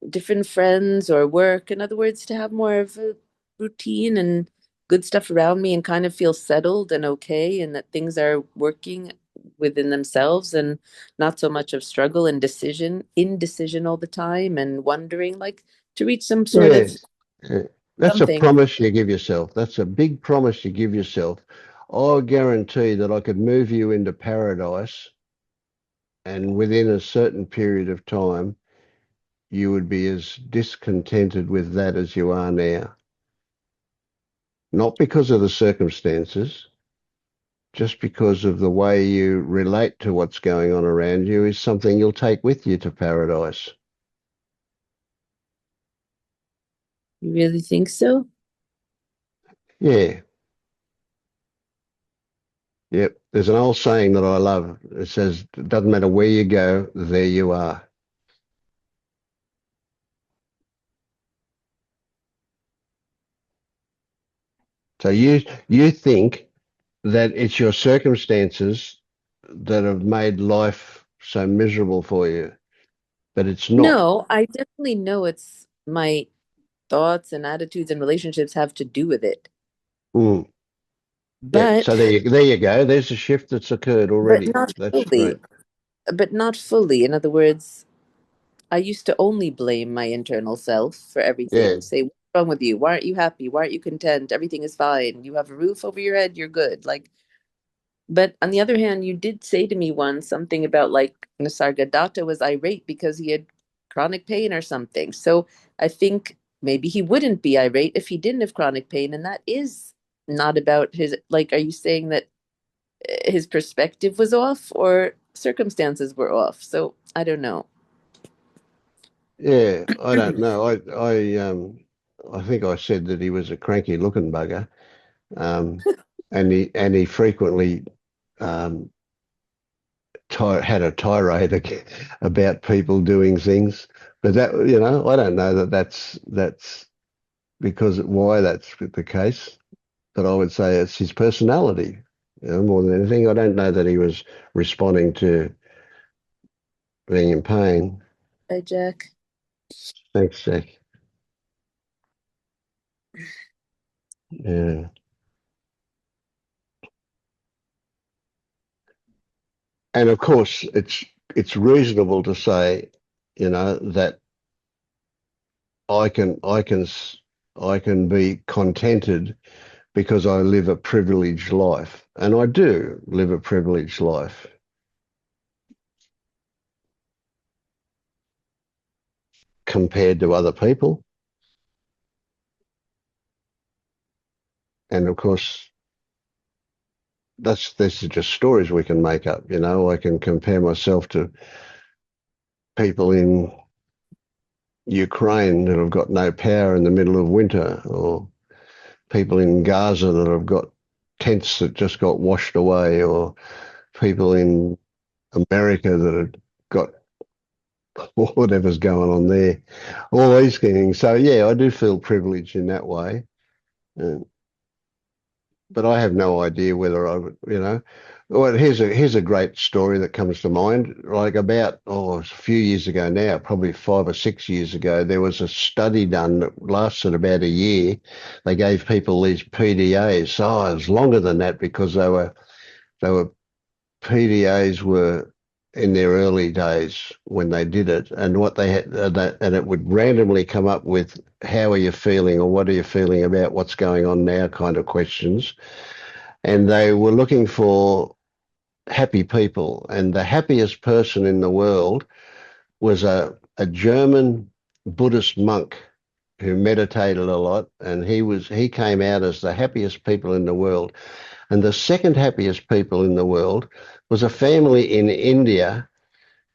different friends or work. In other words, to have more of a routine and good stuff around me and kind of feel settled and okay and that things are working within themselves and not so much of struggle and indecision all the time and wondering, like, to reach some sort yeah, of yeah. That's a something. promise you give yourself. That's a big promise you give yourself. I guarantee that I could move you into paradise, and within a certain period of time, you would be as discontented with that as you are now. Not because of the circumstances, just because of the way you relate to what's going on around you is something you'll take with you to paradise. You really think so? Yeah, Yep. There's an old saying that I love. It says, it doesn't matter where you go, there you are. So you think that it's your circumstances that have made life so miserable for you, but it's not. No, I definitely know it's my thoughts and attitudes and relationships have to do with it. Mm. Yeah. But So there you go. There's a shift that's occurred but already. not That's fully. great. But not fully. In other words, I used to only blame my internal self for Yeah. everything. Say, what's wrong with you? Why aren't you happy? Why aren't you content? Everything is fine. You have a roof over your head, you're good. Like, but on the other hand, you did say to me once something about like Nisargadatta was irate because he had chronic pain or something. So I think maybe he wouldn't be irate if he didn't have chronic pain. And that is not about his, like, are you saying that his perspective was off or circumstances were off? So I don't know. Yeah. I don't know. I think I said that he was a cranky looking bugger. Um, and he frequently um had a tirade about people doing things. But that, I don't know that that's because why that's the case. But I would say it's his personality, more than anything. I don't know that he was responding to being in pain. Hi, Jack. Thanks, Jack. Yeah. And of course, it's reasonable to say, that I can I can I can be contented because I live a privileged life, and I do live a privileged life compared to other people. And of course, this is just stories we can make up. I can compare myself to people in Ukraine that have got no power in the middle of winter, or people in Gaza that have got tents that just got washed away, or people in America that have got whatever's going on there, all these things. So yeah, I do feel privileged in that way. Uh, but I have no idea whether I would, Well, here's a great story that comes to mind. Like about a few years ago now, probably 5 or 6 years ago, there was a study done that lasted about a year. They gave people these PDAs. Oh, it was longer than that because they were PDAs were in their early days when they did it, and what they had, and it would randomly come up with how are you feeling or what are you feeling about what's going on now kind of questions, and they were looking for happy people, and the happiest person in the world was a German Buddhist monk who meditated a lot, and he came out as the happiest people in the world. And the second happiest people in the world was a family in India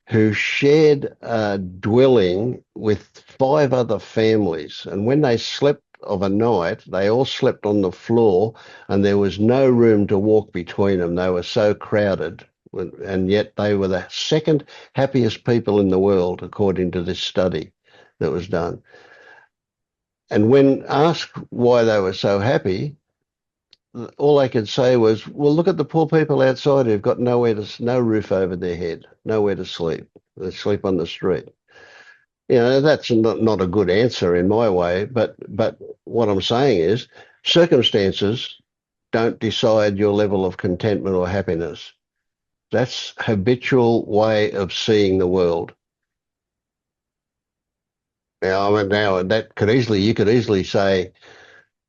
who shared a dwelling with five other families. And when they slept of a night, they all slept on the floor, and there was no room to walk between them. They were so crowded. And yet they were the second happiest people in the world, according to this study that was done. And when asked why they were so happy, all they could say was, "Well, look at the poor people outside who've got no roof over their head, nowhere to sleep. They sleep on the street." That's not a good answer in my way, but what I'm saying is circumstances don't decide your level of contentment or happiness. That's habitual way of seeing the world. Now that could easily you could easily say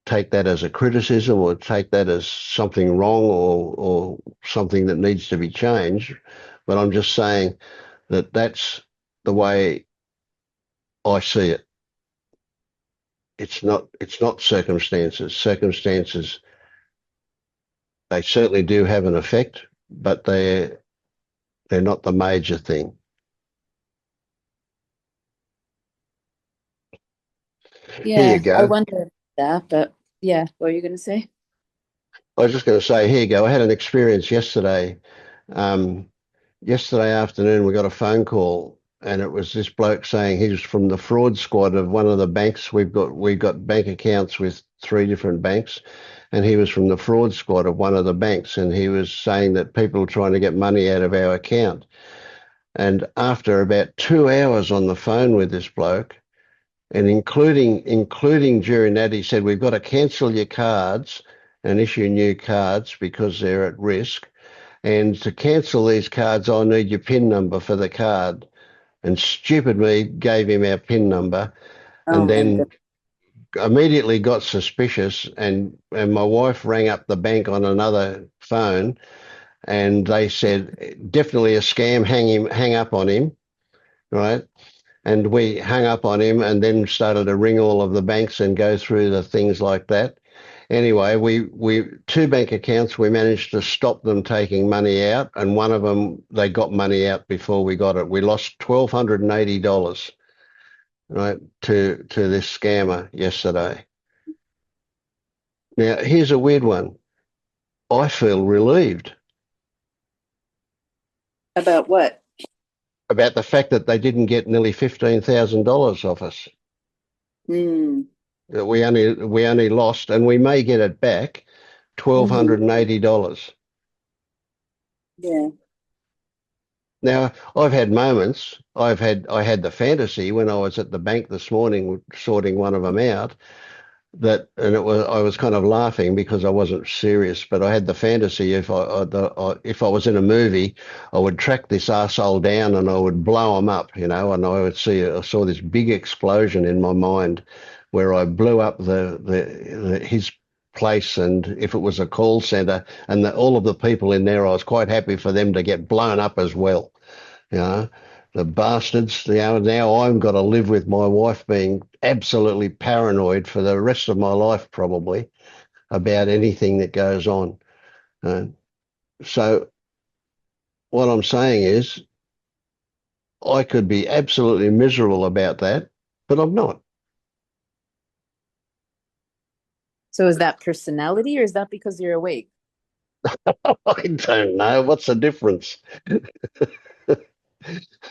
take that as a criticism or take that as something wrong or something that needs to be changed. But I'm just saying that that's the way I see it. It's not circumstances. Circumstances, they certainly do have an effect, but they're not the major thing. Here you Yeah, I go. wonder that, but yeah, what are you going to say? I was just going to say, here you go. I had an experience yesterday. Um, Yesterday afternoon, we got a phone call, and it was this bloke saying he was from the fraud squad of one of the banks. We've got bank accounts with three different banks, and he was from the fraud squad of one of the banks, and he was saying that people were trying to get money out of our account. And after about 2 hours on the phone with this bloke, and including during that, he said, we've got to cancel your cards and issue new cards because they're at risk. And to cancel these cards, I'll need your PIN number for the card. And stupid me gave him our PIN number, Oh and my then God. immediately got suspicious. And my wife rang up the bank on another phone, and they said definitely a scam. Hang up on him, right? And we hung up on him, and then started to ring all of the banks and go through the things like that. Anyway, we two bank accounts, we managed to stop them taking money out, and one of them they got money out before we got it. We lost $1,280, right, to this scammer yesterday. Now, here's a weird one. I feel relieved About what? about the fact that they didn't get nearly $15,000 off us. Hmm. That we only lost, and we may get it back, Mm-hmm. $1,280. Yeah. Now, I've had moments. I had the fantasy when I was at the bank this morning sorting one of them out, and I was kind of laughing because I wasn't serious, but I had the fantasy if I was in a movie, I would track this arsehole down and I would blow him up, and I saw this big explosion in my mind where I blew up his place, and if it was a call center and all of the people in there, I was quite happy for them to get blown up as well. You know, the bastards. Now I've got to live with my wife being absolutely paranoid for the rest of my life, probably, about anything that goes on. Uh, so what I'm saying is, I could be absolutely miserable about that, but I'm not. So is that personality or is that because you're awake? I don't know. What's the difference?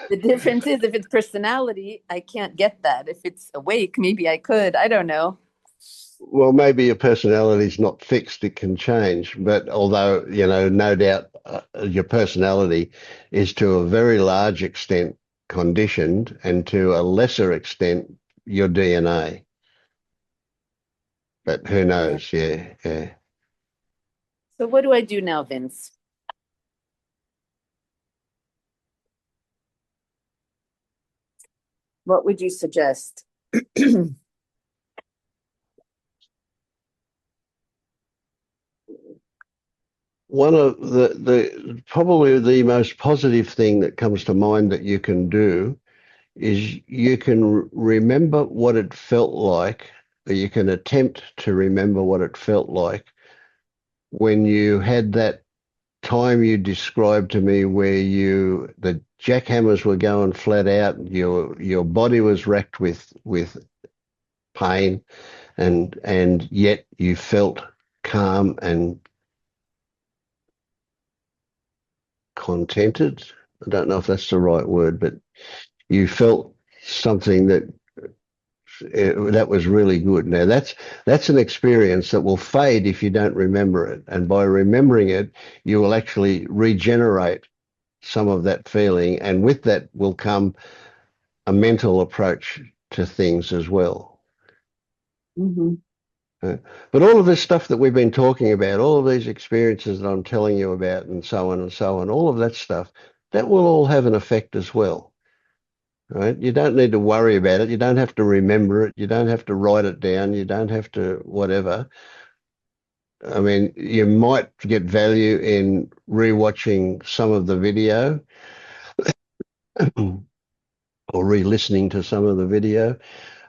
The difference is if it's personality, I can't get that. If it's awake, maybe I could. I don't know. Well, maybe your personality's not fixed, it can change. But although, no doubt your personality is to a very large extent conditioned, and to a lesser extent your DNA. But who Yeah. knows? Yeah, yeah. So what do I do now, Vince? What would you suggest? One of the probably the most positive thing that comes to mind that you can do is you can remember what it felt like, or you can attempt to remember what it felt like when you had that time you described to me where the jackhammers were going flat out, your body was racked with pain, and yet you felt calm and contented. I don't know if that's the right word, but you felt something that was really good. Now that's an experience that will fade if you don't remember it, and by remembering it, you will actually regenerate some of that feeling, and with that will come a mental approach to things as well. Mm-hmm. Uh, But all of this stuff that we've been talking about, all of these experiences that I'm telling you about, and so on and so on, all of that stuff, that will all have an effect as well. Right? You don't need to worry about it. You don't have to remember it. You don't have to write it down. You don't have to whatever. I mean, you might get value in rewatching some of the video or re-listening to some of the video.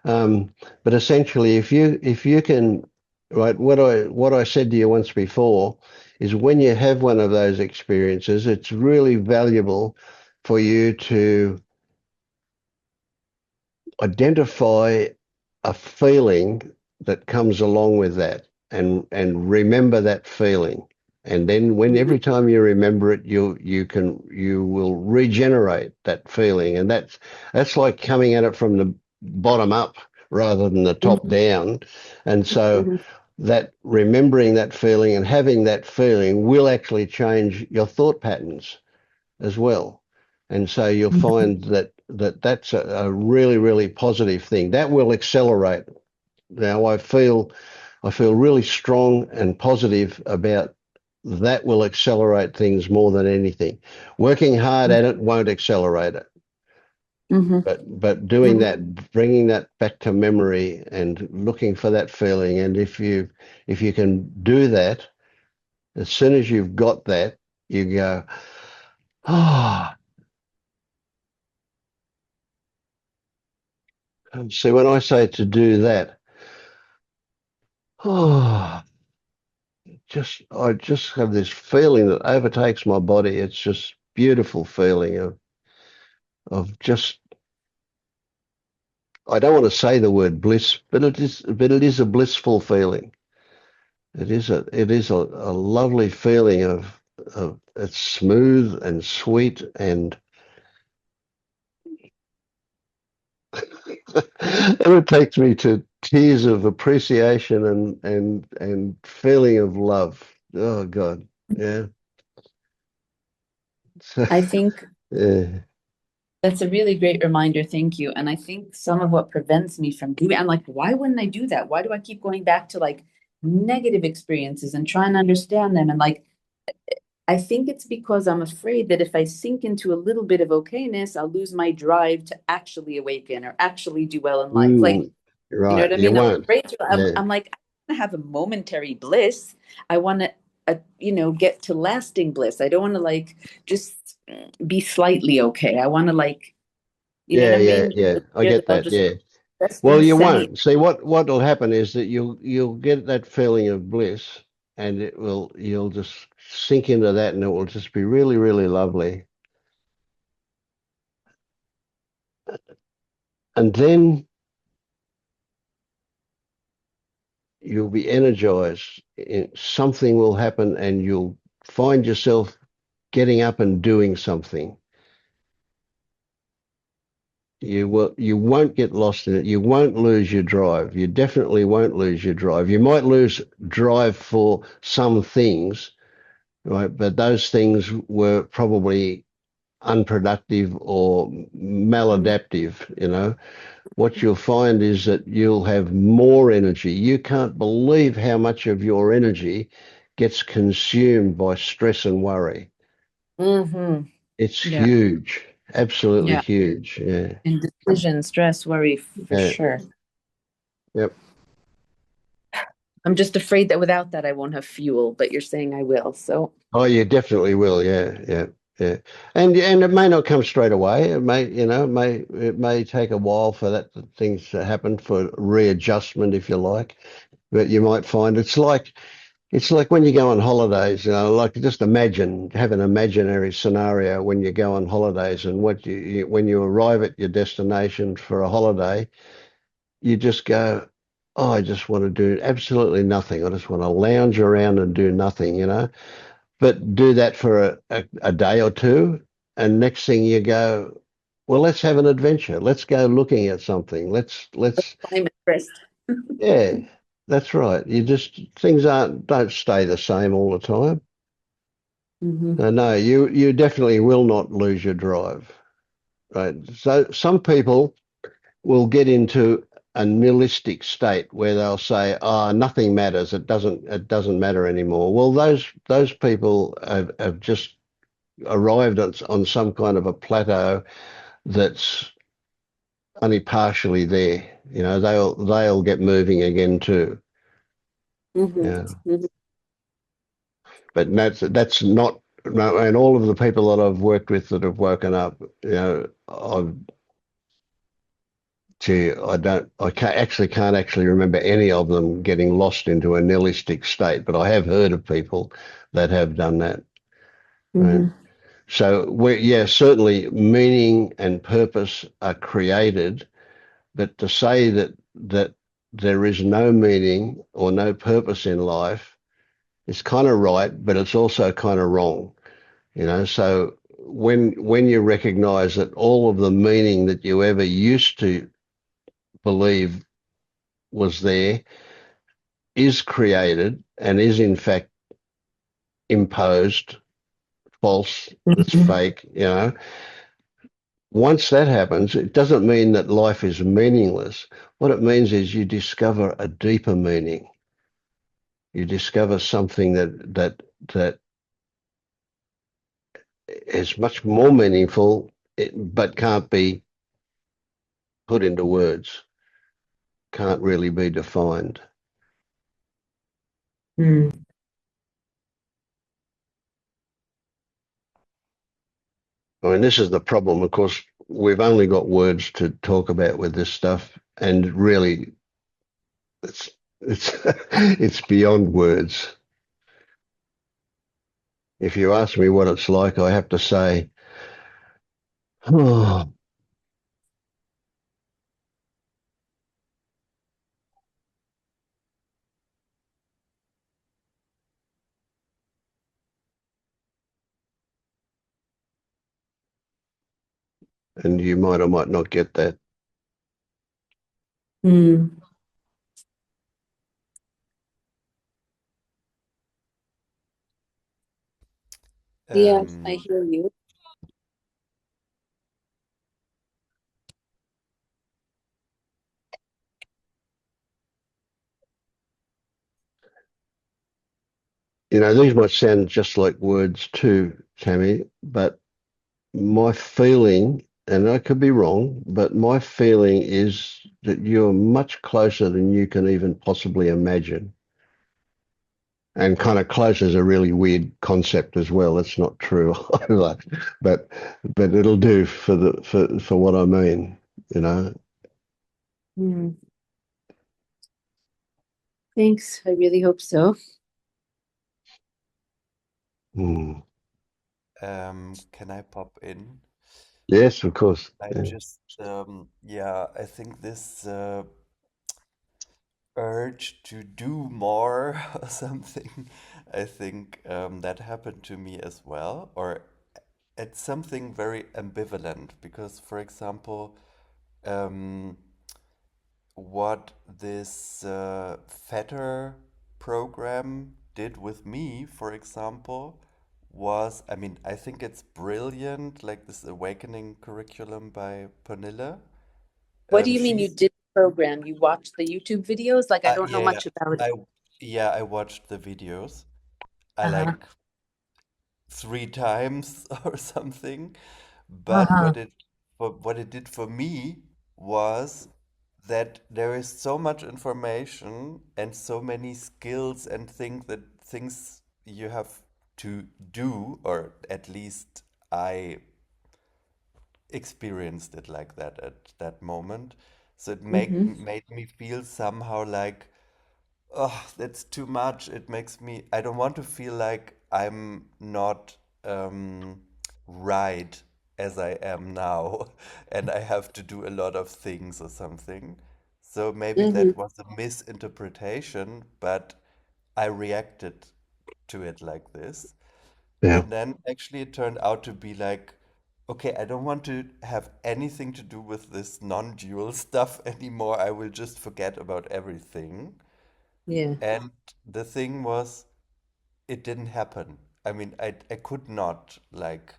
But essentially, if you can, right, what I said to you once before is when you have one of those experiences, it's really valuable for you to identify a feeling that comes along with that, and remember that feeling. And then when Mhm. every time you remember it, you will regenerate that feeling. And that's like coming at it from the bottom up rather than the top Mhm. down. And so Mhm. that remembering that feeling and having that feeling will actually change your thought patterns as well. And so you'll find that's a really, really positive thing. That will accelerate. Now I feel really strong and positive about that will accelerate things more than anything. Working hard at it won't accelerate it, Mhm. but doing Mhm. that, bringing that back to memory and looking for that feeling, and if you can do that, as soon as you've got that, you go, ah. See, when I say to do that, oh, I just have this feeling that overtakes my body. It's just beautiful feeling of just I don't want to say the word bliss, but it is a blissful feeling. It is a lovely feeling of it's smooth and sweet and and it takes me to tears of appreciation and feeling of love. Oh God. Yeah. So, I think yeah. that's a really great reminder. Thank you. And I think some of what prevents me from doing, I'm like, why wouldn't I do that? Why do I keep going back to like negative experiences and trying to understand them? And like, I think it's because I'm afraid that if I sink into a little bit of okayness, I'll lose my drive to actually awaken or actually do well in life. Like, you know Right. what I You mean? I'm won't. afraid to, Yeah. I'm like, I want to have a momentary bliss. I want to, get to lasting bliss. I don't want to like just be slightly okay. I want to like, you know what Yeah, I yeah, mean? yeah. I Fear that get I'll that. just Yeah. rest Well, in you semi. won't. See what'll happen is that you'll get that feeling of bliss and you'll just sink into that and it will just be really, really lovely. And then you'll be energized. Something will happen and you'll find yourself getting up and doing something. You won't get lost in it. You won't lose your drive. You definitely won't lose your drive. You might lose drive for some things, right? But those things were probably unproductive or Mhm. maladaptive, What you'll find is that you'll have more energy. You can't believe how much of your energy gets consumed by stress and worry. Mm-hmm. It's Yeah. huge, absolutely Yeah. huge. Yeah. Indecision, stress, worry, for Yeah. sure. Yep. I'm just afraid that without that, I won't have fuel, but you're saying I will. So, Oh, you definitely will. Yeah, yeah, yeah. And it may not come straight away. It may take a while for that things to happen for readjustment, if you like. But you might find it's like when you go on holidays. Like just imagine have an imaginary scenario when you go on holidays, and when you arrive at your destination for a holiday, you just go, oh, I just want to do absolutely nothing. I just want to lounge around and do nothing. But do that for a day or two, and next thing you go, well, let's have an adventure. Let's go looking at something. Let's climate first. yeah, that's right. You just things don't stay the same all the time. Mm-hmm. No, you definitely will not lose your drive. Right. So some people will get into a nihilistic state where they'll say, "Oh, nothing matters. It doesn't matter anymore." Well, those people have just arrived on some kind of a plateau that's only partially there. They'll get moving again too. Yeah, Mm-hmm. but that's not. No, and all of the people that I've worked with that have woken up, I've gee, I can't actually remember any of them getting lost into a nihilistic state, but I have heard of people that have done that. Right. Mm-hmm. So yeah, certainly meaning and purpose are created. But to say that there is no meaning or no purpose in life is kind of right, but it's also kind of wrong. So when you recognize that all of the meaning that you ever used to believe was there is created and is in fact imposed, false, it's Mhm. fake, once that happens, it doesn't mean that life is meaningless. What it means is you discover a deeper meaning. You discover something that is much more meaningful, but can't be put into words, can't really be defined. Mm. I mean, this is the problem. Of course, we've only got words to talk about with this stuff, and really, it's it's it's beyond words. If you ask me what it's like, I have to say, oh, and you might or might not get that. Mm. Yes, I Um, hear you. These might sound just like words too, Tammy, but my feeling, and I could be wrong, but my feeling is that you're much closer than you can even possibly imagine. And kind of close is a really weird concept as well. It's not true either, but but it'll do for what I mean, you know. Mm. Thanks. I really hope so. Mm. can I pop in? Yes, of course. I Yeah. just, yeah, I think this urge to do more or something, I think that happened to me as well, or it's something very ambivalent because, for example, um, what this Fetter program did with me, for example, was, I mean, I think it's brilliant, like this awakening curriculum by Pernille. What do you mean you She's, did the program? You watched the YouTube videos? Like, I don't know yeah, much about it. I, yeah, I watched the videos. I Uh-huh. like 3 times or something. But Uh-huh. what it did for me was that there is so much information and so many skills and things you have to do, or at least I experienced it like that at that moment. So it Mm-hmm. made me feel somehow like, oh, that's too much. It makes me, I don't want to feel like I'm not right as I am now and I have to do a lot of things or something. So maybe Mm-hmm. that was a misinterpretation, but I reacted to it like this. Yeah. And then actually it turned out to be like, okay, I don't want to have anything to do with this non-dual stuff anymore. I will just forget about everything. Yeah. And the thing was, it didn't happen. I mean, I could not like,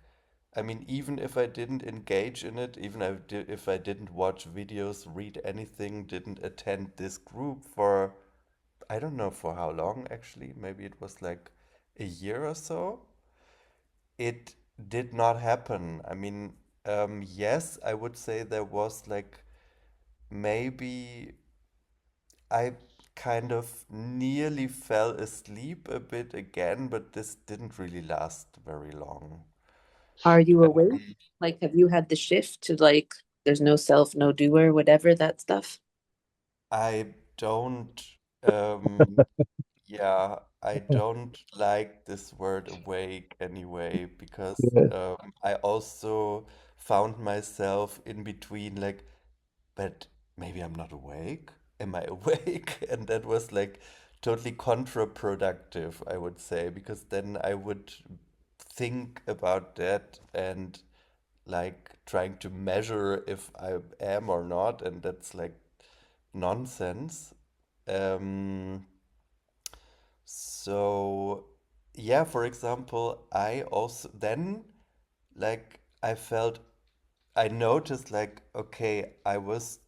I mean, even if I didn't engage in it, even if I didn't watch videos, read anything, didn't attend this group for, I don't know for how long actually, maybe it was like a year or so, it did not happen. I mean, yes, I would say there was like maybe I kind of nearly fell asleep a bit again, but this didn't really last very long. Are you awake? Um, Like, have you had the shift to like, there's no self, no doer, whatever that stuff? I don't, um, yeah, I don't like this word awake anyway, because Yeah. I also found myself in between, like, but maybe I'm not awake. am I awake? And that was like totally counterproductive, I would say, because then I would think about that and like trying to measure if I am or not, and that's like nonsense. Um, so yeah, for example, I also then like I noticed like okay, I was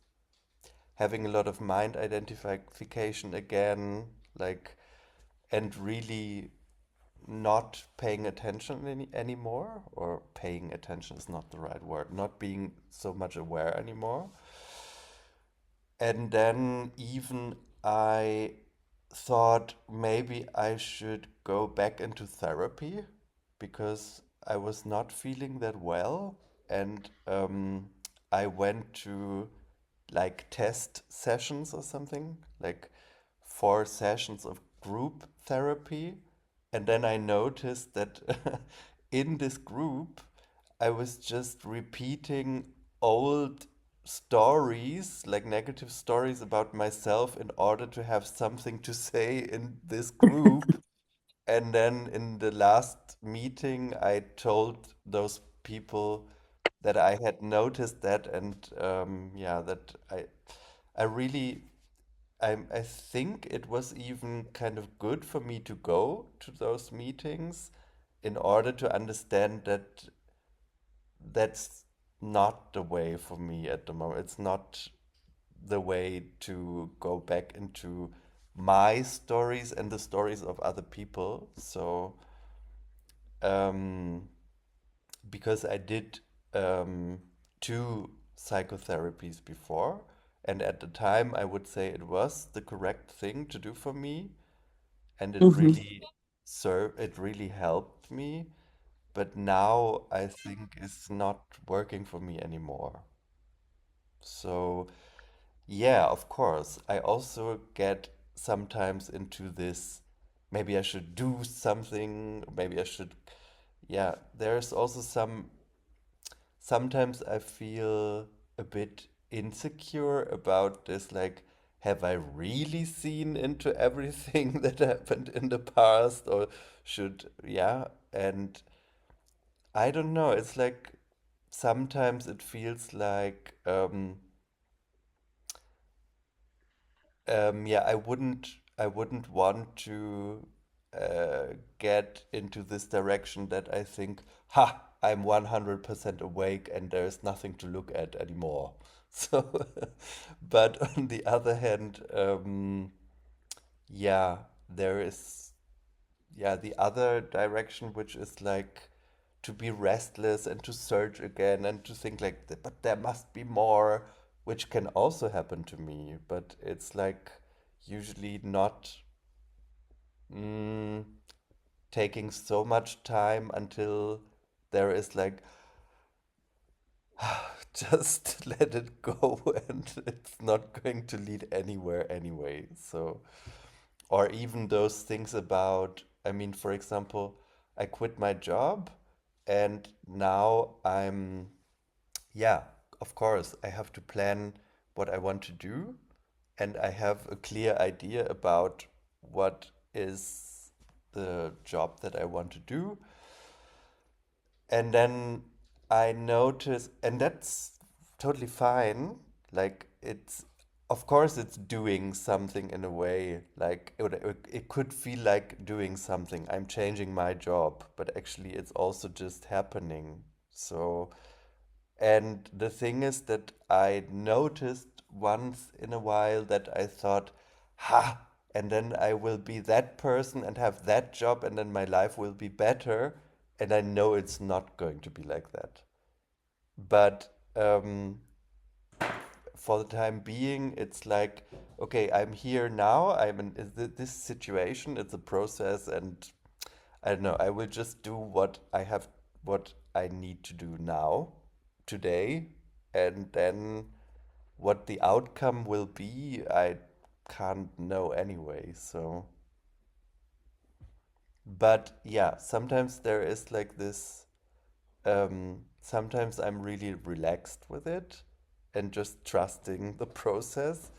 having a lot of mind identification again, like and really not paying attention anymore, or paying attention is not the right word, not being so much aware anymore. And then even I thought maybe I should go back into therapy because I was not feeling that well. And I went to like test sessions or something, like 4 sessions of group therapy. And then I noticed that in this group, I was just repeating old stories, like negative stories about myself, in order to have something to say in this group. And then in the last meeting, I told those people that I had noticed that, and yeah, that I really, I think it was even kind of good for me to go to those meetings in order to understand that that's not the way for me at the moment. It's not the way to go back into my stories and the stories of other people. So, um, because I did um, 2 psychotherapies before, and at the time I would say it was the correct thing to do for me, and Hmm. it really helped me. But now I think it's not working for me anymore. So, yeah, of course. I also get sometimes into this, maybe I should do something, maybe I should, yeah, there's also sometimes I feel a bit insecure about this, like, have I really seen into everything that happened in the past, or yeah, and I don't know, it's like sometimes it feels like, yeah, I wouldn't want to get into this direction that I think, ha, I'm 100% awake and there's nothing to look at anymore. So, but on the other hand, yeah, there is, yeah, the other direction, which is like to be restless and to search again and to think like, but there must be more, which can also happen to me. But it's like usually not mm, taking so much time until there is like, just let it go and it's not going to lead anywhere anyway. So, or even those things about, I mean, for example, I quit my job and now yeah, of course, I have to plan what I want to do and I have a clear idea about what is the job that I want to do. And then I notice, and that's totally fine. Like, of course, it's doing something in a way. Like, it could feel like doing something. I'm changing my job, but actually, it's also just happening. So, and the thing is that I noticed once in a while that I thought, ha, and then I will be that person and have that job, and then my life will be better. And I know it's not going to be like that. But for the time being, it's like, okay, I'm here now. I'm in this situation. It's a process, and I don't know. I will just do what I need to do now, today, and then what the outcome will be, I can't know anyway. So, but yeah, sometimes there is like this. Sometimes I'm really relaxed with it and just trusting the process.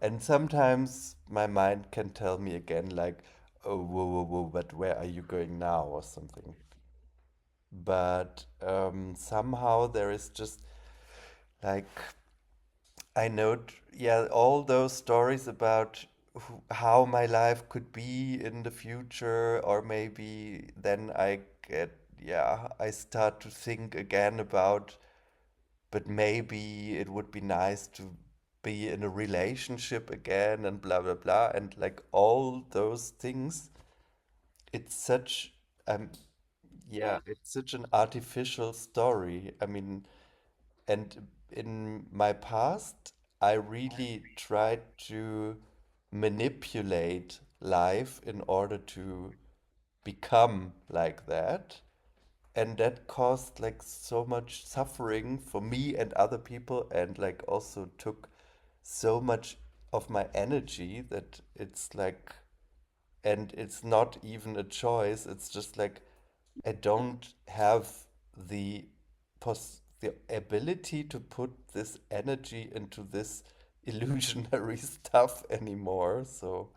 And sometimes my mind can tell me again, like, oh, whoa, whoa, whoa, but where are you going now, or something. But somehow there is just like, I know, yeah, all those stories about how my life could be in the future, or maybe then I get, yeah, I start to think again about, but maybe it would be nice to be in a relationship again and blah blah blah, and like all those things. It's such yeah, it's such an artificial story. I mean, and in my past, I really tried to manipulate life in order to become like that. And that caused like so much suffering for me and other people, and like also took so much of my energy that it's like, and it's not even a choice. It's just like I don't have the the ability to put this energy into this illusionary stuff anymore. So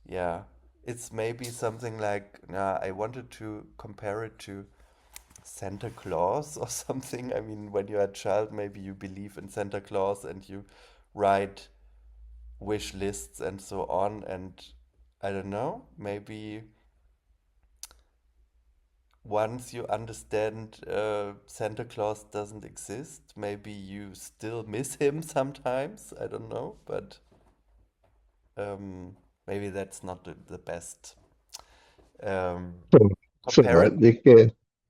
yeah, it's maybe something like, I wanted to compare it to Santa Claus or something. I mean, when you're a child, maybe you believe in Santa Claus and you write wish lists and so on. And I don't know, maybe once you understand Santa Claus doesn't exist, maybe you still miss him sometimes. I don't know, but um, maybe that's not the best um, So, right, comparison, yeah.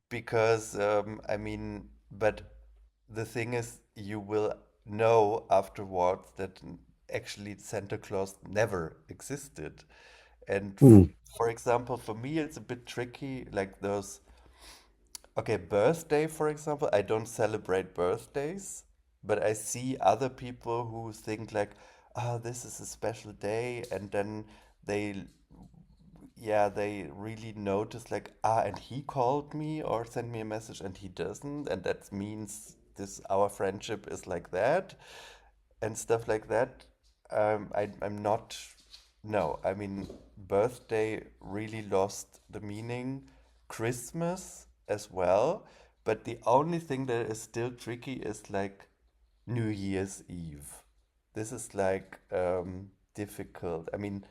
because I mean, but the thing is, you will know afterwards that actually Santa Claus never existed. And Hmm. for example, for me, it's a bit tricky, like those. Okay, birthday, for example, I don't celebrate birthdays, but I see other people who think like, oh, this is a special day, and then they, yeah, they really notice like, and he called me or sent me a message and he doesn't, and that means this our friendship is like that, and stuff like that. I'm not. No, I mean, birthday really lost the meaning. Christmas as well, but the only thing that is still tricky is like New Year's Eve. This is like difficult. I mean,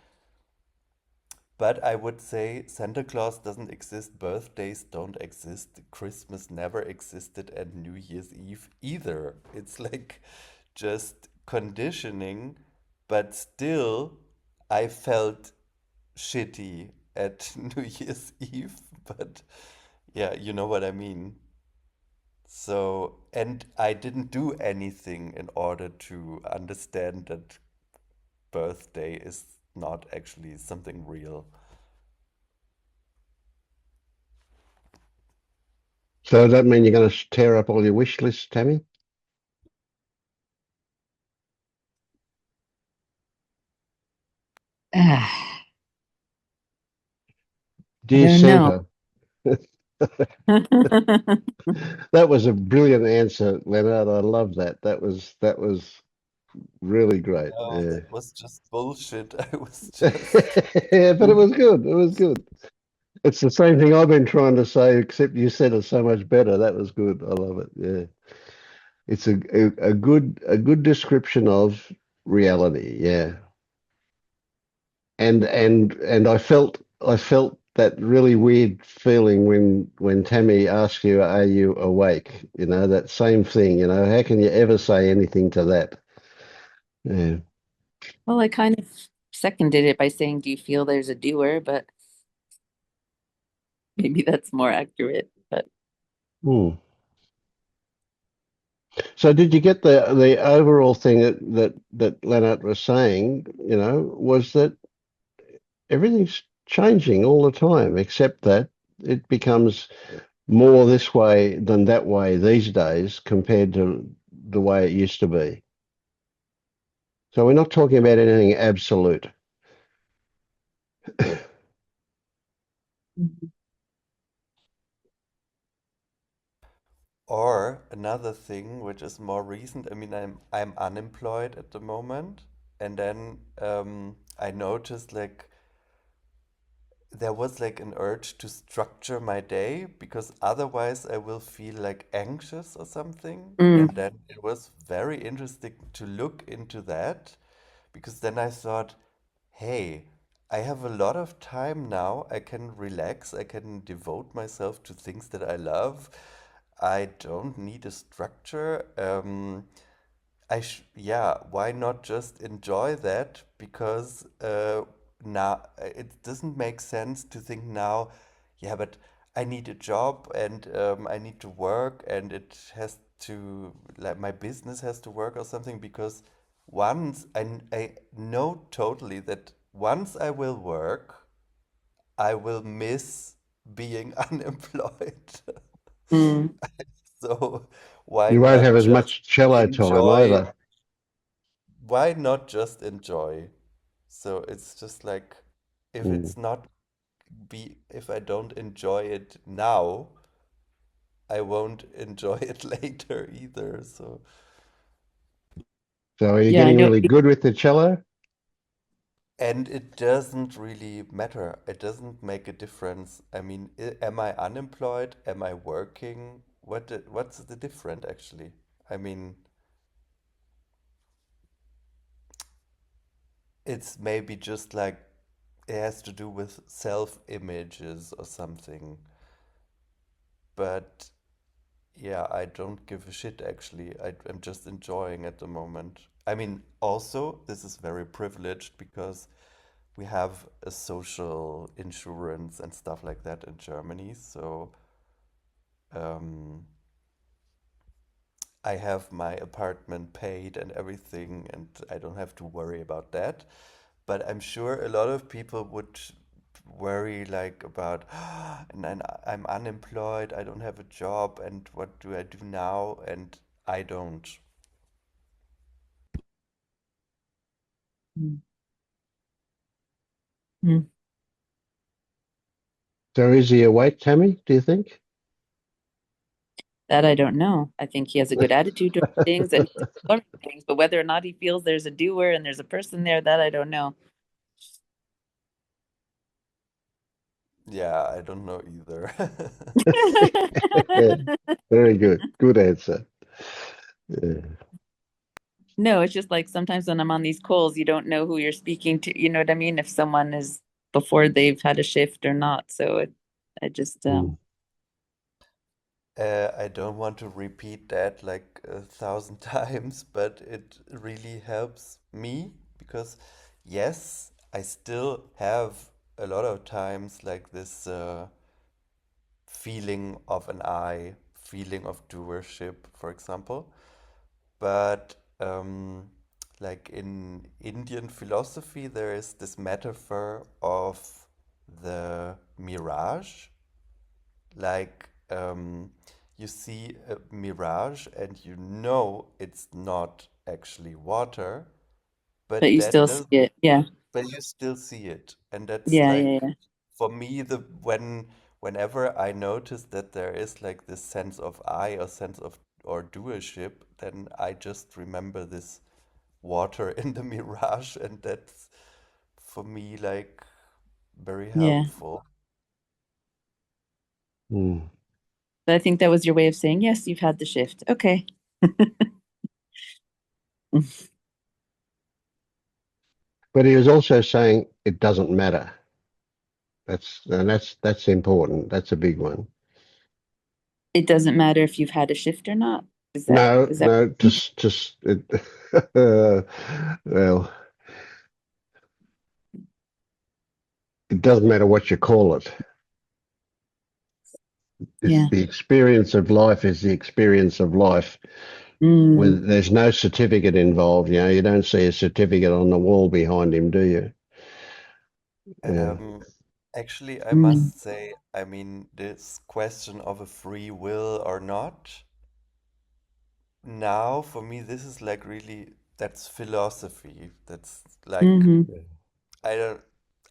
but I would say Santa Claus doesn't exist, birthdays don't exist, Christmas never existed, and New Year's Eve either. It's like just conditioning, but still, I felt shitty at New Year's Eve, but yeah, you know what I mean. So, and I didn't do anything in order to understand that birthday is not actually something real. So does that mean you're going to tear up all your wish lists, Tammy? Ah, I Dear don't know. Santa, that was a brilliant answer, Leonard. I love that. That was really great. No, Yeah. that was just bullshit. I was just. Yeah, but it was good. It was good. It's the same thing I've been trying to say, except you said it so much better. That was good. I love it. Yeah. It's a good description of reality. Yeah. And I felt that really weird feeling when Tammy asked you, "Are you awake?" That same thing. How can you ever say anything to that? Yeah. Well, I kind of seconded it by saying, "Do you feel there's a doer?" But maybe that's more accurate. But Hmm. So did you get the overall thing that Leonard was saying, was that everything's changing all the time, except that it becomes more this way than that way these days compared to the way it used to be. So we're not talking about anything absolute. Mhm. Or another thing which is more recent. I mean, I'm unemployed at the moment, And then I noticed like there was like an urge to structure my day because otherwise I will feel like anxious or something. Mm, And then it was very interesting to look into that because then I thought, hey, I have a lot of time now. I can relax. I can devote myself to things that I love. I don't need a structure. Yeah, why not just enjoy that? Because now it doesn't make sense to think now, yeah, but I need a job and I need to work and it has to, like, my business has to work or something because I know totally that once I will work, I will miss being unemployed. mm. So why You won't not have as just much cello time enjoy either. why not just enjoy? So it's just like if Mm. it's not be if I don't enjoy it now, I won't enjoy it later either. So So are you Yeah, I getting know. really good with the cello? and it doesn't really matter. It doesn't make a difference. I mean, am I unemployed? Am I working? What's the difference actually? I mean, it's maybe just like it has to do with self images or something. But yeah, I don't give a shit actually. I'm just enjoying at the moment. I mean, also, this is very privileged because we have a social insurance and stuff like that in Germany. So um, I have my apartment paid and everything, and I don't have to worry about that. But I'm sure a lot of people would worry like about, and then I'm unemployed, I don't have a job, and what do I do now? And I don't. Mm, mm. So is he awake, Tammy, do you think? That I don't know. I think he has a good attitude toward things and he's exploring things, but whether or not he feels there's a doer and there's a person there, that I don't know. Yeah, I don't know either. Yeah, very good. Good answer. Yeah. No, it's just like sometimes when I'm on these calls, you don't know who you're speaking to. You know what I mean? If someone is before they've had a shift or not. So I just, Mm. I don't want to repeat that like 1,000 times, but it really helps me because, yes, I still have a lot of times like this feeling of an I, feeling of doership, for example. But like in Indian philosophy, there is this metaphor of the mirage. Like you see a mirage and you know it's not actually water, but but you that still see does, it. Yeah. but you still see it. And that's Yeah. like Yeah. for me the whenever I notice that there is like this sense of I or sense of or doership, then I just remember this water in the mirage, and that's for me like very Yeah. helpful. Mm. But I think that was your way of saying, yes, you've had the shift. Okay. But he was also saying it doesn't matter. That's important. That's a big one. It doesn't matter if you've had a shift or not. No, Is that no, just it, well, it doesn't matter what you call it. It's yeah. the experience of life is the experience of life. Mm, With there's no certificate involved. You know, you don't see a certificate on the wall behind him, do you? Yeah. Um, Actually, I mm, must say, I mean, this question of a free will or not, now for me, this is like really, that's philosophy. That's like, mm-hmm, I don't,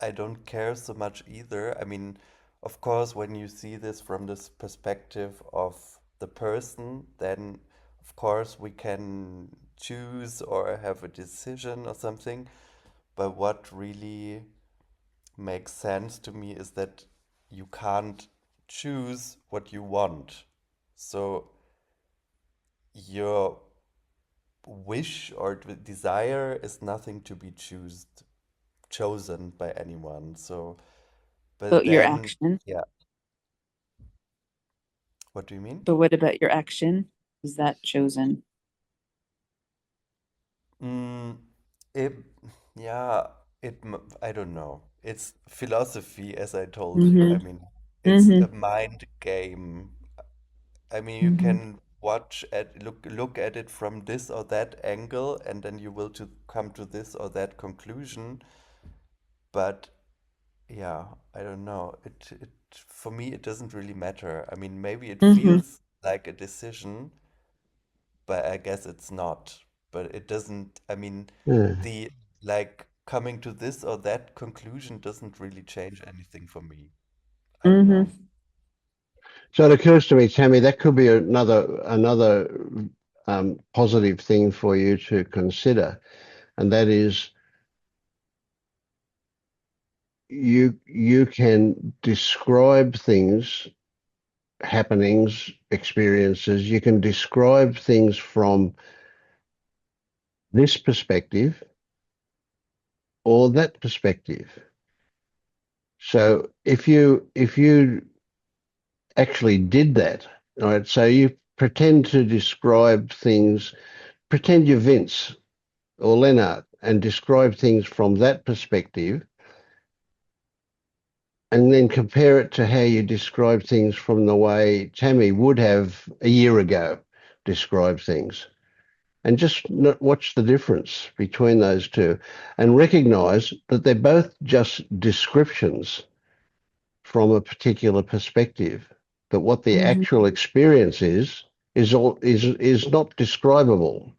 I don't care so much either. I mean, of course, when you see this from this perspective of the person, then of course we can choose or have a decision or something. But what really makes sense to me is that you can't choose what you want. So your wish or desire is nothing to be chosen by anyone. So, but But your then, action. yeah, what do you mean? But what about your action? Is that chosen? Mm, it, yeah, I don't know. It's philosophy, as I told you. I Mm-hmm. mean, it's a Mm-hmm. mind game. I mean, you Mm-hmm. can look at it from this or that angle, and then you will to come to this or that conclusion. But yeah, I don't know. It for me it doesn't really matter. I mean, maybe it Mm-hmm. feels like a decision, but I guess it's not. But it doesn't, I mean, Yeah. the like coming to this or that conclusion doesn't really change anything for me. I don't know. Mm-hmm. So it occurs to me, Tammy, that could be another positive thing for you to consider, and that is you can describe things, happenings, experiences. You can describe things from this perspective or that perspective. So if you actually did that, all right, so you pretend to describe things, pretend you're Vince or Leonard and describe things from that perspective, and then compare it to how you describe things from the way Tammy would have a year ago described things. And just watch the difference between those two and recognize that they're both just descriptions from a particular perspective. But what the actual experience is not describable,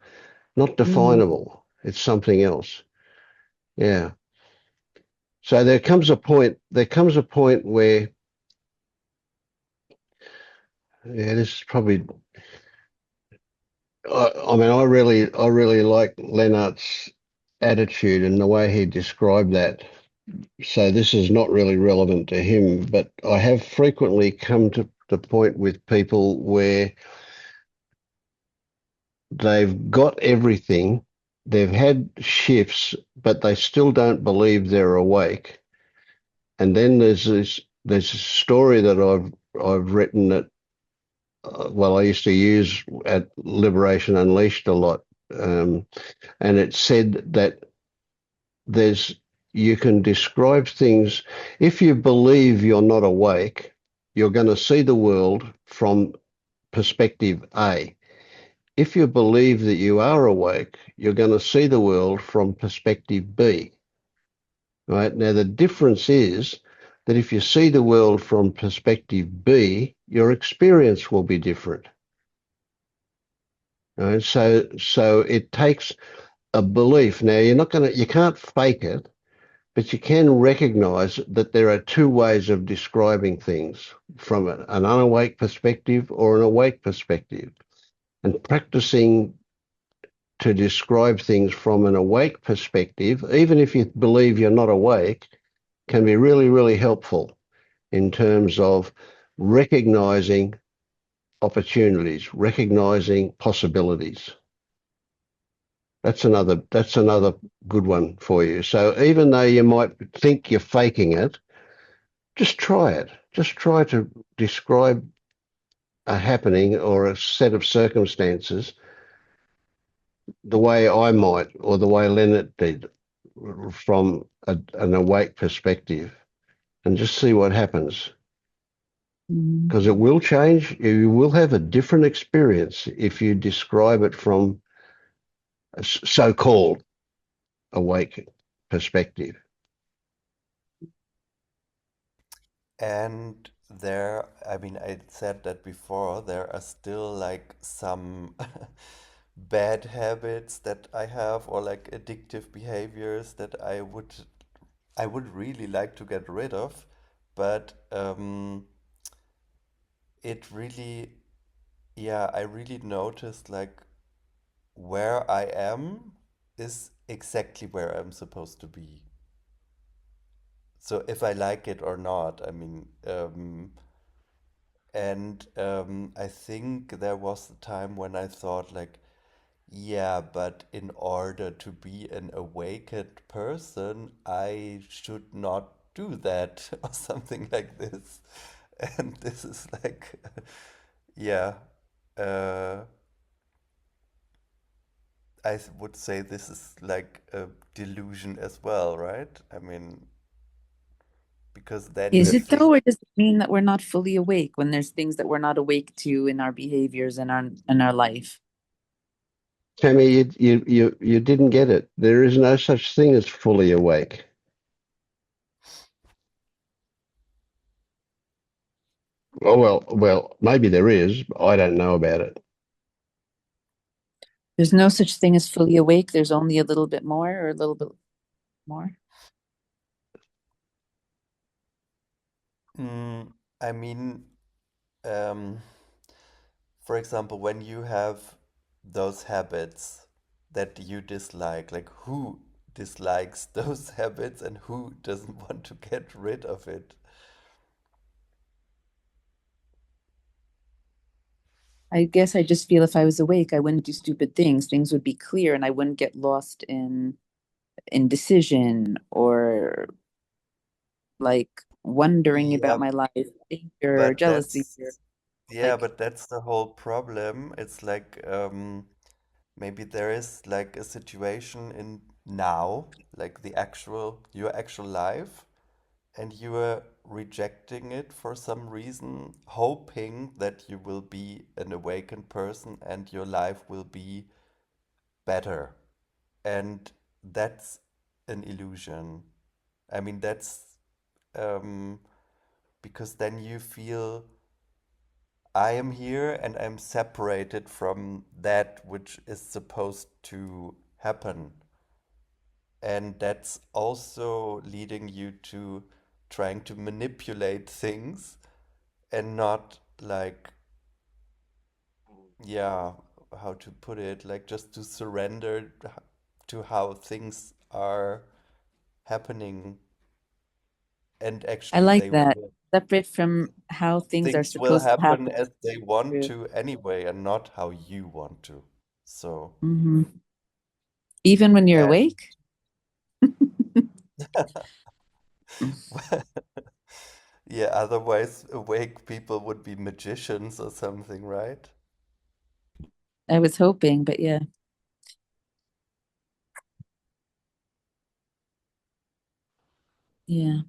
not Mm-hmm. definable. It's something else. Yeah. So there comes a point where, yeah, this is probably, I mean, I really like Lennart's attitude and the way he described that. So this is not really relevant to him, but I have frequently come to the point with people where they've got everything, they've had shifts, but they still don't believe they're awake. And then there's a story that I've written that well, I used to use at Liberation Unleashed a lot, um, and it said that there's you can describe things if you believe you're not awake, you're going to see the world from perspective A. If you believe that you are awake, you're going to see the world from perspective B. Right? Now, the difference is that if you see the world from perspective B, your experience will be different. Right? So it takes a belief. Now, you can't fake it, but you can recognize that there are two ways of describing things from an unawake perspective or an awake perspective. And practicing to describe things from an awake perspective, even if you believe you're not awake, can be really, really helpful in terms of recognizing opportunities, recognizing possibilities. That's another good one for you. So even though you might think you're faking it, just try it. Just try to describe a happening or a set of circumstances the way I might or the way Leonard did from an awake perspective and just see what happens. Mm-hmm. Because it will change. You will have a different experience if you describe it from a so-called awake perspective. And there, I mean, I said that before, there are still like some bad habits that I have or like addictive behaviors that I would really like to get rid of, but it really, yeah, I really noticed like where I am is exactly where I'm supposed to be. So if I like it or not, I mean, and I think there was a time when I thought like, yeah, but in order to be an awakened person, I should not do that or something like this. And this is like, yeah, uh, would say this is like a delusion as well, right? I mean, because then Is you Yeah. it think, though, or does it mean that we're not fully awake when there's things that we're not awake to in our behaviors and our life? Tammy, you didn't get it. There is no such thing as fully awake. Oh well, maybe there is, but I don't know about it. There's no such thing as fully awake. There's only a little bit more or a little bit more. mm, I mean, um, for example, when you have those habits that you dislike, like who dislikes those habits and who doesn't want to get rid of it? I guess I just feel if I was awake, I wouldn't do stupid things. Things would be clear and I wouldn't get lost in indecision or like wondering about Yeah, my life, anger, but jealousy, that's or yeah, like but that's the whole problem. It's like maybe there is like a situation in now, like the actual your actual life, and you are rejecting it for some reason, hoping that you will be an awakened person and your life will be better. And that's an illusion. I mean, that's um, because then you feel I am here and I'm separated from that which is supposed to happen. And that's also leading you to trying to manipulate things and not like, yeah, how to put it, like just to surrender to how things are happening and I actually like they that. will, Separate from how things are things will supposed to happen happen. as they want True. to anyway and not how you want to. So, Hmm. Even when you're and awake? yeah, otherwise awake people would be magicians or something, right? I was hoping, but yeah, yeah.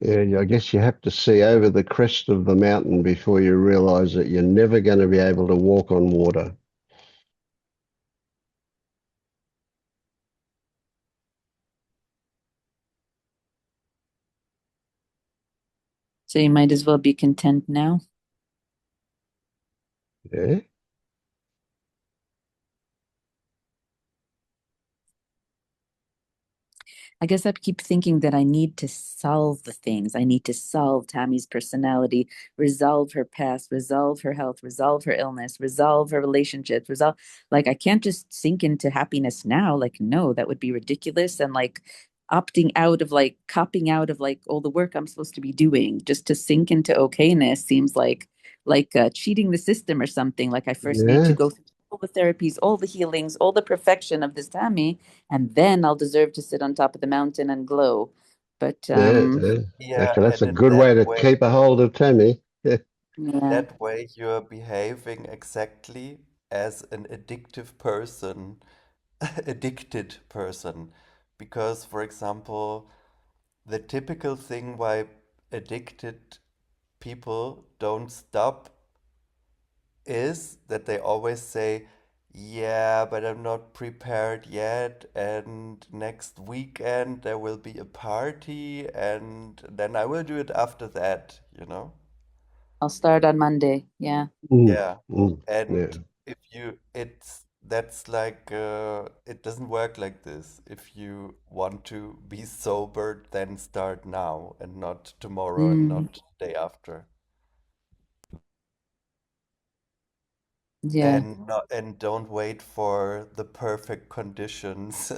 Yeah, I guess you have to see over the crest of the mountain before you realize that you're never going to be able to walk on water. So you might as well be content now. Yeah. I guess I keep thinking that I need to solve the things. I need to solve Tammy's personality, resolve her past, resolve her health, resolve her illness, resolve her relationships, resolve like I can't just sink into happiness now. Like, no, that would be ridiculous. And like opting out of like copping out of like all the work I'm supposed to be doing just to sink into okayness seems like cheating the system or something. Like I first need to Yeah. go through all the therapies, all the healings, all the perfection of this Tammy and then I'll deserve to sit on top of the mountain and glow. But Yeah. Yeah. Yeah, Actually, that's and a in good that way to way, keep a hold of Tammy. Yeah. yeah, that way you're behaving exactly as an addictive person, addicted person. Because, for example, the typical thing why addicted people don't stop is that they always say, yeah, but I'm not prepared yet, and next weekend there will be a party, and then I will do it after that, you know? I'll start on Monday. Yeah. Mm, Yeah. And yeah. if you, that's like, it doesn't work like this. If you want to be sober, then start now and not tomorrow and Mm. not day after. Yeah. and not and don't wait for the perfect conditions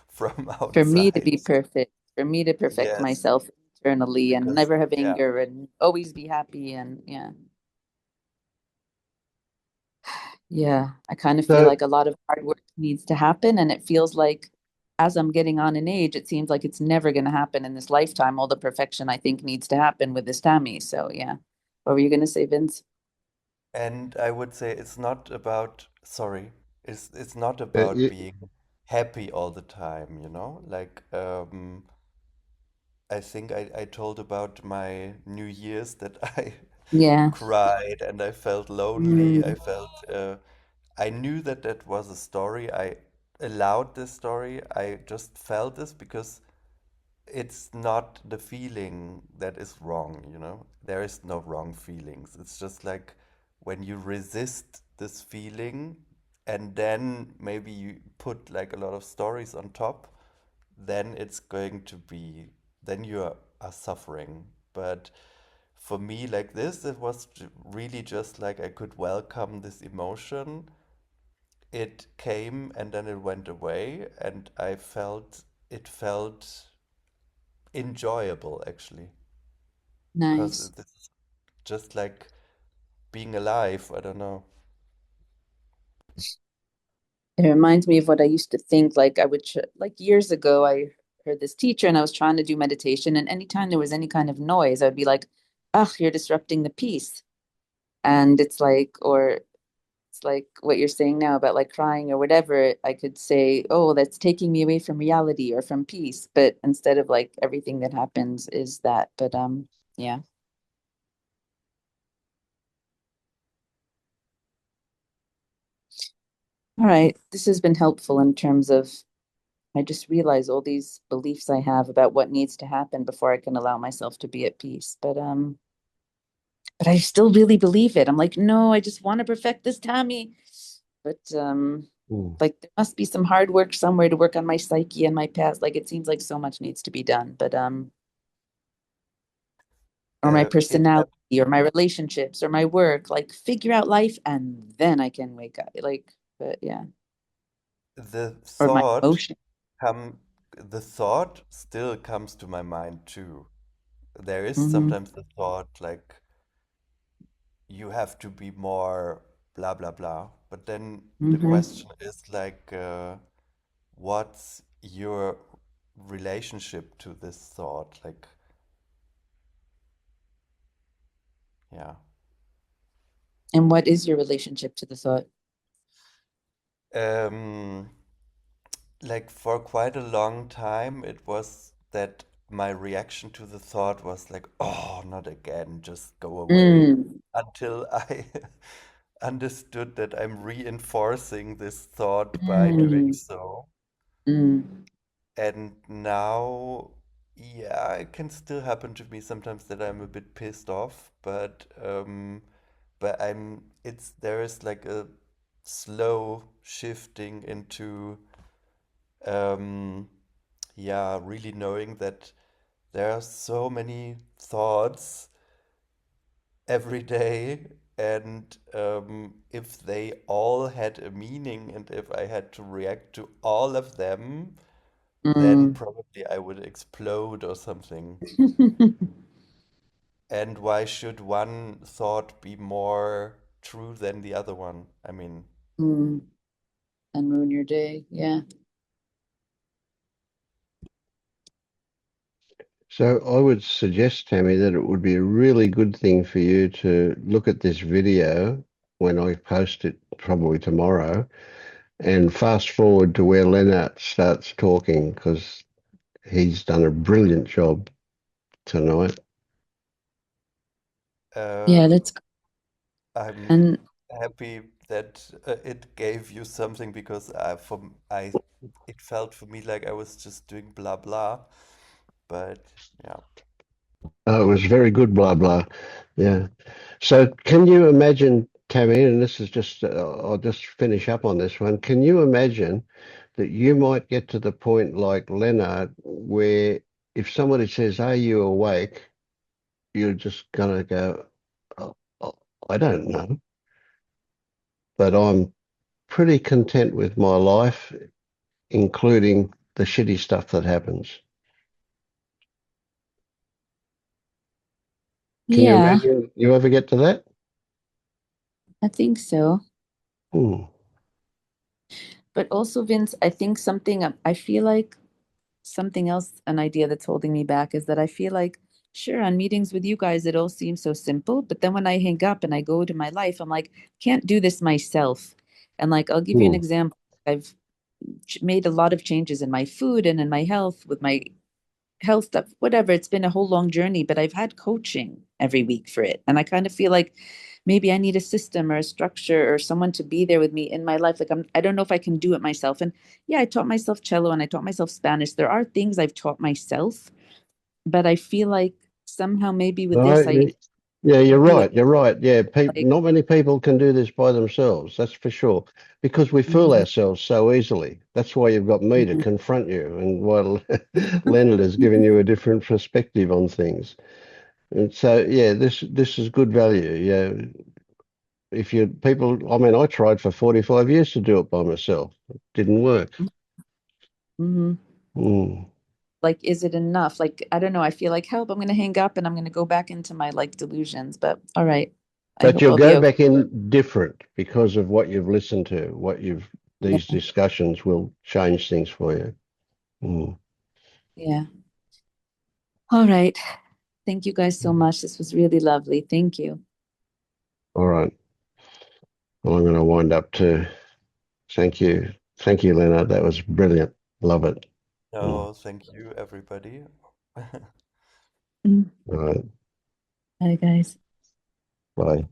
from For me to outside. be perfect, for me to perfect Yes, myself internally and because never have yeah. anger and always be happy and yeah. Yeah, I kind of feel So like a lot of hard work needs to happen, and it feels like as I'm getting on in age, it seems like it's never going to happen in this lifetime. All the perfection I think needs to happen with this Tammy. So yeah. What were you going to say, Vince? And I would say it's not about, sorry, it's not about you, being happy all the time, you know? Like I think I told about my New Year's that I Yeah. cried and I felt lonely. Mm, I knew that that was a story. I allowed this story. I just felt this because it's not the feeling that is wrong, you know? There is no wrong feelings. It's just like when you resist this feeling and then maybe you put like a lot of stories on top, then it's going to be, then are suffering. But for me, like this, it was really just like I could welcome this emotion. It came and then it went away, and it felt enjoyable actually, because nice. it's just like being alive. I don't know. It reminds me of what I used to think. Like I would, like years ago, I heard this teacher and I was trying to do meditation. And anytime there was any kind of noise, I would be like, "Ugh, you're disrupting the peace." And it's like what you're saying now about like crying or whatever. I could say, "Oh, that's taking me away from reality or from peace." But instead of like everything that happens is that. But yeah. All right. This has been helpful in terms of I just realize all these beliefs I have about what needs to happen before I can allow myself to be at peace. But I still really believe it. I'm like, no, I just want to perfect this Tommy. But mm, like there must be some hard work somewhere to work on my psyche and my past. Like it seems like so much needs to be done. But or my It personality or my relationships or my work, like figure out life and then I can wake up. Like, but yeah. the Or my thought emotion. come the thought still comes to my mind too. There is Hmm. sometimes the thought like you have to be more blah blah blah, but then the Hmm. question is like what's your relationship to this thought? Like, yeah. And what is your relationship to the thought? Um, like for quite a long time, it was that my reaction to the thought was like, oh, not again, just go away. Mm, Until I understood that I'm reinforcing this thought by doing mm, so. mm, And now, yeah, it can still happen to me sometimes that I'm a bit pissed off, but there is like a slow shifting into, um, yeah, really knowing that there are so many thoughts every day, and if they all had a meaning and if I had to react to all of them, then mm. probably I would explode or something. And why should one thought be more true than the other one? I mean, Mm. And ruin your day. Yeah. so I would suggest, Tammy, that it would be a really good thing for you to look at this video when I post it probably tomorrow and fast forward to where Lennart starts talking because he's done a brilliant job tonight. uh, Yeah, that's I'm and happy that it gave you something because it felt for me like I was just doing blah blah, but yeah. Oh, it was very good, blah, blah. Yeah. So can you imagine, Tammy, and this is just, I'll just finish up on this one. Can you imagine that you might get to the point like Leonard, where if somebody says, "Are you awake?" you're just gonna go, "Oh, oh, I don't know." but I'm pretty content with my life, including the shitty stuff that happens. Can you Yeah, imagine you ever get to that? I think so. Hmm. But also, Vince, I think I feel like something else, an idea that's holding me back is that I feel like, sure, on meetings with you guys, it all seems so simple. But then when I hang up and I go to my life, I'm like, can't do this myself. And like, I'll give you an Hmm. example. I've made a lot of changes in my food and in my health with my health stuff, whatever. It's been a whole long journey, but I've had coaching every week for it. And I kind of feel like maybe I need a system or a structure or someone to be there with me in my life. Like I don't know if I can do it myself. And yeah, I taught myself cello and I taught myself Spanish. There are things I've taught myself, but I feel like somehow maybe with this I Yeah, you're do it right. You're right. Yeah, like not many people can do this by themselves. That's for sure. Because we fool mhm, ourselves so easily. That's why you've got me to mhm, confront you, and while Leonard has given you a different perspective on things. And so, yeah, this is good value. Yeah, if you people, I mean, I tried for 45 years to do it by myself. It didn't work. mhm. Mm. Like, is it enough? Like, I don't know. I feel like help. I'm gonna hang up and I'm gonna go back into my like delusions. But all right. I But hope you'll I'll be go okay. back in different because of what you've listened to, Yeah. these discussions will change things for you. Mm. Yeah. All right. Thank you guys so much. This was really lovely. Thank you. All right. Well, I'm going to wind up too. Thank you. Thank you, Leonard. That was brilliant. Love it. Mm. No, thank you, everybody. Mm. All right. Bye, guys. Bye.